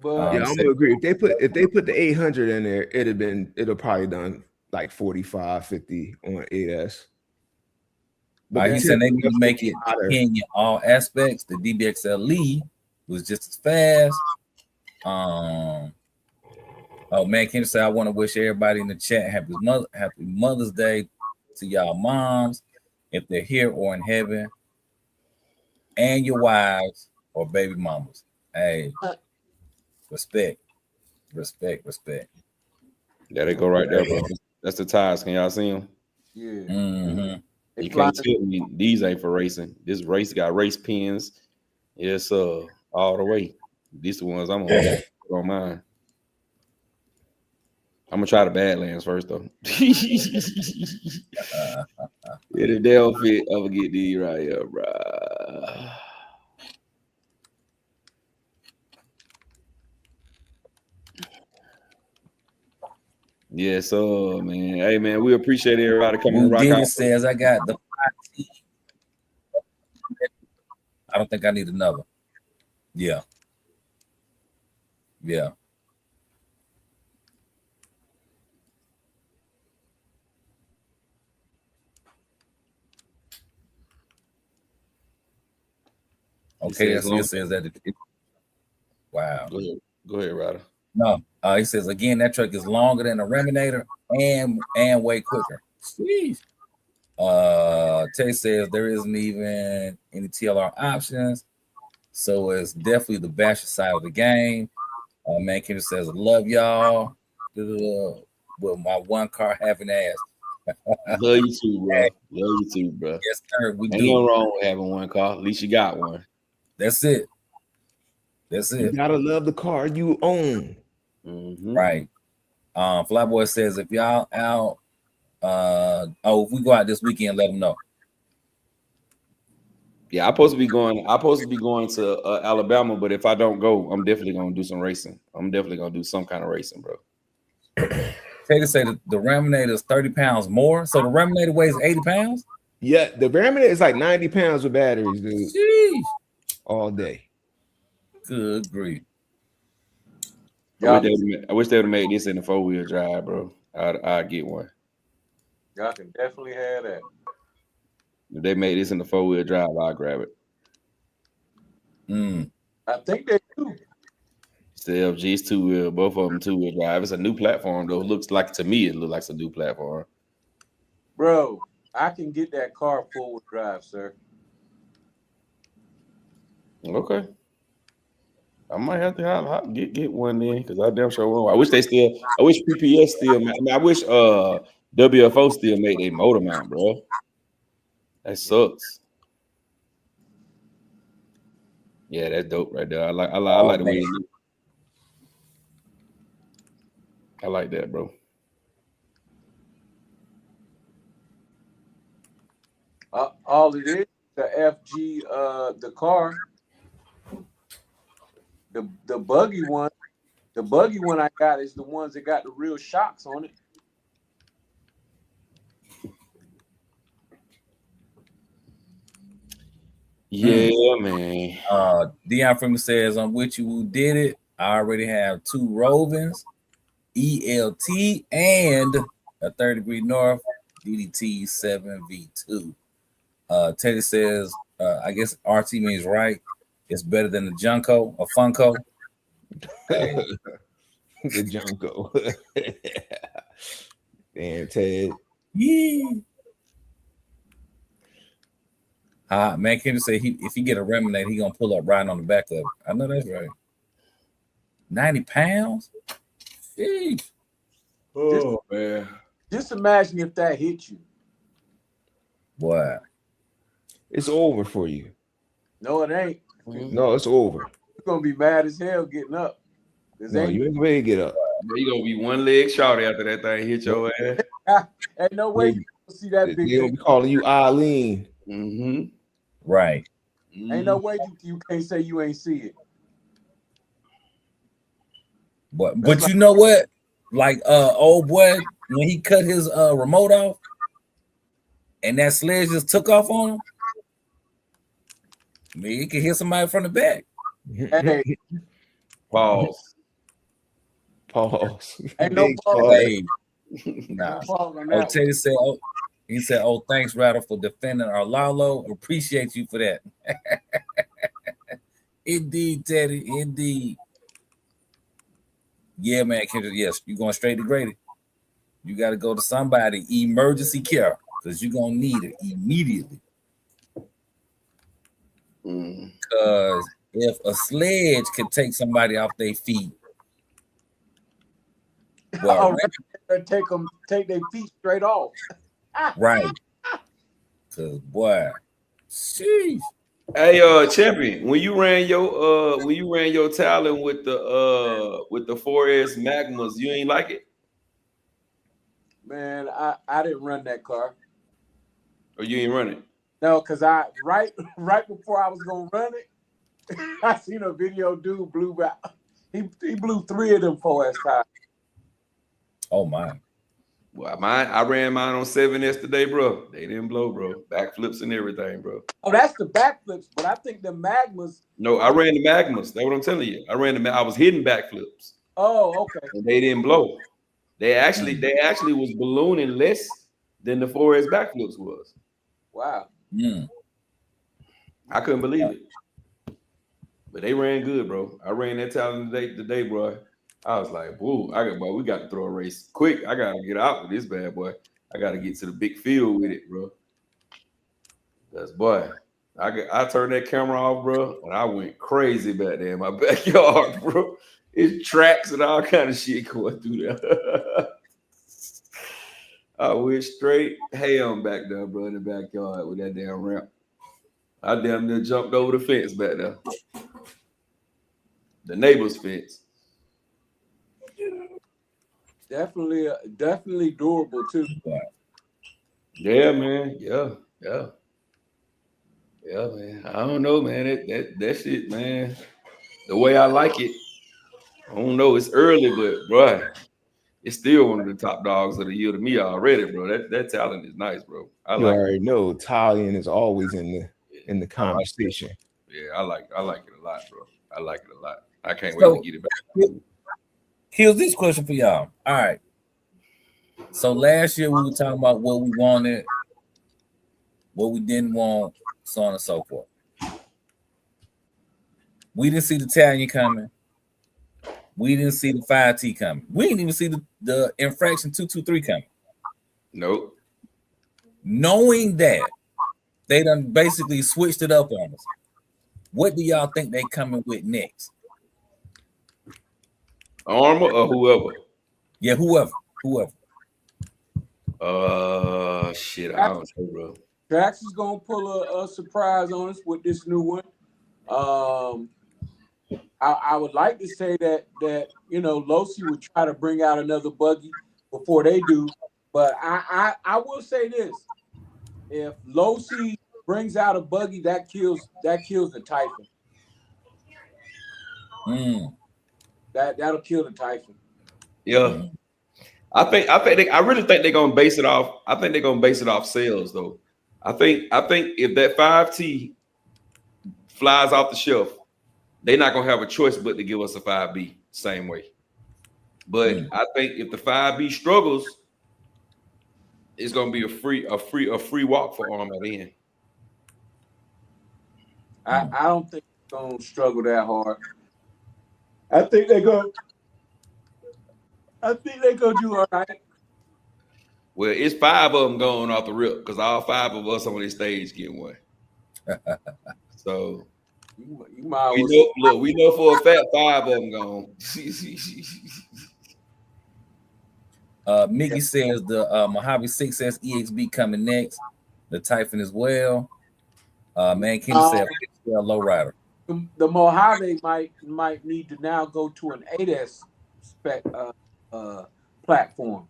But yeah, I'm gonna agree. If they put the 800 in there, it'll probably done like 45, 50 on AS. But he said they need to make it in all aspects. The DBXLE was just as fast. Oh man, Kim said I want to wish everybody in the chat happy Mother's Day to y'all moms, if they're here or in heaven, and your wives or baby mamas. Hey, respect. There they go right there, bro. That's the tires. Can y'all see them? Yeah. Mm-hmm. You can't tell me these ain't for racing. This race got race pins. Yes, all the way. These the ones I'm gonna put on mine. I'm gonna try the Badlands first though. If they don't fit, I'm gonna get these right here, bro. Yes, man. Hey, man, we appreciate everybody coming to rock out. Says I got the 5T. I don't think I need another. Yeah. Okay, it says that. Wow. Go ahead, Ryder. No, he says again that truck is longer than a Reminator and way quicker. Sweet. Tay says there isn't even any TLR options, so it's definitely the basher side of the game. Man, Kim says love y'all. With my one car having ass. Love you too, bro. Love you too, bro. Yes, sir. We Ain't nothing wrong with having one car. At least you got one. That's it. You gotta love the car you own. Mm-hmm. Right. Flyboy says if y'all out, if we go out this weekend, let them know. Yeah, I'm supposed to be going to Alabama, but if I don't go, I'm definitely gonna do some racing. I'm definitely gonna do some kind of racing, bro. Taylor say the Raminator is 30 pounds more, so the Raminator weighs 80 pounds. Yeah, the Raminator is like 90 pounds with batteries, dude. Jeez. All day. Good grief. I wish they would have made this in the 4-wheel drive, bro. I'd get one. Y'all can definitely have that. If they made this in the 4-wheel drive, I'll grab it. I think they do. Still, G's 2-wheel, both of them 2-wheel drive. It's a new platform, though. To me, it looks like a new platform. Bro, I can get that car 4-wheel drive, sir. Okay. I might have to get one then because I damn sure will. I wish PPS still. I wish WFO still made a motor mount, bro. That sucks. Yeah, that's dope right there. I like the way it looks. I like that, bro. All it is, the FG, the car, the buggy one The buggy one I got is the ones that got the real shocks on it. Yeah, man. Dion Freeman says, I'm with you. Who did it? I already have 2 Rovens, ELT, and a 3rd Degree North DDT 7V2. Teddy says, I guess RT means right. It's better than the Junko or Funko. Hey. The Junko. Damn, Ted. Yeah. Man, Kendrick say if he get a Remnant, he gonna pull up riding on the back of it. I know that's right. 90 pounds? Jeez. Oh man. Just imagine if that hit you. Boy. It's over for you. No, it ain't. No, it's over. You're gonna be mad as hell getting up. No, you ain't ready to get up. You gonna be one leg short after that thing hit your ass. Ain't no way you gonna see that big They gonna be calling you Eileen. Mm-hmm. Right. Ain't no way you can't say you ain't see it. But you know what? Like old boy, when he cut his remote off and that sledge just took off on him, I mean, he could hit somebody from the back. Hey, Pause. ain't no Big pause. pause. Hey, No nah. pause on Oh, that Teddy said, he said, thanks, Rattle, for defending our Lalo. Appreciate you for that. Indeed, Teddy. Indeed. Yeah, man, Kendrick. Yes, you're going straight to Grady. You got to go to somebody, emergency care, because you're going to need it immediately. Because if a sledge could take somebody off their feet, well, take their feet straight off. right. Because, boy, sheesh. Hey, champion, when you ran your talent with the 4S Magmas, you ain't like it? Man, I didn't run that car. Or you ain't run it? No, because I right before I was gonna run it, I seen a video dude blew out. He blew 3 of them 4S tires. Oh my. Well, I ran mine on 7S today, bro. They didn't blow, bro. Backflips and everything, bro. Oh, that's the backflips, but I think the Magmas. No, I ran the Magmas. That's what I'm telling you. I was hitting backflips. Oh, okay. And they didn't blow. They actually was ballooning less than the 4S backflips was. Wow. I couldn't believe it. But they ran good, bro. I ran that talent today, bro. I was like, "Whoa, we got to throw a race quick. I gotta get out with this bad boy. I gotta get to the big field with it, bro." That's boy. I turned that camera off, bro, and I went crazy back there in my backyard, bro. It's tracks and all kind of shit going through there. I went straight ham back there, bro, in the backyard with that damn ramp. I damn near jumped over the fence back there. The neighbor's fence. Definitely durable too. Yeah, man. Yeah, man. I don't know, man. That shit, man. The way I like it, I don't know. It's early, but bro, it's still one of the top dogs of the year to me already, bro. That talent is nice, bro. You already know Italian is always in the conversation. Yeah, I like it a lot, bro. I like it a lot. I can't wait to get it back. Here's this question for y'all. All right. So last year we were talking about what we wanted, what we didn't want, so on and so forth. We didn't see the Italian coming. We didn't see the 5T coming. We didn't even see the infraction 223 coming. Nope. Knowing that they done basically switched it up on us, what do y'all think they coming with next? Armor or whoever? Yeah, whoever. Shit, I don't know, bro. Drax is gonna pull a surprise on us with this new one. I would like to say that Losi would try to bring out another buggy before they do, but I will say this: if Losi brings out a buggy, that kills the Typhon. That'll kill the Typhoon. Yeah. I really think they're gonna base it off. I think they're gonna base it off sales though. I think if that 5T flies off the shelf, they're not gonna have a choice but to give us a 5B same way. But I think if the 5B struggles, it's gonna be a free walk for Arm at the end. I don't think they're gonna struggle that hard. I think they're gonna do all right. Well, it's 5 of them going off the rip because all 5 of us on this stage get one. So you might well we know for a fact 5 of them gone. Mickey says the Mojave 6S EXB coming next. The Typhoon as well. Man, Kenny said low rider. The Mojave might need to now go to an 8S spec platform.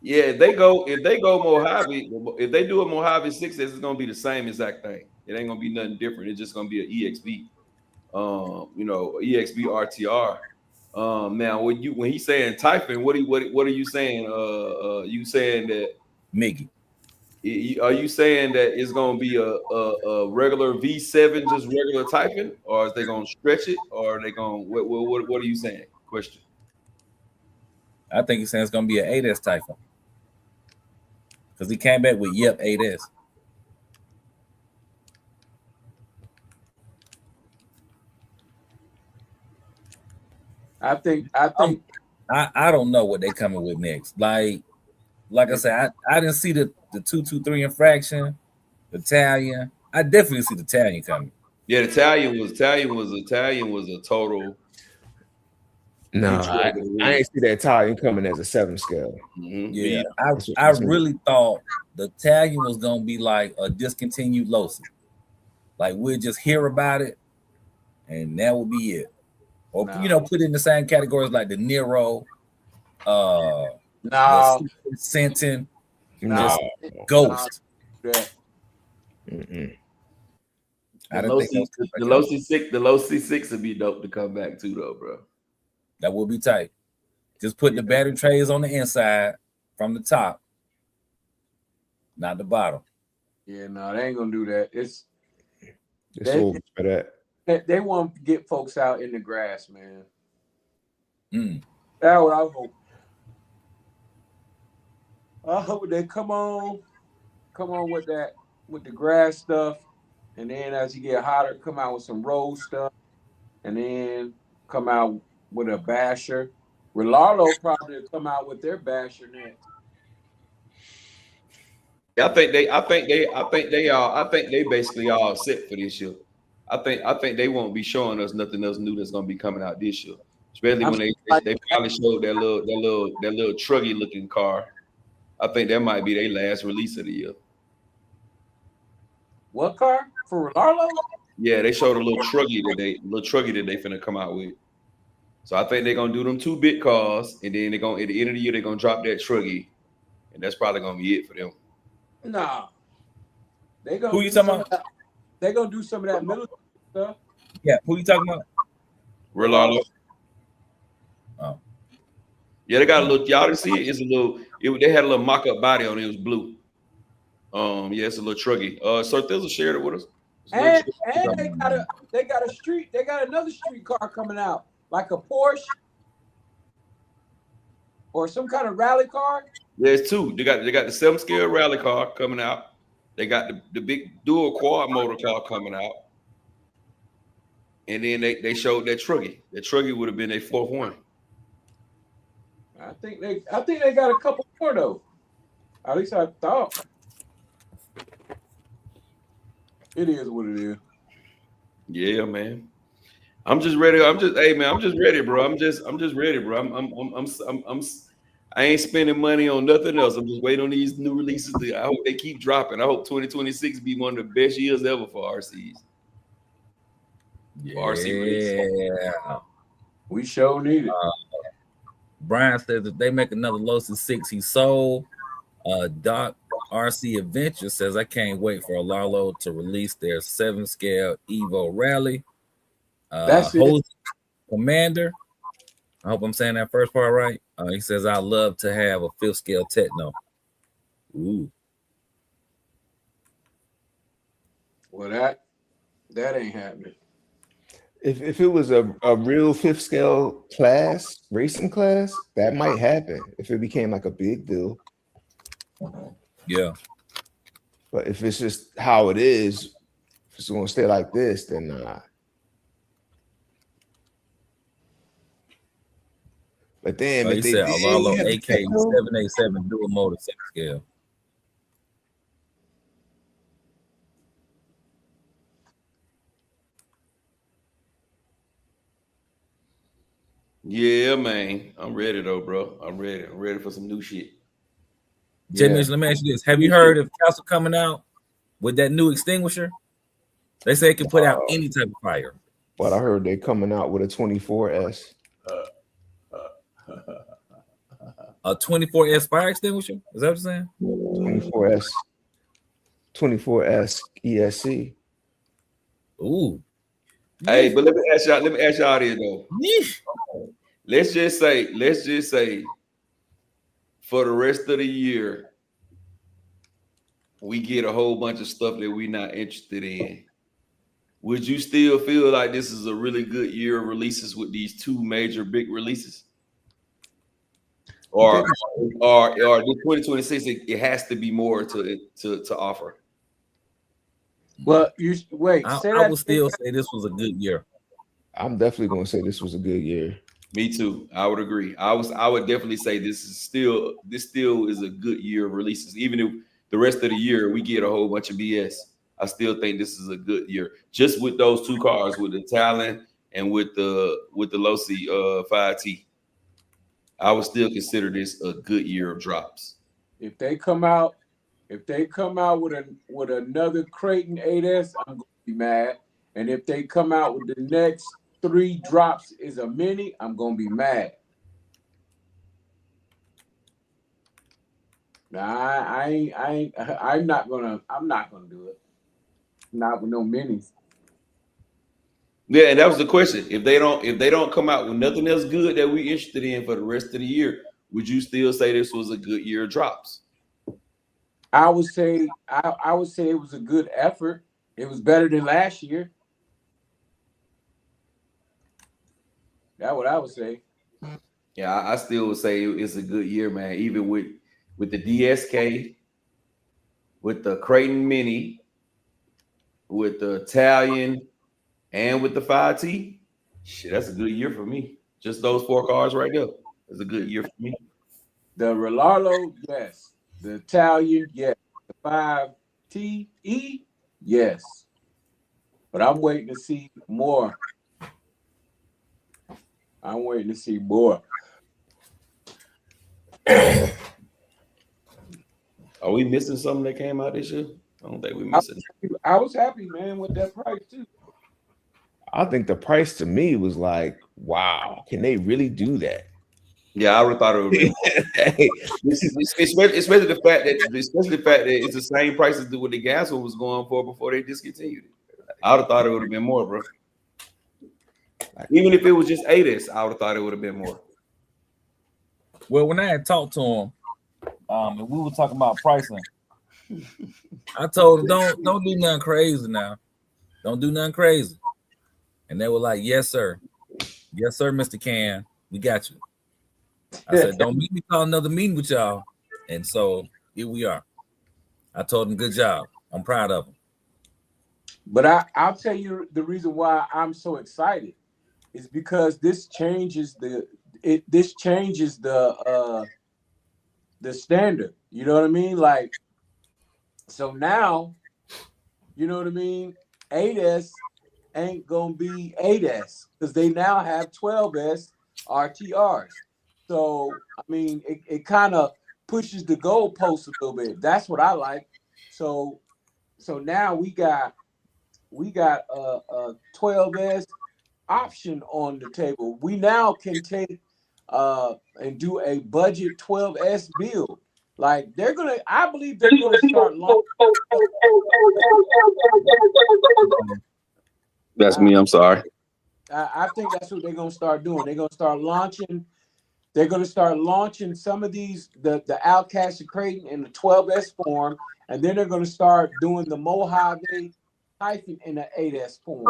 Yeah, if they go Mojave, if they do a Mojave 6S, it's gonna be the same exact thing. It ain't gonna be nothing different. It's just gonna be an EXB, EXB RTR. Now when he's saying Typhoon, what are you saying? You saying that Mickey? Are you saying that it's gonna be a regular V7, just regular Typhoon, or is they gonna stretch it, or are they gonna what are you saying? Question. I think he's saying it's gonna be an 8S Typhoon. Because he came back with 8S. I think I don't know what they're coming with next. Like I said, I didn't see the 223 infraction, the Italian. I definitely see the Italian coming. Yeah, the Italian was a total. No, I ain't see that Italian coming as a 7 scale. Mm-hmm. Yeah, I really thought the Italian was gonna be like a discontinued Losi. Like we'll just hear about it, and that would be it. Or put it in the same categories like the Nero, the Sentin, Ghost. The Losi 6 would be dope to come back too, though, bro. That would be tight. Just putting the battery trays on the inside from the top, not the bottom. Yeah, no, they ain't gonna do that. For that. They want to get folks out in the grass, man. That's what I hope. I hope they come on with the grass stuff, and then as you get hotter, come out with some road stuff, and then come out with a basher. Rillardo probably will come out with their basher next. I think they basically all set for this year. I think they won't be showing us nothing else new that's gonna be coming out this year. Especially when they finally showed that little truggy looking car. I think that might be their last release of the year. What car? For Rillardo? Yeah, they showed a little truggy that they finna come out with. So I think they're gonna do them 2-bit cars, and then they're gonna at the end of the year they're gonna drop that truggy, and that's probably gonna be it for them. Nah. They gonna who you talking about? They're gonna do some of that military stuff. Yeah, who you talking about? Rillardo. Oh. Yeah, they got a little. Y'all didn't see it. It's a little. They had a little mock-up body on it. It was blue. Yeah, it's a little truggy. So Thizzle shared it with us. And they got another street car coming out, like a Porsche or some kind of rally car. There's 2. They got the 7-scale rally car coming out. They got the big dual quad motor car coming out. And then they showed that truggy. That truggy would have been their 4th one. I think they got a couple more though. At least I thought. It is what it is. Yeah, man. I'm just ready. I'm just ready, bro. I'm just ready, bro. I ain't spending money on nothing else. I'm just waiting on these new releases. I hope they keep dropping. I hope 2026 be one of the best years ever for RCs. Yeah, RC we sure need it. Brian says if they make another Losi 6, he sold. Doc RC Adventure says I can't wait for Alalo to release their 7-scale Evo Rally. That's it. Commander. I hope I'm saying that first part right. He says, "I love to have a 5th scale techno." Ooh. Well, that ain't happening. If it was a real 5th scale class, racing class, that might happen if it became like a big deal. Yeah. But if it's just how it is, if it's gonna stay like this, then nah. But damn, He if they said, did "Alalo have the AK techno, 787 dual motor 6th scale." Yeah, man. I'm ready though, bro. I'm ready. I'm ready for some new shit. Jimmy, let me ask you this: have you heard of Castle coming out with that new extinguisher? They say it can put out any type of fire. but I heard they coming out with a 24S. A 24S fire extinguisher? Is that what you're saying? 24S ESC. Ooh. Hey, but let me ask y'all this though. Yeesh. Let's just say for the rest of the year, we get a whole bunch of stuff that we're not interested in. Would you still feel like this is a really good year of releases with these 2 major big releases? Or the 2026, it has to be more to offer. Well, you wait. I would still say this was a good year. I'm definitely gonna say this was a good year. Me too. I would agree. I would definitely say this still is a good year of releases. Even if the rest of the year we get a whole bunch of BS, I still think this is a good year. Just with those 2 cars, with the Talon and with the Losi 5T, I would still consider this a good year of drops. If they come out with another Creighton 8S, I'm gonna be mad. And if they come out with the next 3 drops is a mini, I'm gonna be mad. Nah, I'm not gonna do it. Not with no minis. Yeah, and that was the question. If they don't come out with nothing else good that we interested in for the rest of the year, would you still say this was a good year of drops? I would say it was a good effort. It was better than last year. That's what I would say. Yeah, I still would say it's a good year, man. Even with the DSK, with the Creighton Mini, with the Italian, and with the 5T. Shit, that's a good year for me. Just those 4 cars right there. That's a good year for me. The Rolalo, yes. The Italian, yes. The 5TE, yes. But I'm waiting to see more. I'm waiting to see more. Are we missing something that came out this year? I don't think we're missing. I was happy, man, with that price too. I think the price to me was like, wow, can they really do that? Yeah, I would have thought it would be. especially the fact that it's the same price as what the gas one was going for before they discontinued it. I would have thought it would have been more, bro. Even if it was just 8S, I would have thought it would have been more. Well, when I had talked to him, and we were talking about pricing, I told him don't do nothing crazy now. Don't do nothing crazy. And they were like, "Yes, sir. Yes, sir, Mr. Can. We got you." I said, "Don't make me call another meeting with y'all." And so here we are. I told him, "Good job. I'm proud of him." But I'll tell you the reason why I'm so excited is because this changes the standard. You know what I mean? Like, so now, you know what I mean? 8S ain't gonna be 8S because they now have 12S RTRs. So I mean, it kind of pushes the goalposts a little bit. That's what I like. So now we got a 12S option on the table. We now can take and do a budget 12S build. Like I believe they're gonna start launching. That's me. I'm sorry. I think that's what they're gonna start doing. They're gonna start launching. They're gonna start launching some of these the Outcast of Creighton in the 12S form, and then they're gonna start doing the Mojave hyphen in the 8S form.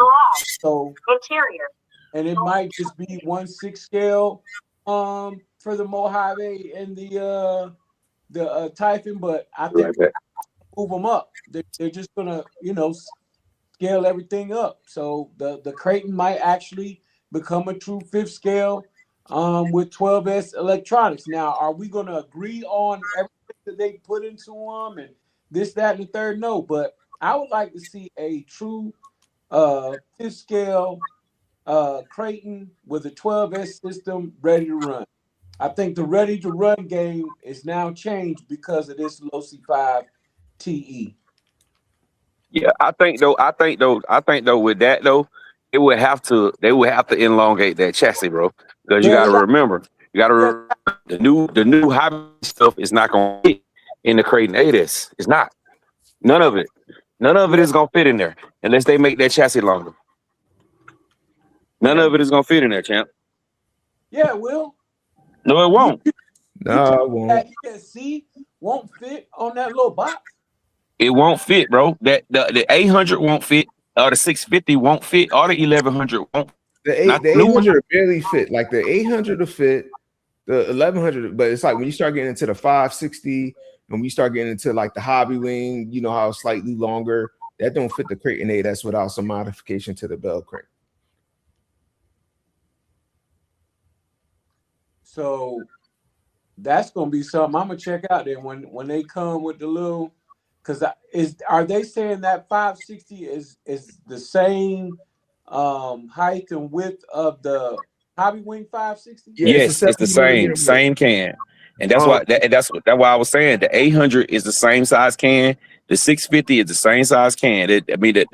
So Interior. and it might just be 1/6 scale for the Mojave and the Typhon, but I think Like that. move them up. They're just gonna scale everything up. So the Creighton might actually become a true 5th scale with 12S electronics. Now, are we gonna agree on everything that they put into them and this, that, and the third? No, but I would like to see a true 5th scale Creighton with a 12S system ready to run. I think the ready to run game is now changed because of this Losi 5 TE. Yeah, I think though with that though, they would have to elongate that chassis, bro. Because you Yeah, gotta remember, yeah, the new hobby stuff is not gonna fit in the Creighton 8S. It's not. None of it. None of it yeah, is gonna fit in there unless they make that chassis longer. None yeah, of it is gonna fit in there, champ. yeah. Will No, it you won't. No, I that won't. ESC won't fit on that little box? It won't fit, bro. That the 800 won't fit, or the 650 won't fit, or the 1100 won't. Not The the new one. 800 barely fit. Like the 800 to fit, the 1100, but it's like when you start getting into the 560 and we start getting into like the hobby wing, you know how it's slightly longer. That don't fit the Creighton 8. That's without some modification to the bell crank. So that's gonna be something I'm gonna check out then when they come with the little. Because are they saying that 560 is the same height and width of the Hobby Wing 560? Yeah, it's a Yes, it's the 70 millimeter width. same can, and that's Um, why that's why I was saying the 800 is the same size can. The 650 is the same size can. I mean that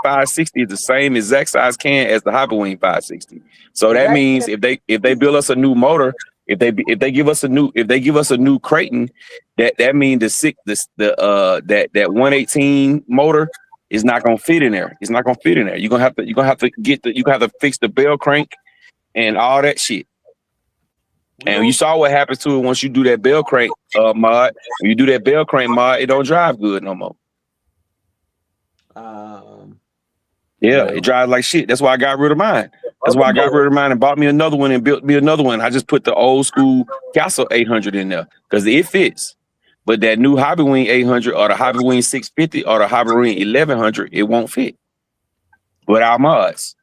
560 is the same exact size can as the Hopper Wing 560. So So that that means can if they build us a new motor, if they give us a new Creighton, that means that 118 motor is not gonna fit in there. It's not gonna fit in there. You're gonna have to fix the bell crank and all that shit. And you saw what happens to it once you do that bell crank mod. When you do that bell crank mod, it don't drive good no more. Yeah, well, it drives like shit. That's why I got rid of mine. That's why I got rid of mine and bought me another one and built me another one. I just put the old school Castle 800 in there because it fits. But that new Hobby Wing 800 or the Hobby Wing 650 or the Hobby Wing 1100, it won't fit without mods.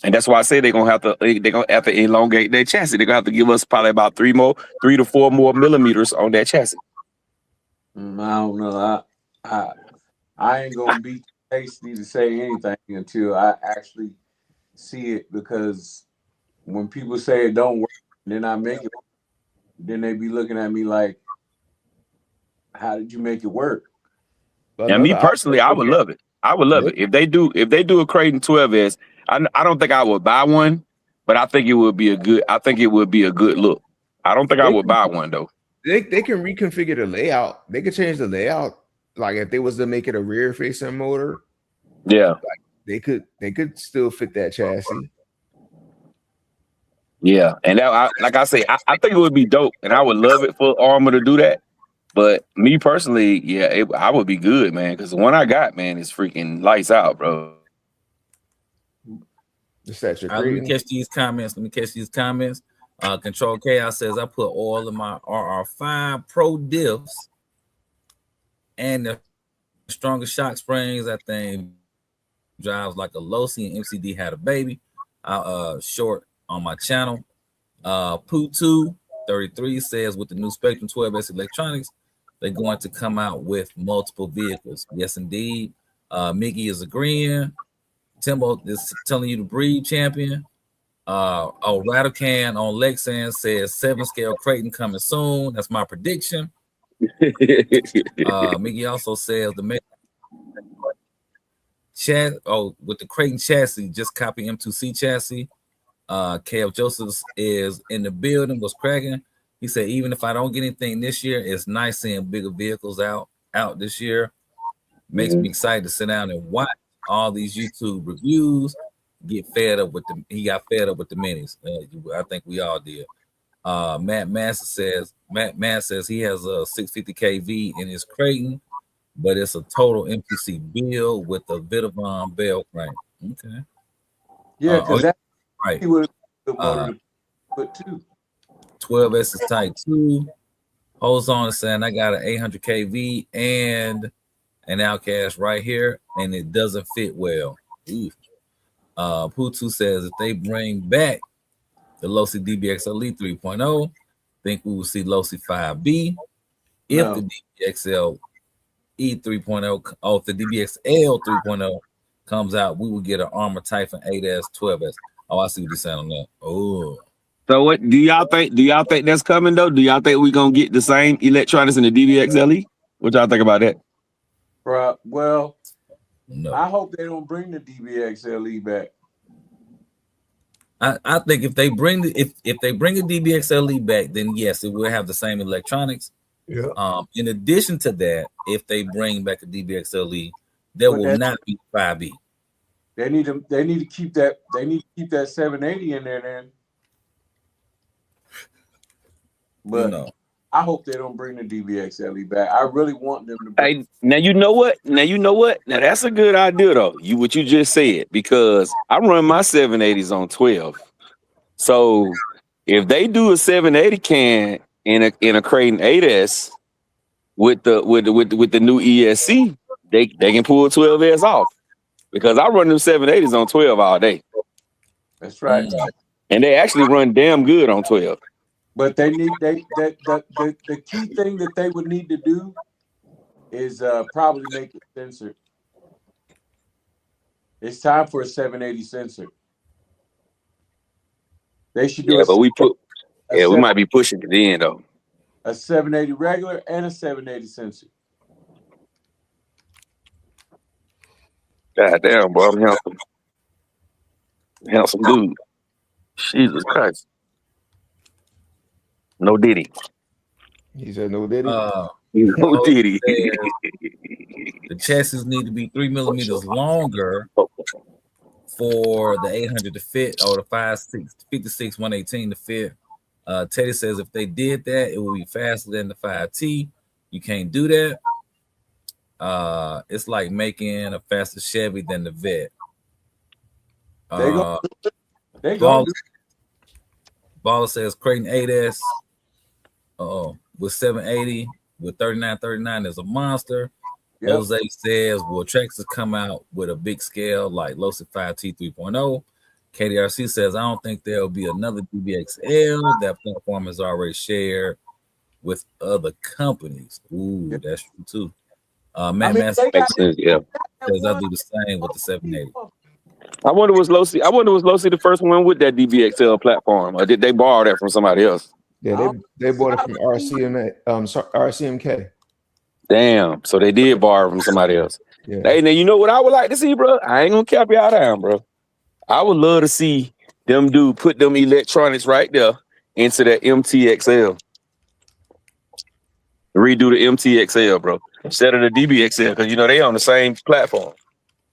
And that's why I say they're gonna have to elongate their chassis. They're gonna have to give us probably about 3 to 4 more millimeters on that chassis. I don't know. I ain't gonna be tasty to say anything until I actually see it, because when people say it don't work, then I make it, then they be looking at me like, how did you make it work? And me another personally, I would love it. I would love Yeah. it if they do a Creighton 12S. I don't think I would buy one, but I think it would be a good look. I don't think I would buy one though. They can reconfigure the layout. They could change the layout. Like if they was to make it a rear facing motor, Yeah, they could still fit that chassis. yeah. And like I say, I think it would be dope, and I would love it for Armor to do that. But me personally, yeah, I would be good, man, because the one I got, man, is freaking lights out, bro. Just that your Let me Creighton. catch these comments. Control Chaos says I put all of my RR5 Pro diffs and the strongest shock springs. I think drives like a Losi, and MCD had a baby. Short on my channel. Poo2 33 says with the new Spectrum 12S electronics, they're going to come out with multiple vehicles. Yes, indeed. Mickey is agreeing. Timbo is telling you to breathe, champion. Rattlecan on Lexan says 7 scale Creighton coming soon. That's my prediction. Mickey also says the with the Creighton chassis, just copy M2C chassis. KF Josephs is in the building, was cracking. He said, even if I don't get anything this year, it's nice seeing bigger vehicles out this year. Makes me excited to sit down and watch all these YouTube reviews. get fed up with the. He got fed up with the minis. I think we all did. Matt says he has a 650 kV in his Creighton, but it's a total MPC build with a Vitavon bell crank. Okay. Yeah, because that right. he would have motor to put two. 12S is type 2. Holds on and saying I got an 800 kV and an Outcast right here, and it doesn't fit well. Putu says if they bring back the Losi DBX Elite 3.0, think we will see Losi 5B. If the DBXL E 3.0, if the DBXL 3.0 comes out, we will get an Armor Typhon 8S 12S. Oh, I see what you're saying on that. Oh. So what do y'all think? Do y'all think that's coming though? Do y'all think we're gonna get the same electronics in the DBXLE? What y'all think about that? Well, no. I hope they don't bring the DBXLE back. I think if they bring if they bring a DBXLE back, then yes, it will have the same electronics. Yeah. In addition to that, if they bring back a DBXLE, there will not be 5B. They need to keep that. They need to keep that 780 in there then. But I hope they don't bring the DBXLE back. I really want them to bring. Hey, now you know what? Now that's a good idea though. What you just said, because I run my 780s on 12. So if they do a 780 can in a Creighton 8S with the new ESC, they can pull 12S off. Because I run them 780s on 12 all day. That's right. And they actually run damn good on 12. But they need the key thing that they would need to do is probably make it censored. It's time for a 780 sensor. They should do we might be pushing it in though. A 780 regular and a 780 sensor. God damn, bro, I'm handsome dude. Jesus Christ. No Diddy. He said no Diddy. No Diddy. The chassis need to be 3 millimeters longer for the 800 to fit, or the 56 118 to fit. Teddy says if they did that, it would be faster than the 5T. You can't do that. It's like making a faster Chevy than the Vet. They go. Baller says Creighton 8S with 780 with 3939 is a monster. Yep. Jose says will Traxxas come out with a big scale like Losi 5T 3.0? KDRC says I don't think there'll be another DBXL. That platform is already shared with other companies. Ooh, that's true too. Matt Master says I do the same with the 780. I wonder was Losi the first one with that DBXL platform, or did they borrow that from somebody else? Yeah, they bought it from RCMK. Damn, so they did borrow from somebody else. Yeah. Hey, now you know what I would like to see, bro? I ain't gonna cap y'all down, bro. I would love to see them put them electronics right there into that MTXL. Redo the MTXL, bro, instead of the DBXL, because they on the same platform.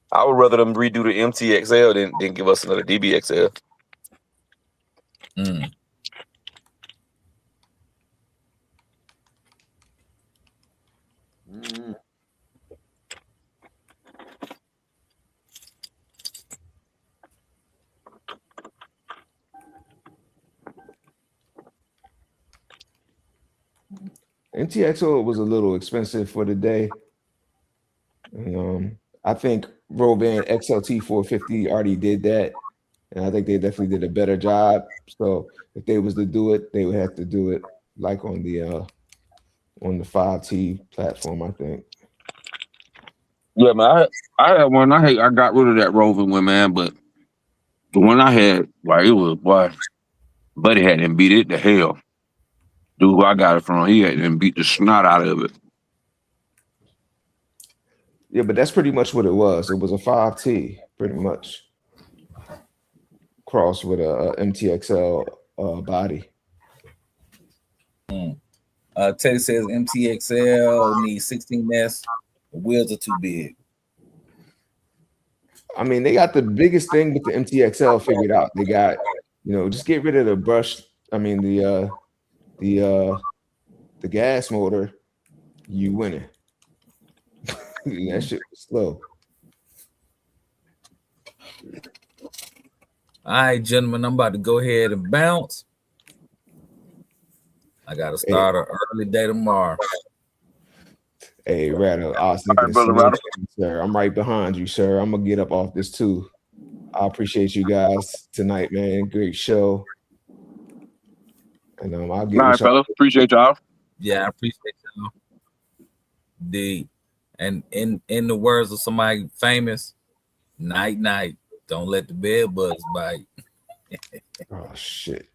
I would rather them redo the MTXL than give us another DBXL. MTXO was a little expensive for the day. And, I think Rovan XLT 450 already did that, and I think they definitely did a better job. So if they was to do it, they would have to do it like on the 5T platform, I think. Yeah, man. I had one. I got rid of that Rovan one, man. But the one I had, like, it was, boy, Buddy had them beat it to hell. Dude who I got it from, he had them beat the snot out of it. Yeah, but that's pretty much what it was. It was a 5T, pretty much, crossed with a MTXL body. Teddy says MTXL needs 16S. The wheels are too big. I mean, they got the biggest thing with the MTXL figured out. They got, just get rid of the brush. I mean, the gas motor. You winning. That shit was slow. All right, gentlemen, I'm about to go ahead and bounce. I got to start an early day tomorrow. Hey, Rattle, I was thinking, sir. I'm right behind you, sir. I'm gonna get up off this too. I appreciate you guys tonight, man. Great show. And I'll get. All right, fella. Appreciate y'all. Yeah, I appreciate y'all. And in the words of somebody famous, night night. Don't let the bed bugs bite. Oh shit.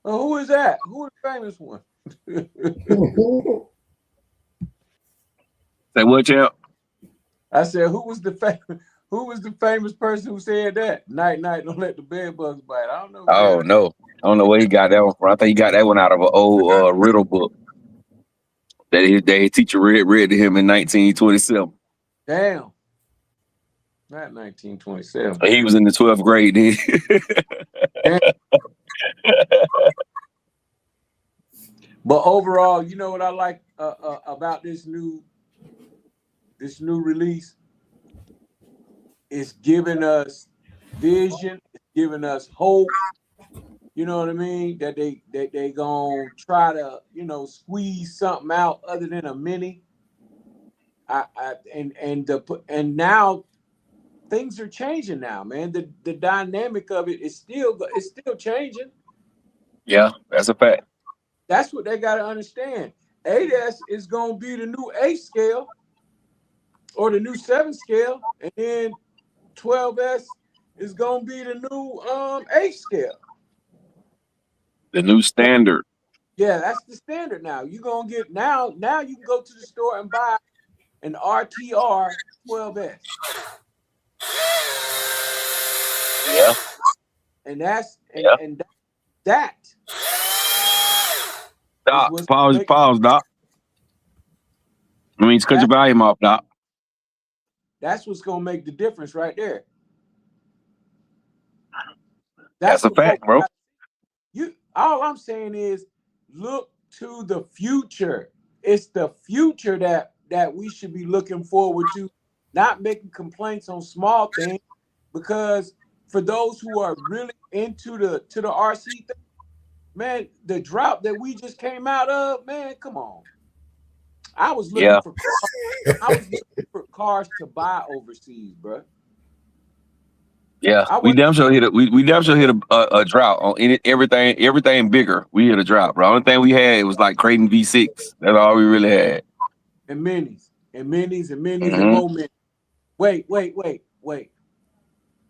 Oh, who is that? Who is the famous one? Say what, champ? I said, who was the famous person who said that? Night, night, don't let the bed bugs bite. I don't know. Oh no, I don't know where he got that one from. I think he got that one out of an old riddle book that his teacher read to him in 1927. Damn. Not 1927. He was in the 12th grade then. But overall, you know what I like about this new release? It's giving us vision. It's giving us hope. You know what I mean? That they gonna try to squeeze something out other than a mini. And now things are changing now, man. The dynamic of it is still changing. Yeah, that's a fact. That's what they got to understand. 8S is going to be the new 8 scale or the new 7 scale, and then 12S is going to be the new 8 scale. The new standard. Yeah, that's the standard now. You're going to get now you can go to the store and buy an RTR 12S. Yeah. And that's yeah. and that. Doc, pause, Doc. I mean, cut your volume off, Doc. That's what's gonna make the difference right there. That's a fact, bro. All I'm saying is look to the future. It's the future that we should be looking forward to, not making complaints on small things, because for those who are really into the RC thing, man, the drought that we just came out of, man, come on. I was looking for cars to buy overseas, bro. Yeah, we damn sure hit a drought on everything bigger. We hit a drought, bro. Only thing we had was like Creighton V6. That's all we really had. And minis and more minis. Wait.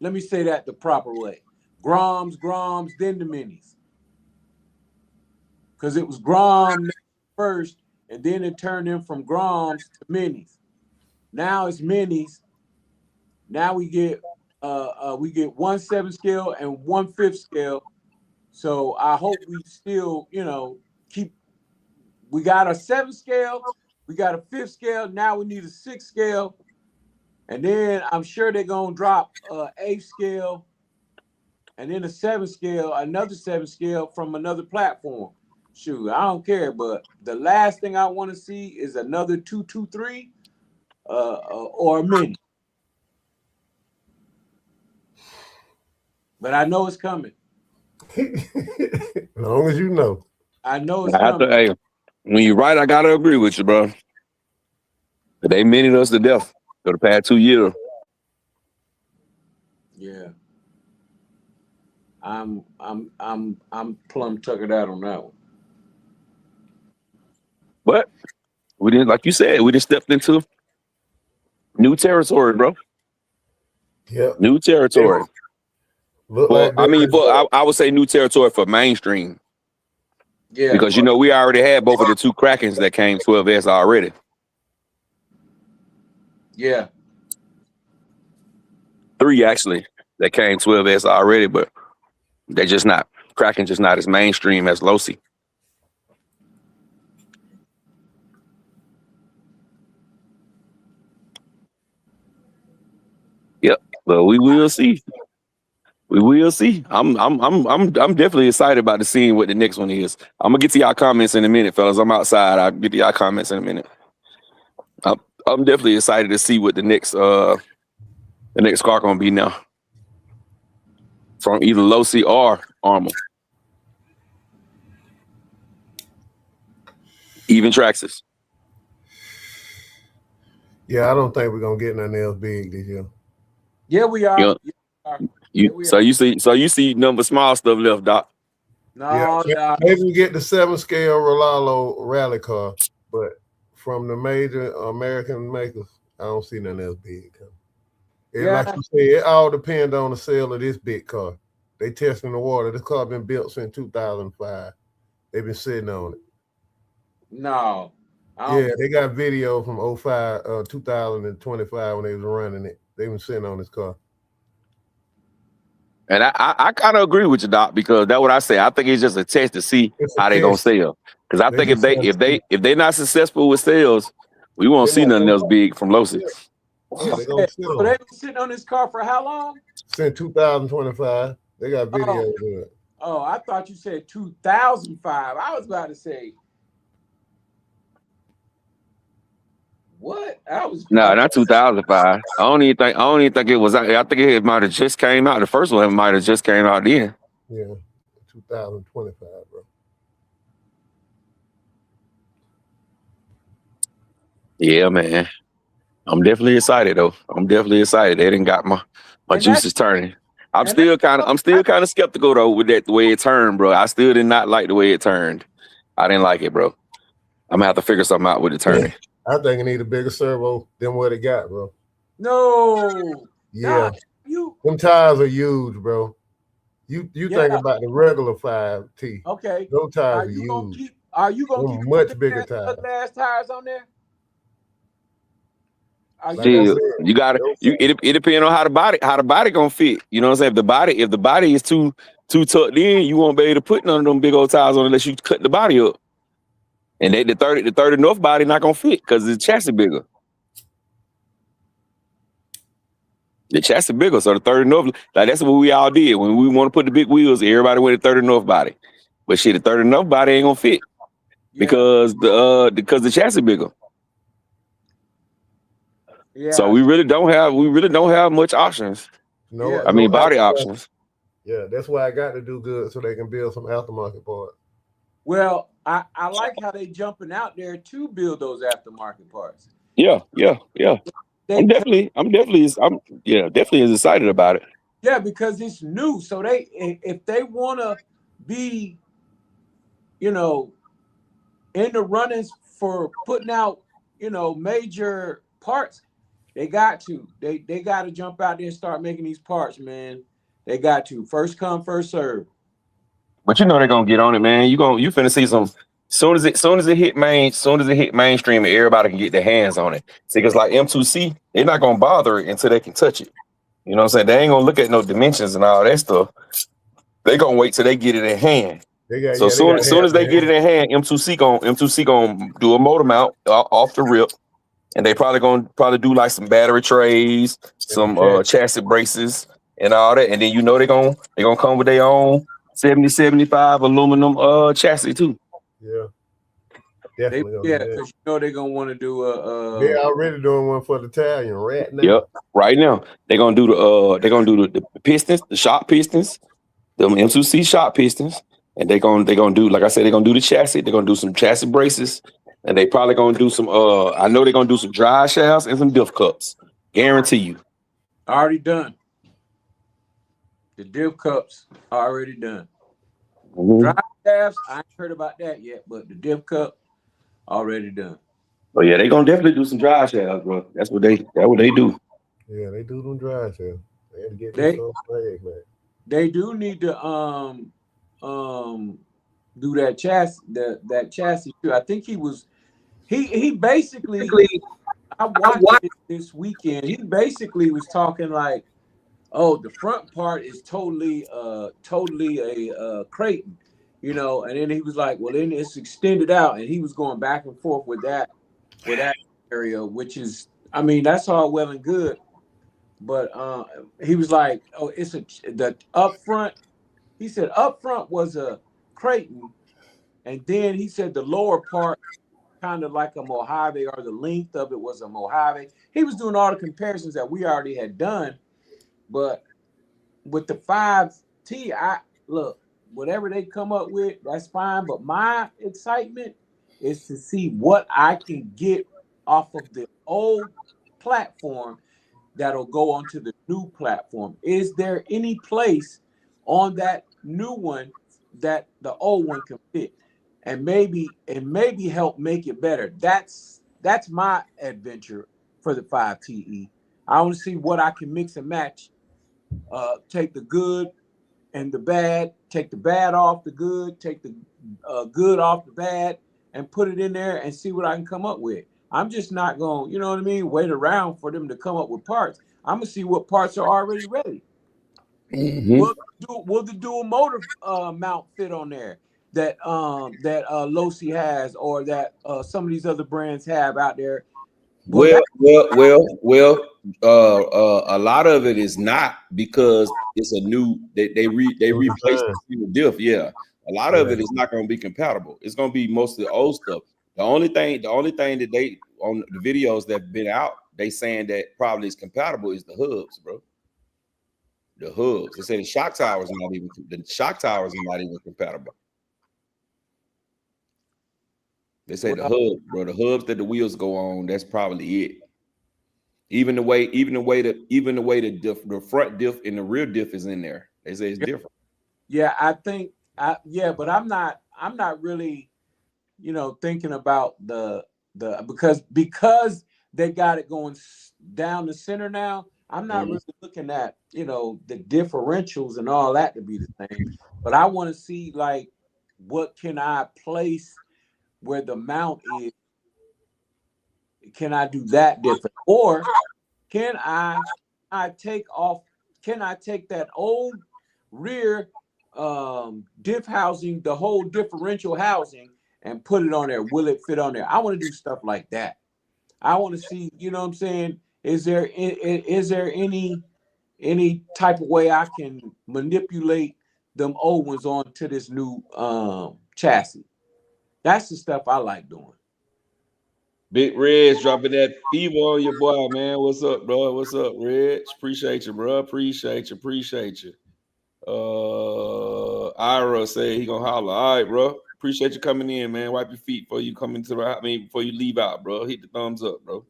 Let me say that the proper way. Groms, then the minis. Because it was Grom first, and then it turned in from Groms to minis. Now it's minis. Now we get 1 7 scale and 1 5 scale. So I hope we still, keep. We got a 7 scale, we got a 5th scale. Now we need a 6 scale, and then I'm sure they're gonna drop 8 scale, and then a 7 scale, another 7 scale from another platform. Shoot, I don't care, but the last thing I want to see is another 223 or a mini. But I know it's coming. As long as you know. I know it's coming. Hey, when you're right, I gotta agree with you, bro. They minied us to death for the past 2 years. Yeah. I'm plumb tuckered out on that one. But we didn't, like you said, we just stepped into new territory, bro. Yeah. New territory. I would say new territory for mainstream. Yeah. Because we already had both of the 2 Krakens that came 12S already. Yeah. 3 actually that came 12S already, but they're just not. Kraken just not as mainstream as Losi. Yep. But we will see. We will see. I'm definitely excited about the seeing what the next one is. I'm gonna get to y'all comments in a minute, fellas. I'm outside. I'll get to y'all comments in a minute. I'm definitely excited to see what the next car gonna be now. From either Losi or Armour. Even Traxxas. Yeah, I don't think we're gonna get nothing else big this year. Yeah, we are. You know, you see number small stuff left, Doc. No, yeah, maybe we get the 7-scale Rolalo rally car, but from the major American makers, I don't see nothing else big. Like you said, it all depends on the sale of this big car. They testing the water. This car been built since 2005. They've been sitting on it. No. Yeah, they got video from 2025 when they was running it. They been sitting on this car. And I kind of agree with you, Doc, because that's what I say. I think it's just a test to see how they gonna sell. Because I think if they're not successful with sales, we won't see nothing else big from Losi. Yeah, so they've been sitting on this car for how long? Since 2025. They got videos of it. Oh, I thought you said 2005. I was about to say, what? No, not 2005. I don't even think it was. I think it might have just came out. The first one might have just came out then. Yeah, 2025, bro. Yeah, man. I'm definitely excited though. I'm definitely excited. They didn't got my juices turning. I'm still kind of skeptical though with that the way it turned, bro. I still did not like the way it turned. I didn't like it, bro. I'm gonna have to figure something out with the turning. I think it need a bigger servo than what it got, bro. No. Yeah. Them tires are huge, bro. You think about the regular 5T. Okay. Those tires are huge. Are you gonna keep much bigger tires? Tires on there? You got it depends on how the body gonna fit. You know what I'm saying? If the body is too tucked in, you won't be able to put none of them big old tires on unless you cut the body up. And the 30 North body not gonna fit because the chassis bigger. The chassis bigger, so the 30 North, like that's what we all did when we want to put the big wheels. Everybody went to 30 North body, but shit, the 30 North body ain't gonna fit because the chassis bigger. Yeah. So we really don't have much options. No, I mean body options. Yeah, that's why I got to do good so they can build some aftermarket parts. Well, I like how they jumping out there to build those aftermarket parts. Yeah. I'm definitely as excited about it. Yeah, because it's new. So if they want to be, in the runnings for putting out, major parts, they got to. They got to jump out there and start making these parts, man. They got to. First come, first serve. But they're gonna get on it, man. You finna see some soon as it hit mainstream and everybody can get their hands on it. See, because like M2C, they're not gonna bother it until they can touch it. You know what I'm saying? They ain't gonna look at no dimensions and all that stuff. They gonna wait till they get it in hand. Soon as they get it in hand, M2C gonna do a motor mount off the rip, and they probably gonna do like some battery trays, some chassis braces, and all that. And then they're gonna come with their own 70-75 aluminum chassis too. Yeah. Definitely. Because they're gonna want to do they're already doing one for the Italian right now. Yep, right now. They're gonna do the pistons, the shop pistons, the M2C shop pistons, and they're gonna do, like I said, they're gonna do the chassis, they're gonna do some chassis braces, and they probably gonna do some I know they're gonna do some dry shafts and some diff cups. Guarantee you. Already done. The diff cups are already done. Mm-hmm. Dry shafts, I ain't heard about that yet, but the diff cup already done. Oh yeah, they gonna definitely do some dry shafts, bro. That's what they do. Yeah, they do them dry shafts. They had to get this flag, man. They do need to do that chassis, that chassis too. I think he basically I watched it this weekend. He basically was talking like, oh, the front part is totally a Creighton, and then he was like, well, then it's extended out, and he was going back and forth with that area, which is, I mean, that's all well and good, but he was like, "Oh, it's the up front." He said up front was a Creighton, and then he said the lower part kind of like a Mojave, or the length of it was a Mojave. He was doing all the comparisons that we already had done, but with the 5T, I look, whatever they come up with, that's fine. But my excitement is to see what I can get off of the old platform that'll go onto the new platform. Is there any place on that new one that the old one can fit? And maybe help make it better. That's my adventure for the 5TE. I want to see what I can mix and match. Take the good and the bad, take the bad off the good, take the good off the bad, and put it in there and see what I can come up with. I'm just not going, you know what I mean, wait around for them to come up with parts. I'm gonna see what parts are already ready. Mm-hmm. Will the dual motor mount fit on there that Losi has, or that some of these other brands have out there? Will Well, that a lot of it is not because it's a new they New replaced design. the diff. Yeah, a lot of Yeah. it is not going to be compatible. It's going to be mostly old stuff. The only thing that they on the videos that've been out, they saying that probably is compatible is the hubs, bro. The hubs. They say the shock towers are not even compatible. They say the well, hub, bro. The hubs that the wheels go on, that's probably it. Even the way the front diff and the rear diff is in there. They say it's different. yeah, I think but I'm not really, thinking about the because they got it going down the center now. I'm not Mhm. really looking at the differentials and all that to be the same, but I want to see, like, what can I place where the mount is. Can I do that different, or can I take off? Can I take that old rear diff housing, the whole differential housing, and put it on there? Will it fit on there? I want to do stuff like that. I want to see, you know what I'm saying? Is there any type of way I can manipulate them old ones onto this new chassis? That's the stuff I like doing. Big Red's dropping that fever on your boy, man. What's up, bro? What's up, Reg? Appreciate you, bro. Appreciate you. Appreciate you. Ira say he gonna holler. All right, bro. Appreciate you coming in, man. Wipe your feet before you come into the. I mean, before you leave out, bro. Hit the thumbs up, bro.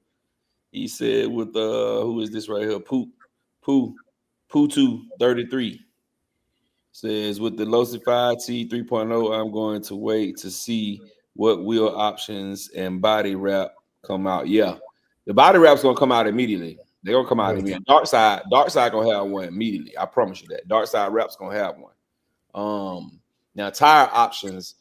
He said with who is this right here? Poo 233 says with the Losi 5T 3.0, I'm going to wait to see what wheel options and body wrap come out. Yeah, the body wrap's gonna come out immediately. They're gonna come out Yeah. immediately. Dark side gonna have one immediately. I promise you that. Dark side wrap's gonna have one. Now tire options.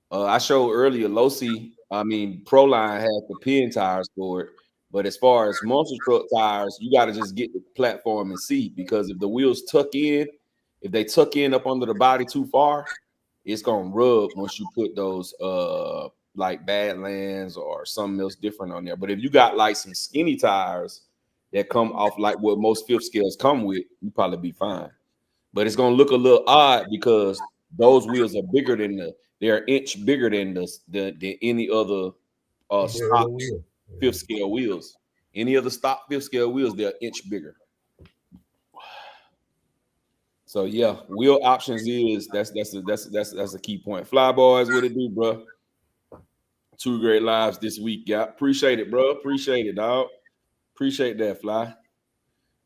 I showed earlier, Proline had the pin tires for it. But as far as monster truck tires, you got to just get the platform and see, because if the wheels tuck in, if they tuck in up under the body too far, it's gonna rub once you put those like Badlands or something else different on there. But if you got like some skinny tires that come off like what most fifth scales come with, you probably be fine. But it's gonna look a little odd because those wheels are bigger than they're an inch bigger than the any other Yeah, stock the wheel. fifth scale wheels. Any other stock fifth scale wheels, they're an inch bigger. So yeah, wheel options is that's a key point. Fly boys, what it do, bro? 2 great lives this week. Yeah, appreciate it, bro. Appreciate it, dog. Appreciate that, Fly.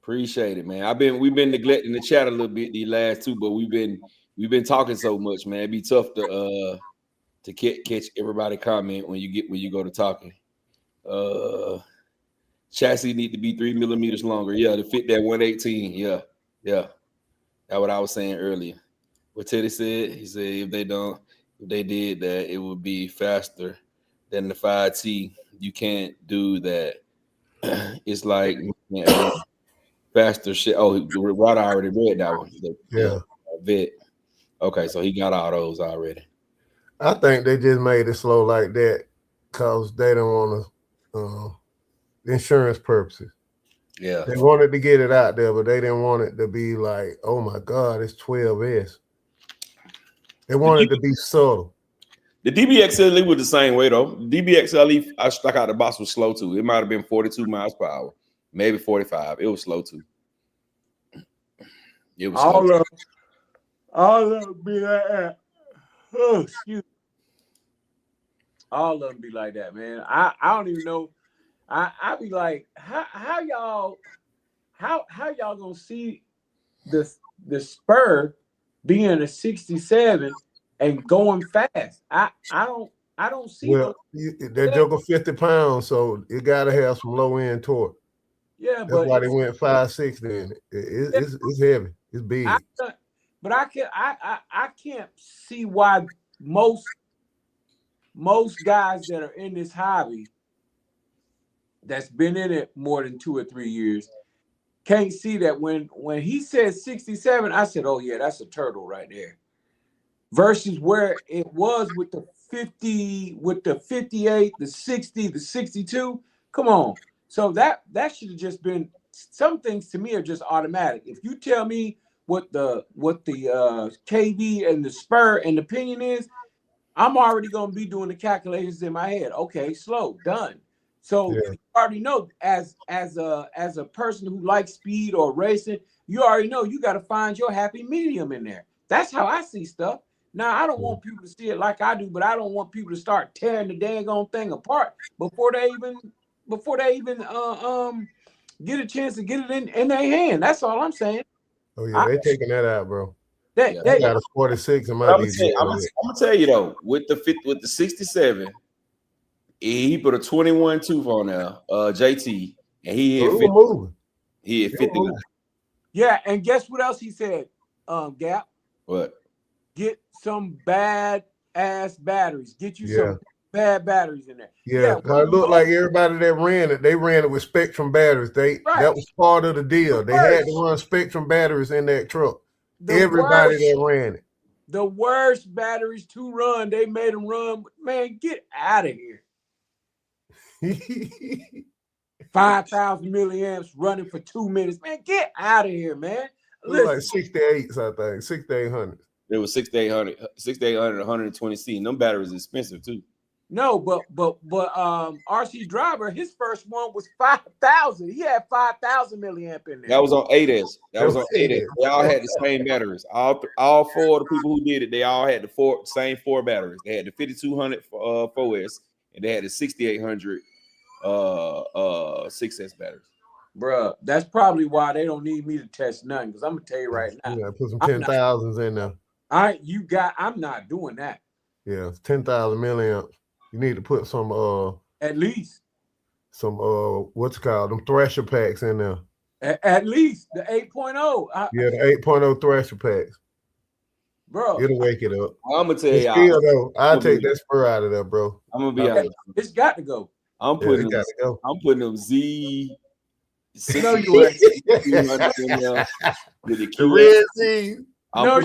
Appreciate it, man. We've been neglecting the chat a little bit these last two, but we've been talking so much, man. It'd be tough to catch everybody comment when you go to talking. Chassis need to be 3 millimeters longer, yeah, to fit that 118. Yeah, yeah. That's what I was saying earlier. What Teddy said, he said if they did that, it would be faster than the 5T. You can't do that. It's like faster shit. Oh, Rod already read that one. Yeah. Vet. Okay, so he got all those already. I think they just made it slow like that because they don't want to insurance purposes. Yeah. They wanted to get it out there, but they didn't want it to be like, oh my God, it's 12S. They wanted it to be subtle. The DBXLE was the same way though. DBXLE, I stuck out the box was slow too. It might have been 42 miles per hour, maybe 45. It was slow too. It was All slow. of them be like that. Oh, excuse me. All of them be like that, man. I don't even know. I be like, how y'all gonna see the Spur being a 67 and going fast? I don't see Well, that joker 50 pounds, so it gotta have some low end torque. Yeah, That's but why they went 5.6 then. It's heavy. It's big. But I can't see why most guys that are in this hobby that's been in it more than 2 or 3 years can't see that when he said 67, I said, oh yeah, that's a turtle right there. Versus where it was with the 50, with the 58, the 60, the 62. Come on. So that should have just been, some things to me are just automatic. If you tell me what the KV and the Spur and the Pinion is, I'm already gonna be doing the calculations in my head. Okay, slow, done. So you already know, as a person who likes speed or racing, you already know you got to find your happy medium in there. That's how I see stuff. Now I don't want people to see it like I do, but I don't want people to start tearing the dang on thing apart before they even get a chance to get it in their hand. That's all I'm saying. Oh yeah, they taking that out, bro. I got a 46 in my I'm DJ. gonna tell you though, with the 67, he put a 21 tooth on there, JT, and he hit 50. He hit 59. Yeah, and guess what else he said, Gap? What? Get some bad ass batteries. Get you some bad batteries in there. Yeah, it looked like everybody that ran it, they ran it with Spectrum batteries. That was part of the deal. They had to run Spectrum batteries in that truck. Everybody that ran it. The worst batteries to run, they made them run. Man, get out of here. 5,000 milliamps running for 2 minutes. Man, get out of here, man. Look like 68s, I think. 6800. It was 6800, 120C. And them batteries expensive too. No, but RC Driver, his first one was 5,000. He had 5,000 milliamp in there. That was on 8S. That was on 8S. They all had the same batteries. All four of the people who did it, they all had the same four batteries. They had the 5200 4S, and they had the 6800 6S batteries. Bruh, that's probably why they don't need me to test nothing, because I'm gonna tell you right now. Yeah, put some 10,000s in there. I'm not doing that. Yeah, 10,000 milliamps. You need to put some at least some what's it called, them Thresher packs in there. At least the 8.0. Yeah, the 8.0 Thresher packs. Bro, it'll wake it up. I'm gonna tell you, still though, I'll take that Spur out of there, bro. I'm gonna be honest. It's got to go. I'm putting them Z. No, you ain't. With the Red Z. I'm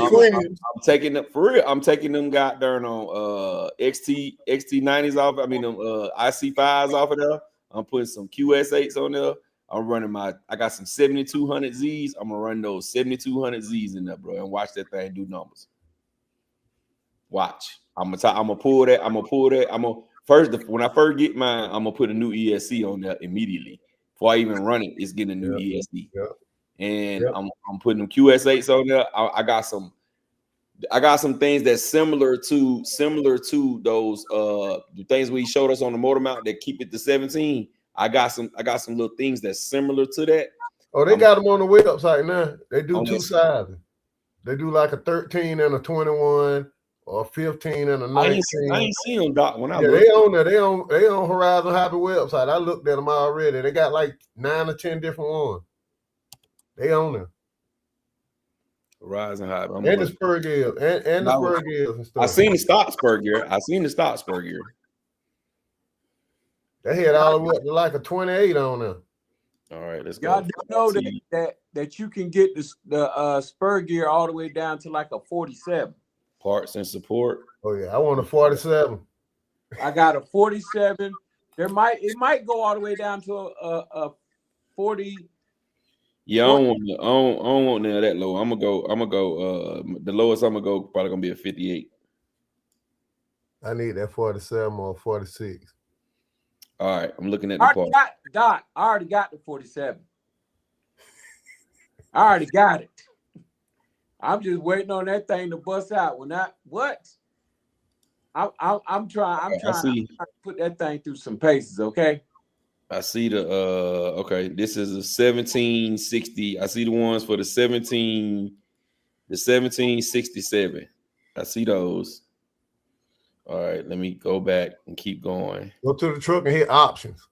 taking them for real. I'm taking them goddamn on XT90s off. I mean them IC5s off of there. I'm putting some QS8s on there. I'm running I got some 7200 Zs. I'm gonna run those 7200 Zs in there, bro, and watch that thing do numbers. Watch. I'm gonna pull that. When I first get mine, I'm gonna put a new ESC on there immediately. Before I even run it, it's getting a new ESC. And I'm putting them QS8s on there. I got some things that's similar to those the things we showed us on the motor mount that keep it to 17. I got some little things that's similar to that. Oh, they got them on the website now. They do two sizes. They do like a 13 and a 21 or 15 and a 19. I ain't seen them, Doc. When I they on there. They on Horizon Hobby website. I looked at them already. They got like 9 or 10 different ones. They on there. Horizon Hobby. And the Spur gears. And the Spur gears and stuff. I seen the stock Spur gear. They had all the way up to like a 28 on there. All right, let's go. Y'all do know that you can get the Spur gear all the way down to like a 47. Parts and support. Oh yeah, I want a 47. I got a 47. It might go all the way down to a 40. Yeah, I don't want none of that low. I'm gonna go. The lowest I'm gonna go probably gonna be a 58. I need that 47 or 46. All right, I'm looking at the part. I already got the 47. I already got it. I'm just waiting on that thing to bust out. I'm trying to put that thing through some paces, okay? I see the okay, this is a 1760. I see the ones for the 1767. I see those. All right, let me go back and keep going. Go to the truck and hit options.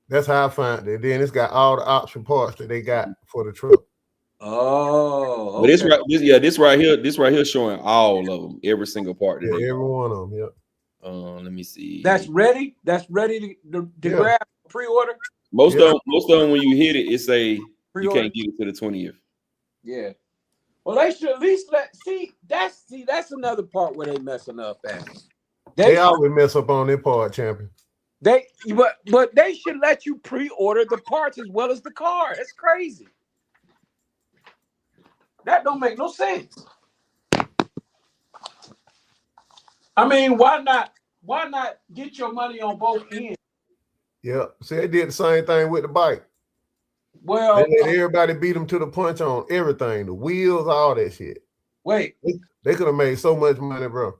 That's how I find it. Then it's got all the option parts that they got for the truck. Oh, But okay. this right here showing all of them, every single part. Yeah, every one of them. Yep. Let me see. That's ready. That's ready to grab pre-order. Most of them, when you hit it, it say you can't get it to the 20th. Yeah. Well, they should at least that's another part where they messing up at. They always mess up on their part, champion. But they should let you pre-order the parts as well as the car. It's crazy. That don't make no sense. I mean, why not get your money on both ends? Yeah. See, they did the same thing with the bike. Well, they let everybody beat them to the punch on everything, the wheels, all that shit. Wait. They could have made so much money, bro.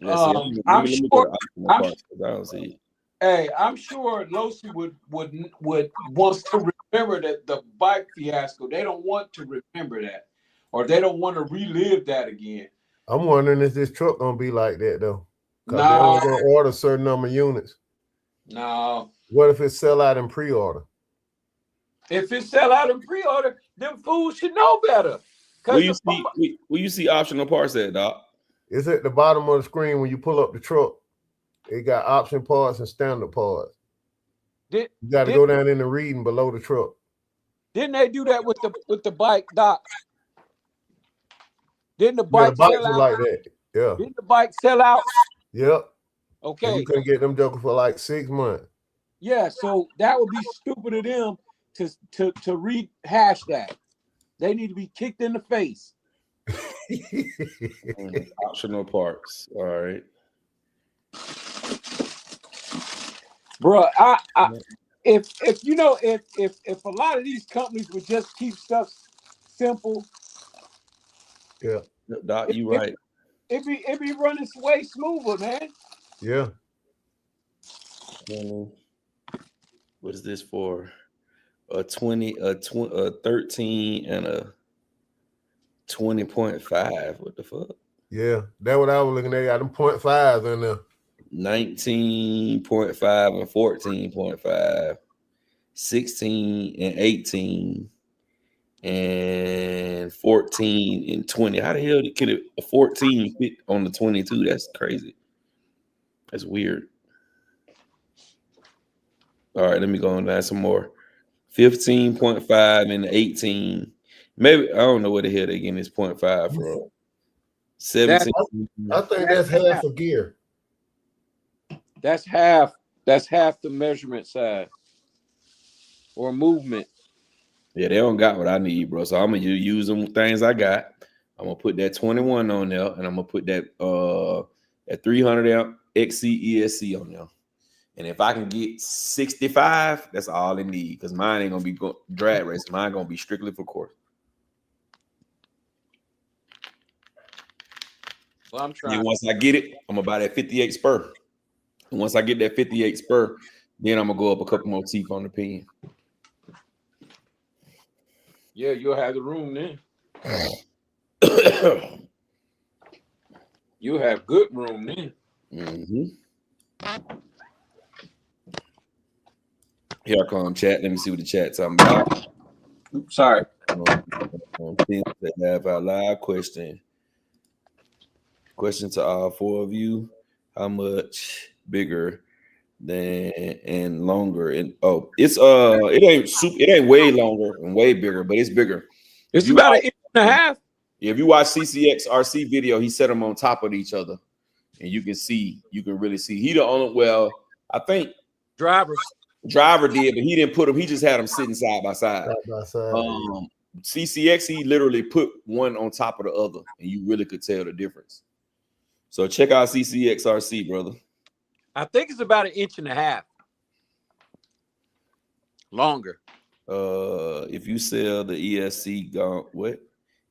I'm sure. Hey, I'm sure Losi would wants to remember that the bike fiasco. They don't want to remember that, or they don't want to relive that again. I'm wondering if this truck gonna be like that though. No, they only gonna order a certain number of units. No. What if it sell out in pre-order? If it sell out in pre-order, them fools should know better. Where you see optional parts at, Doc? It's at the bottom of the screen when you pull up the truck. It got option parts and standard parts. You got to go down in the reading below the truck. Didn't they do that with the bike, Doc? Didn't the bike sell out like that? Yeah. Didn't the bike sell out? Yep. Okay. And you couldn't get them jokers for like 6 months. Yeah, so that would be stupid of them to rehash that. They need to be kicked in the face. Optional parts. All right. Bro, if a lot of these companies would just keep stuff simple. Yeah. Doc, you right. It be running way smoother, man. Yeah. What is this for? A 13 and a 20.5. What the fuck? Yeah, that's what I was looking at. Got them 0.5s in there. 19.5 and 14.5, 16 and 18, and 14 and 20. How the hell could a 14 fit on the 22? That's crazy. That's weird. All right, let me go on down some more. 15.5 and 18. Maybe I don't know what the hell they're getting this 0.5 from. 17. I think that's half a gear. That's half the measurement side or movement. Yeah, they don't got what I need, bro. So I'm gonna use them things I got. I'm gonna put that 21 on there, and I'm gonna put that 300 amp XC ESC on there. And if I can get 65, that's all I need, because mine ain't gonna be drag race. Mine gonna be strictly for course. Well, I'm trying. And once I get it, I'm gonna buy that 58 spur. And once I get that 58 spur, then I'm gonna go up a couple more teeth on the pin. Yeah, you'll have the room then. You have good room then. Mm-hmm. Here I come, chat. Let me see what the chat's talking about. Oops, sorry. Have our live question. Question to all four of you: how much bigger than and longer? And it ain't way longer and way bigger, but it's bigger. It's about an inch and a half. If you watch CCX RC video, he set them on top of each other, and you can really see. He the only. Well, I think drivers. Driver did, but he didn't put them. He just had them sitting side by side. Side by side. CCX, he literally put one on top of the other, and you really could tell the difference. So check out CCX RC, brother. I think it's about 1.5 inches longer. If you sell the ESC, gone what?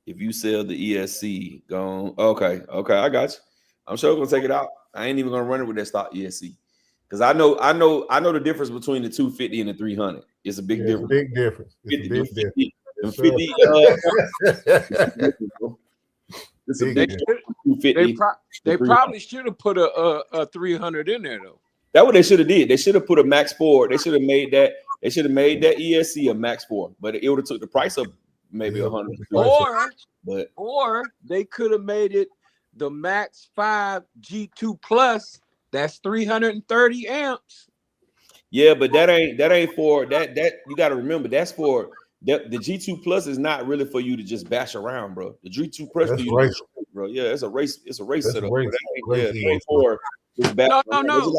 If you sell the ESC, gone. Okay, I got you. I'm sure gonna take it out. I ain't even gonna run it with that stock ESC because I know the difference between the 250 and the 300. It's a big difference. Big difference. It's 50, a big difference. 50, it's a big difference. 250. They probably should have put a 300 in there though. That's what they should have did. They should have put a Max 4. They should have made that. They should have made that ESC a Max 4, but it would have took the price up maybe 100. Or they could have made it the Max 5 G2 Plus. That's 330 amps. Yeah, but that ain't for that. You got to remember that's for the G2 Plus is not really for you to just bash around, bro. The G2 Plus, that's race, bro. Yeah, it's a race. It's a race setup. Race ain't for this bash. No.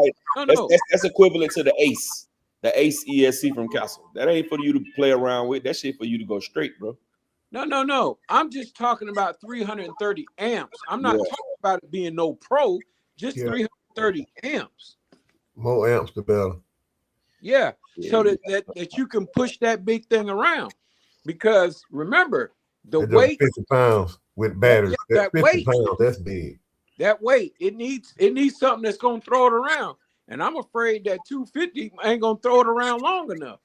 That's equivalent to the Ace ESC from Castle. That ain't for you to play around with. That shit for you to go straight, bro. No. I'm just talking about 330 amps. I'm not talking about it being no pro. Just 330 amps. More amps, the better. Yeah, so that you can push that big thing around, because remember the weight. 50 pounds with batteries. That 50 weight. pounds. That's big. That weight. It needs something that's gonna throw it around, and I'm afraid that 250 ain't gonna throw it around long enough.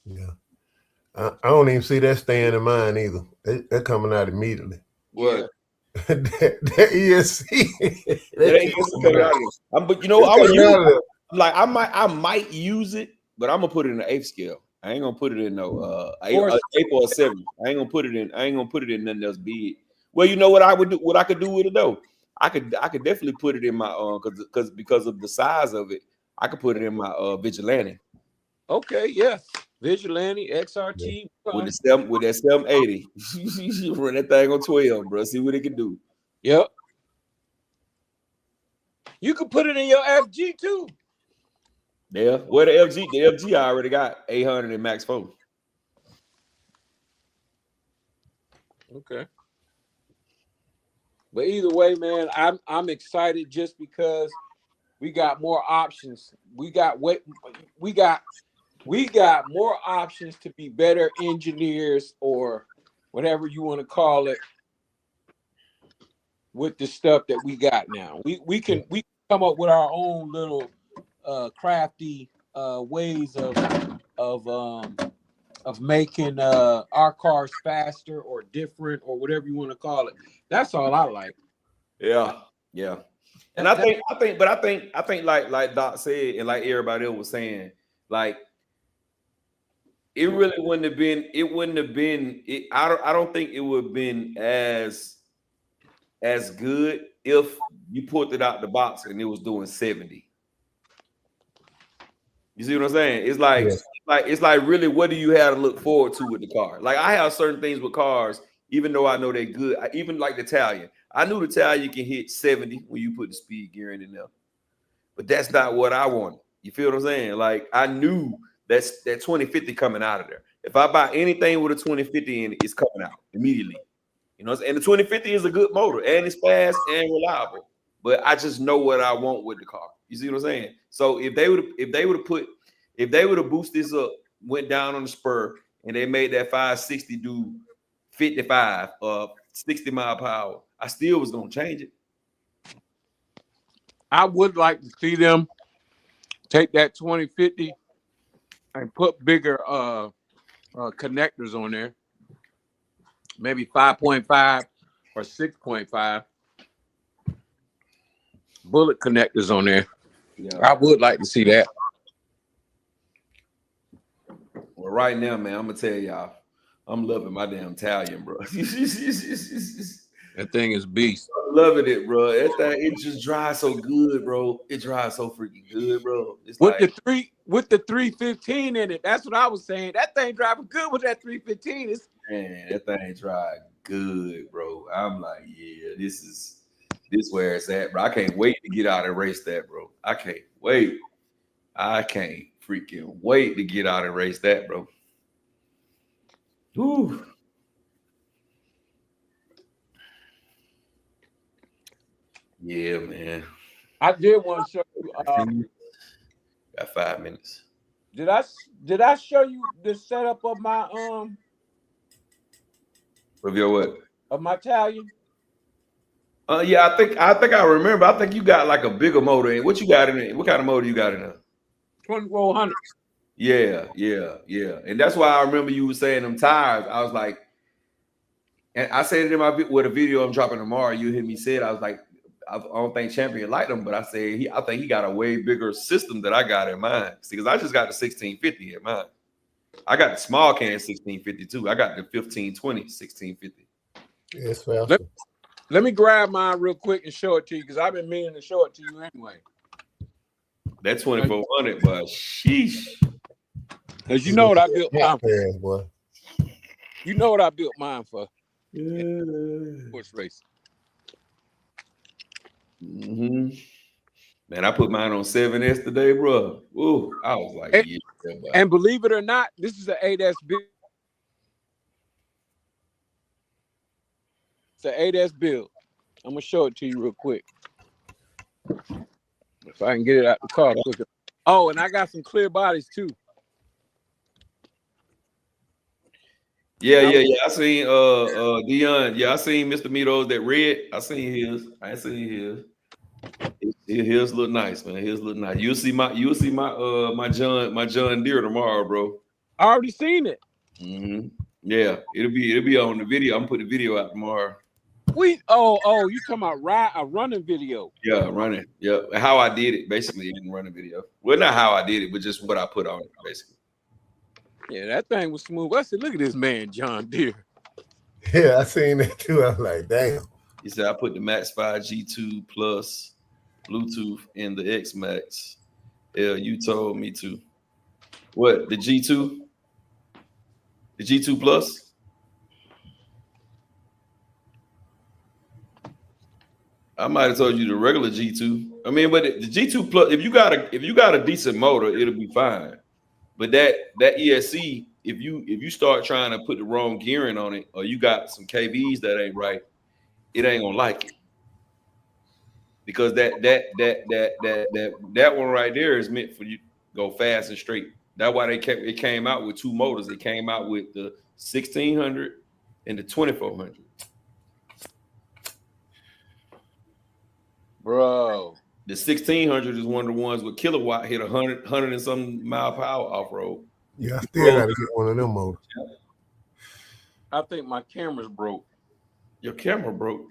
Yeah, I don't even see that staying in mine either. They're coming out immediately. What? that ESC. That ain't just coming out of it. But you know, I would use it. Like I might use it, but I'm gonna put it in the 8th scale. I ain't gonna put it in no 8 or 7. I ain't gonna put it in nothing else big. Well, you know what I would do? What I could do with it though? I could definitely put it in my because of the size of it. I could put it in my Vigilante. Okay, yeah, Vigilante XRT with that 780. Run that thing on 12, bro. See what it can do. Yep. You could put it in your FG too. Yeah, well, the FG I already got 800 in Max 4. Okay. But either way, man, I'm excited just because we got more options. We got more options to be better engineers or whatever you want to call it with the stuff that we got now. We can come up with our own little crafty ways of making our cars faster or different or whatever you want to call it. That's all I like. Yeah. And I think like Doc said, and like everybody else was saying, like it really wouldn't have been. I don't think it would have been as good if you pulled it out the box and it was doing 70. You see what I'm saying? It's like really, what do you have to look forward to with the car? Like I have certain things with cars, even though I know they're good. I even like the Italian. I knew the Italian can hit 70 when you put the speed gear in there, but that's not what I wanted. You feel what I'm saying? Like I knew that 2050 coming out of there. If I buy anything with a 2050 in it, it's coming out immediately. You know, and the 2050 is a good motor and it's fast and reliable. But I just know what I want with the car. You see what I'm saying? So if they would have boosted this up, went down on the spur, and they made that 560 do 55 60 mile per hour, I still was gonna change it. I would like to see them take that 2050 and put bigger connectors on there, maybe 5.5 or 6.5 bullet connectors on there. Yeah. I would like to see that. Well, right now, man, I'm gonna tell y'all, I'm loving my damn Italian, bro. That thing is beast. I'm loving it, bro. That thing, it just drives so good, bro. It drives so freaking good, bro. It's with the 315 in it. That's what I was saying. That thing driving good with that 315. Man, that thing drive good, bro. I'm like, yeah, this where it's at, bro. I can't wait to get out and race that, bro. I can't wait. I can't freaking wait to get out and race that, bro. Whew. Yeah, man. I did want to show you. Got 5 minutes. Did I show you the setup of my Of your what? of my Italian? Yeah, I think I remember. I think you got like a bigger motor. In. What you got in it? What kind of motor you got in there? 2400. Yeah. And that's why I remember you were saying them tires. I was like, and I said it in my with a video I'm dropping tomorrow. You hear me say it. I was like, I don't think Champion liked them, but I said I think he got a way bigger system that I got in mine. Because I just got the 1650 in mine. I got the small can 1650 too. I got the 1520 1650. Yeah, it's faster. Let me grab mine real quick and show it to you because I've been meaning to show it to you anyway. That 2400, but sheesh. Because you know what I built mine for. Boy. You know what I built mine for. Yeah. Horse race. Man, I put mine on 7S today, bro. Ooh, I was like, and believe it or not, this is an 8S build. It's an 8S build. I'm gonna show it to you real quick. If I can get it out the car quicker. Oh, and I got some clear bodies too. Yeah. I seen Dion. Yeah, I seen Mr. Mito's that red. I seen his. I ain't seen his. His look nice, man. His look nice. You'll see my my John Deere tomorrow, bro. I already seen it. Yeah, it'll be on the video. I'm gonna put the video out tomorrow. You talking about a running video? Yeah, running. Yeah, how I did it basically in running video. Well, not how I did it, but just what I put on it basically. Yeah, that thing was smooth. I said, look at this man, John Deere. Yeah, I seen that too. I was like, damn. He said I put the Max 5 G2 Plus Bluetooth in the X Max. Yeah, you told me to. What, the G2? The G2 Plus? I might have told you the regular G2. I mean, but the G2 Plus, if you got a decent motor, it'll be fine. But that ESC, if you start trying to put the wrong gearing on it, or you got some KVs that ain't right, it ain't gonna like it. Because that one right there is meant for you to go fast and straight. That's why it came out with two motors. It came out with the 1600 and the 2400. Bro. The 1600 is one of the ones with kilowatt hit 100 and some mile per hour off road. Yeah, I still got to get one of them motors. I think my camera's broke. Your camera broke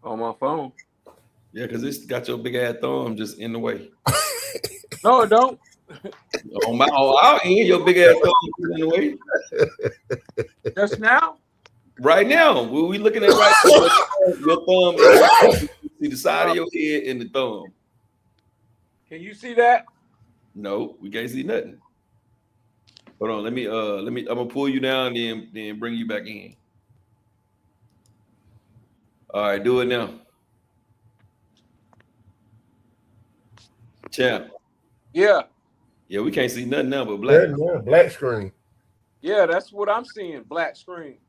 on my phone. Yeah, because it's got your big ass thumb just in the way. No, it don't. On our end, your big ass thumb is in the way. Just now? Right now, we looking at right now. Your thumb is see the side of your head and the thumb. Can you see that? No, we can't see nothing. Hold on, let me I'm gonna pull you down, then bring you back in. All right, do it now. Champ. Yeah. Yeah, we can't see nothing now but black. Yeah, black screen. Yeah, that's what I'm seeing. Black screen.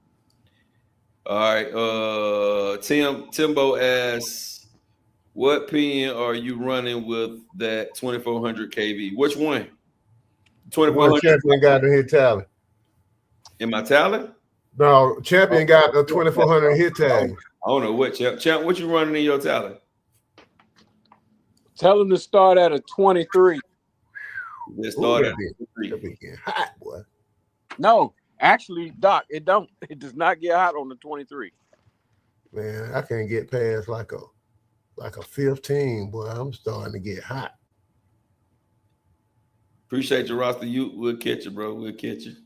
All right. Timbo asks, what pin are you running with that 2400 kV? Which one? 2400. Champion got to hit tally. In my tally? No, Champion got a 2400 hit tally. I don't know what Champ. What you running in your tally? Tell him to start at a 23. Let's start at 23. It'll be getting hot, boy. No, actually, Doc, it don't. It does not get hot on the 23. Man, I can't get past like a 15, boy. I'm starting to get hot. Appreciate your roster. We'll catch you, bro. We'll catch you.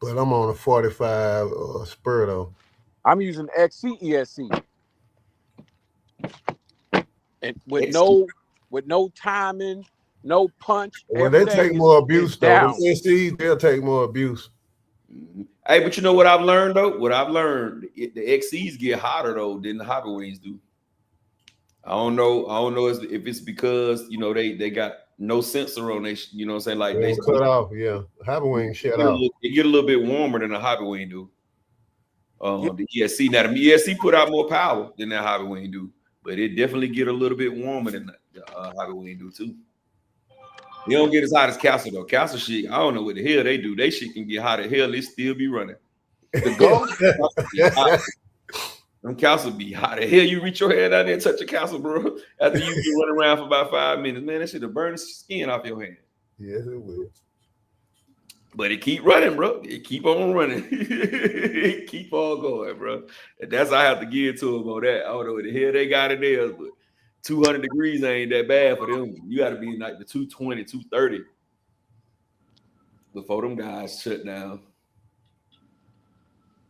But I'm on a 45 spur though. I'm using XC ESC. And with no timing, no punch. Well, they take more abuse though. The SCs, they'll take more abuse. Mm-hmm. Hey, but you know what I've learned though? What I've learned, the XCs get hotter though than the hobby wings do. I don't know if it's because they got no sensor on they, you know what I'm saying, like They cut off, yeah. Hobby wing shut off. It get a little bit warmer than a hobby wing do. The ESC, now the ESC put out more power than that hobby wing do, but it definitely get a little bit warmer than the hobby wing do too. They don't get as hot as Castle though. Castle shit, I don't know what the hell they do. They shit can get hot as hell. They still be running. The gold be hot. Them Castle be hot as hell. You reach your head out there and touch a Castle, bro. After you be running around for about 5 minutes, man, that shit'll burn the skin off your hand. Yes, it will. But it keep running, bro. It keep on running. It keep on going, bro. And that's how I have to give to them on that. I don't know what the hell they got in there, but 200 degrees ain't that bad for them. You got to be in like the 220, 230 before them guys shut down.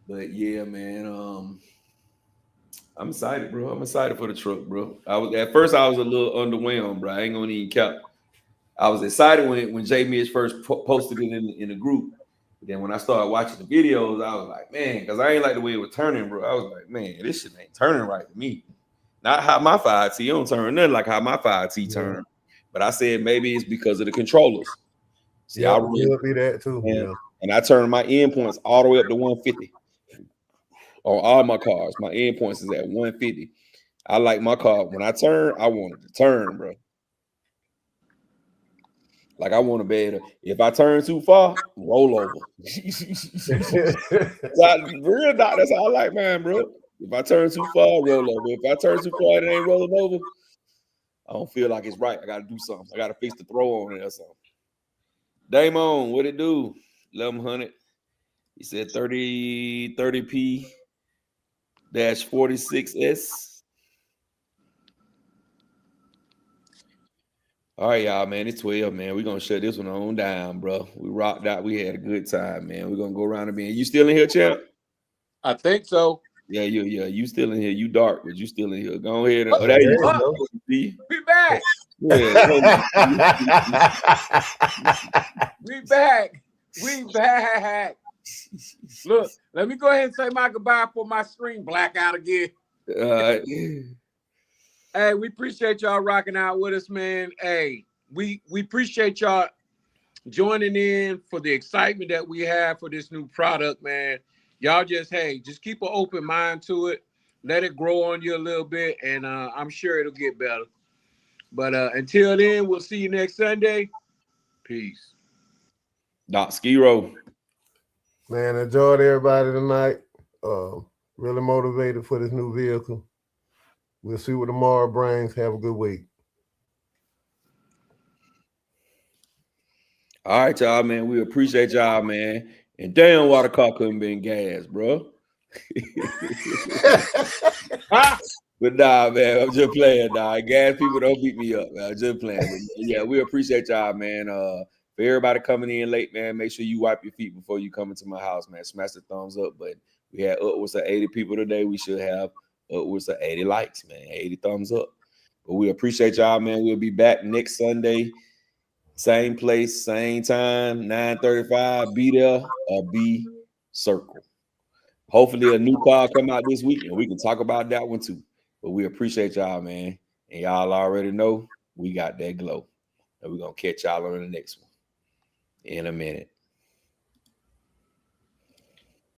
But yeah, man. I'm excited, bro. I'm excited for the truck, bro. At first I was a little underwhelmed, bro. I ain't gonna even count. I was excited when J Mitch first posted it in the group. But then when I started watching the videos, I was like, man, because I ain't like the way it was turning, bro. I was like, man, this shit ain't turning right to me. Not how my 5T don't turn, nothing like how my 5T turn. But I said maybe it's because of the controllers. See, yeah, I will be that too. And I turned my endpoints all the way up to 150 on all my cars. My endpoints is at 150. I like my car. When I turn, I want it to turn, bro. Like I want to be able to, if I turn too far, roll over. Real dog, that's how I like mine, bro. If I turn too far, roll over. If I turn too far and it ain't rolling over, I don't feel like it's right. I got to do something. I got to fix the throw on it or something. Damon, what it do? 1100. He said 30p -46S. All right, y'all, man. It's 12, man. We're gonna shut this one on down, bro. We rocked out. We had a good time, man. We're gonna go around again. You still in here, champ? I think so. Yeah. You still in here. You dark, but you still in here. Go ahead. Oh, there you go. We back. Yeah. We back. We back. Look, let me go ahead and say my goodbye for my screen blackout again. Hey, we appreciate y'all rocking out with us, man. Hey, we appreciate y'all joining in for the excitement that we have for this new product, man. Y'all just keep an open mind to it. Let it grow on you a little bit, and I'm sure it'll get better. But until then, we'll see you next Sunday. Peace. Doc Skiro. Man, enjoyed everybody tonight. Really motivated for this new vehicle. We'll see what tomorrow brings. Have a good week. All right, y'all, man. We appreciate y'all, man. And damn, why the car couldn't be in gas, bro. But nah, man, I'm just playing, dog. Gas people don't beat me up, man. I'm just playing. But yeah, we appreciate y'all, man. For everybody coming in late, man, make sure you wipe your feet before you come into my house, man. Smash the thumbs up. But we had upwards of 80 people today. We should have upwards of 80 likes, man. 80 thumbs up. But we appreciate y'all, man. We'll be back next Sunday. Same place, same time, 9:35. Be there or be circle. Hopefully a new car come out this week and we can talk about that one too. But we appreciate y'all, man. And y'all already know we got that glow. And we're going to catch y'all on the next one in a minute.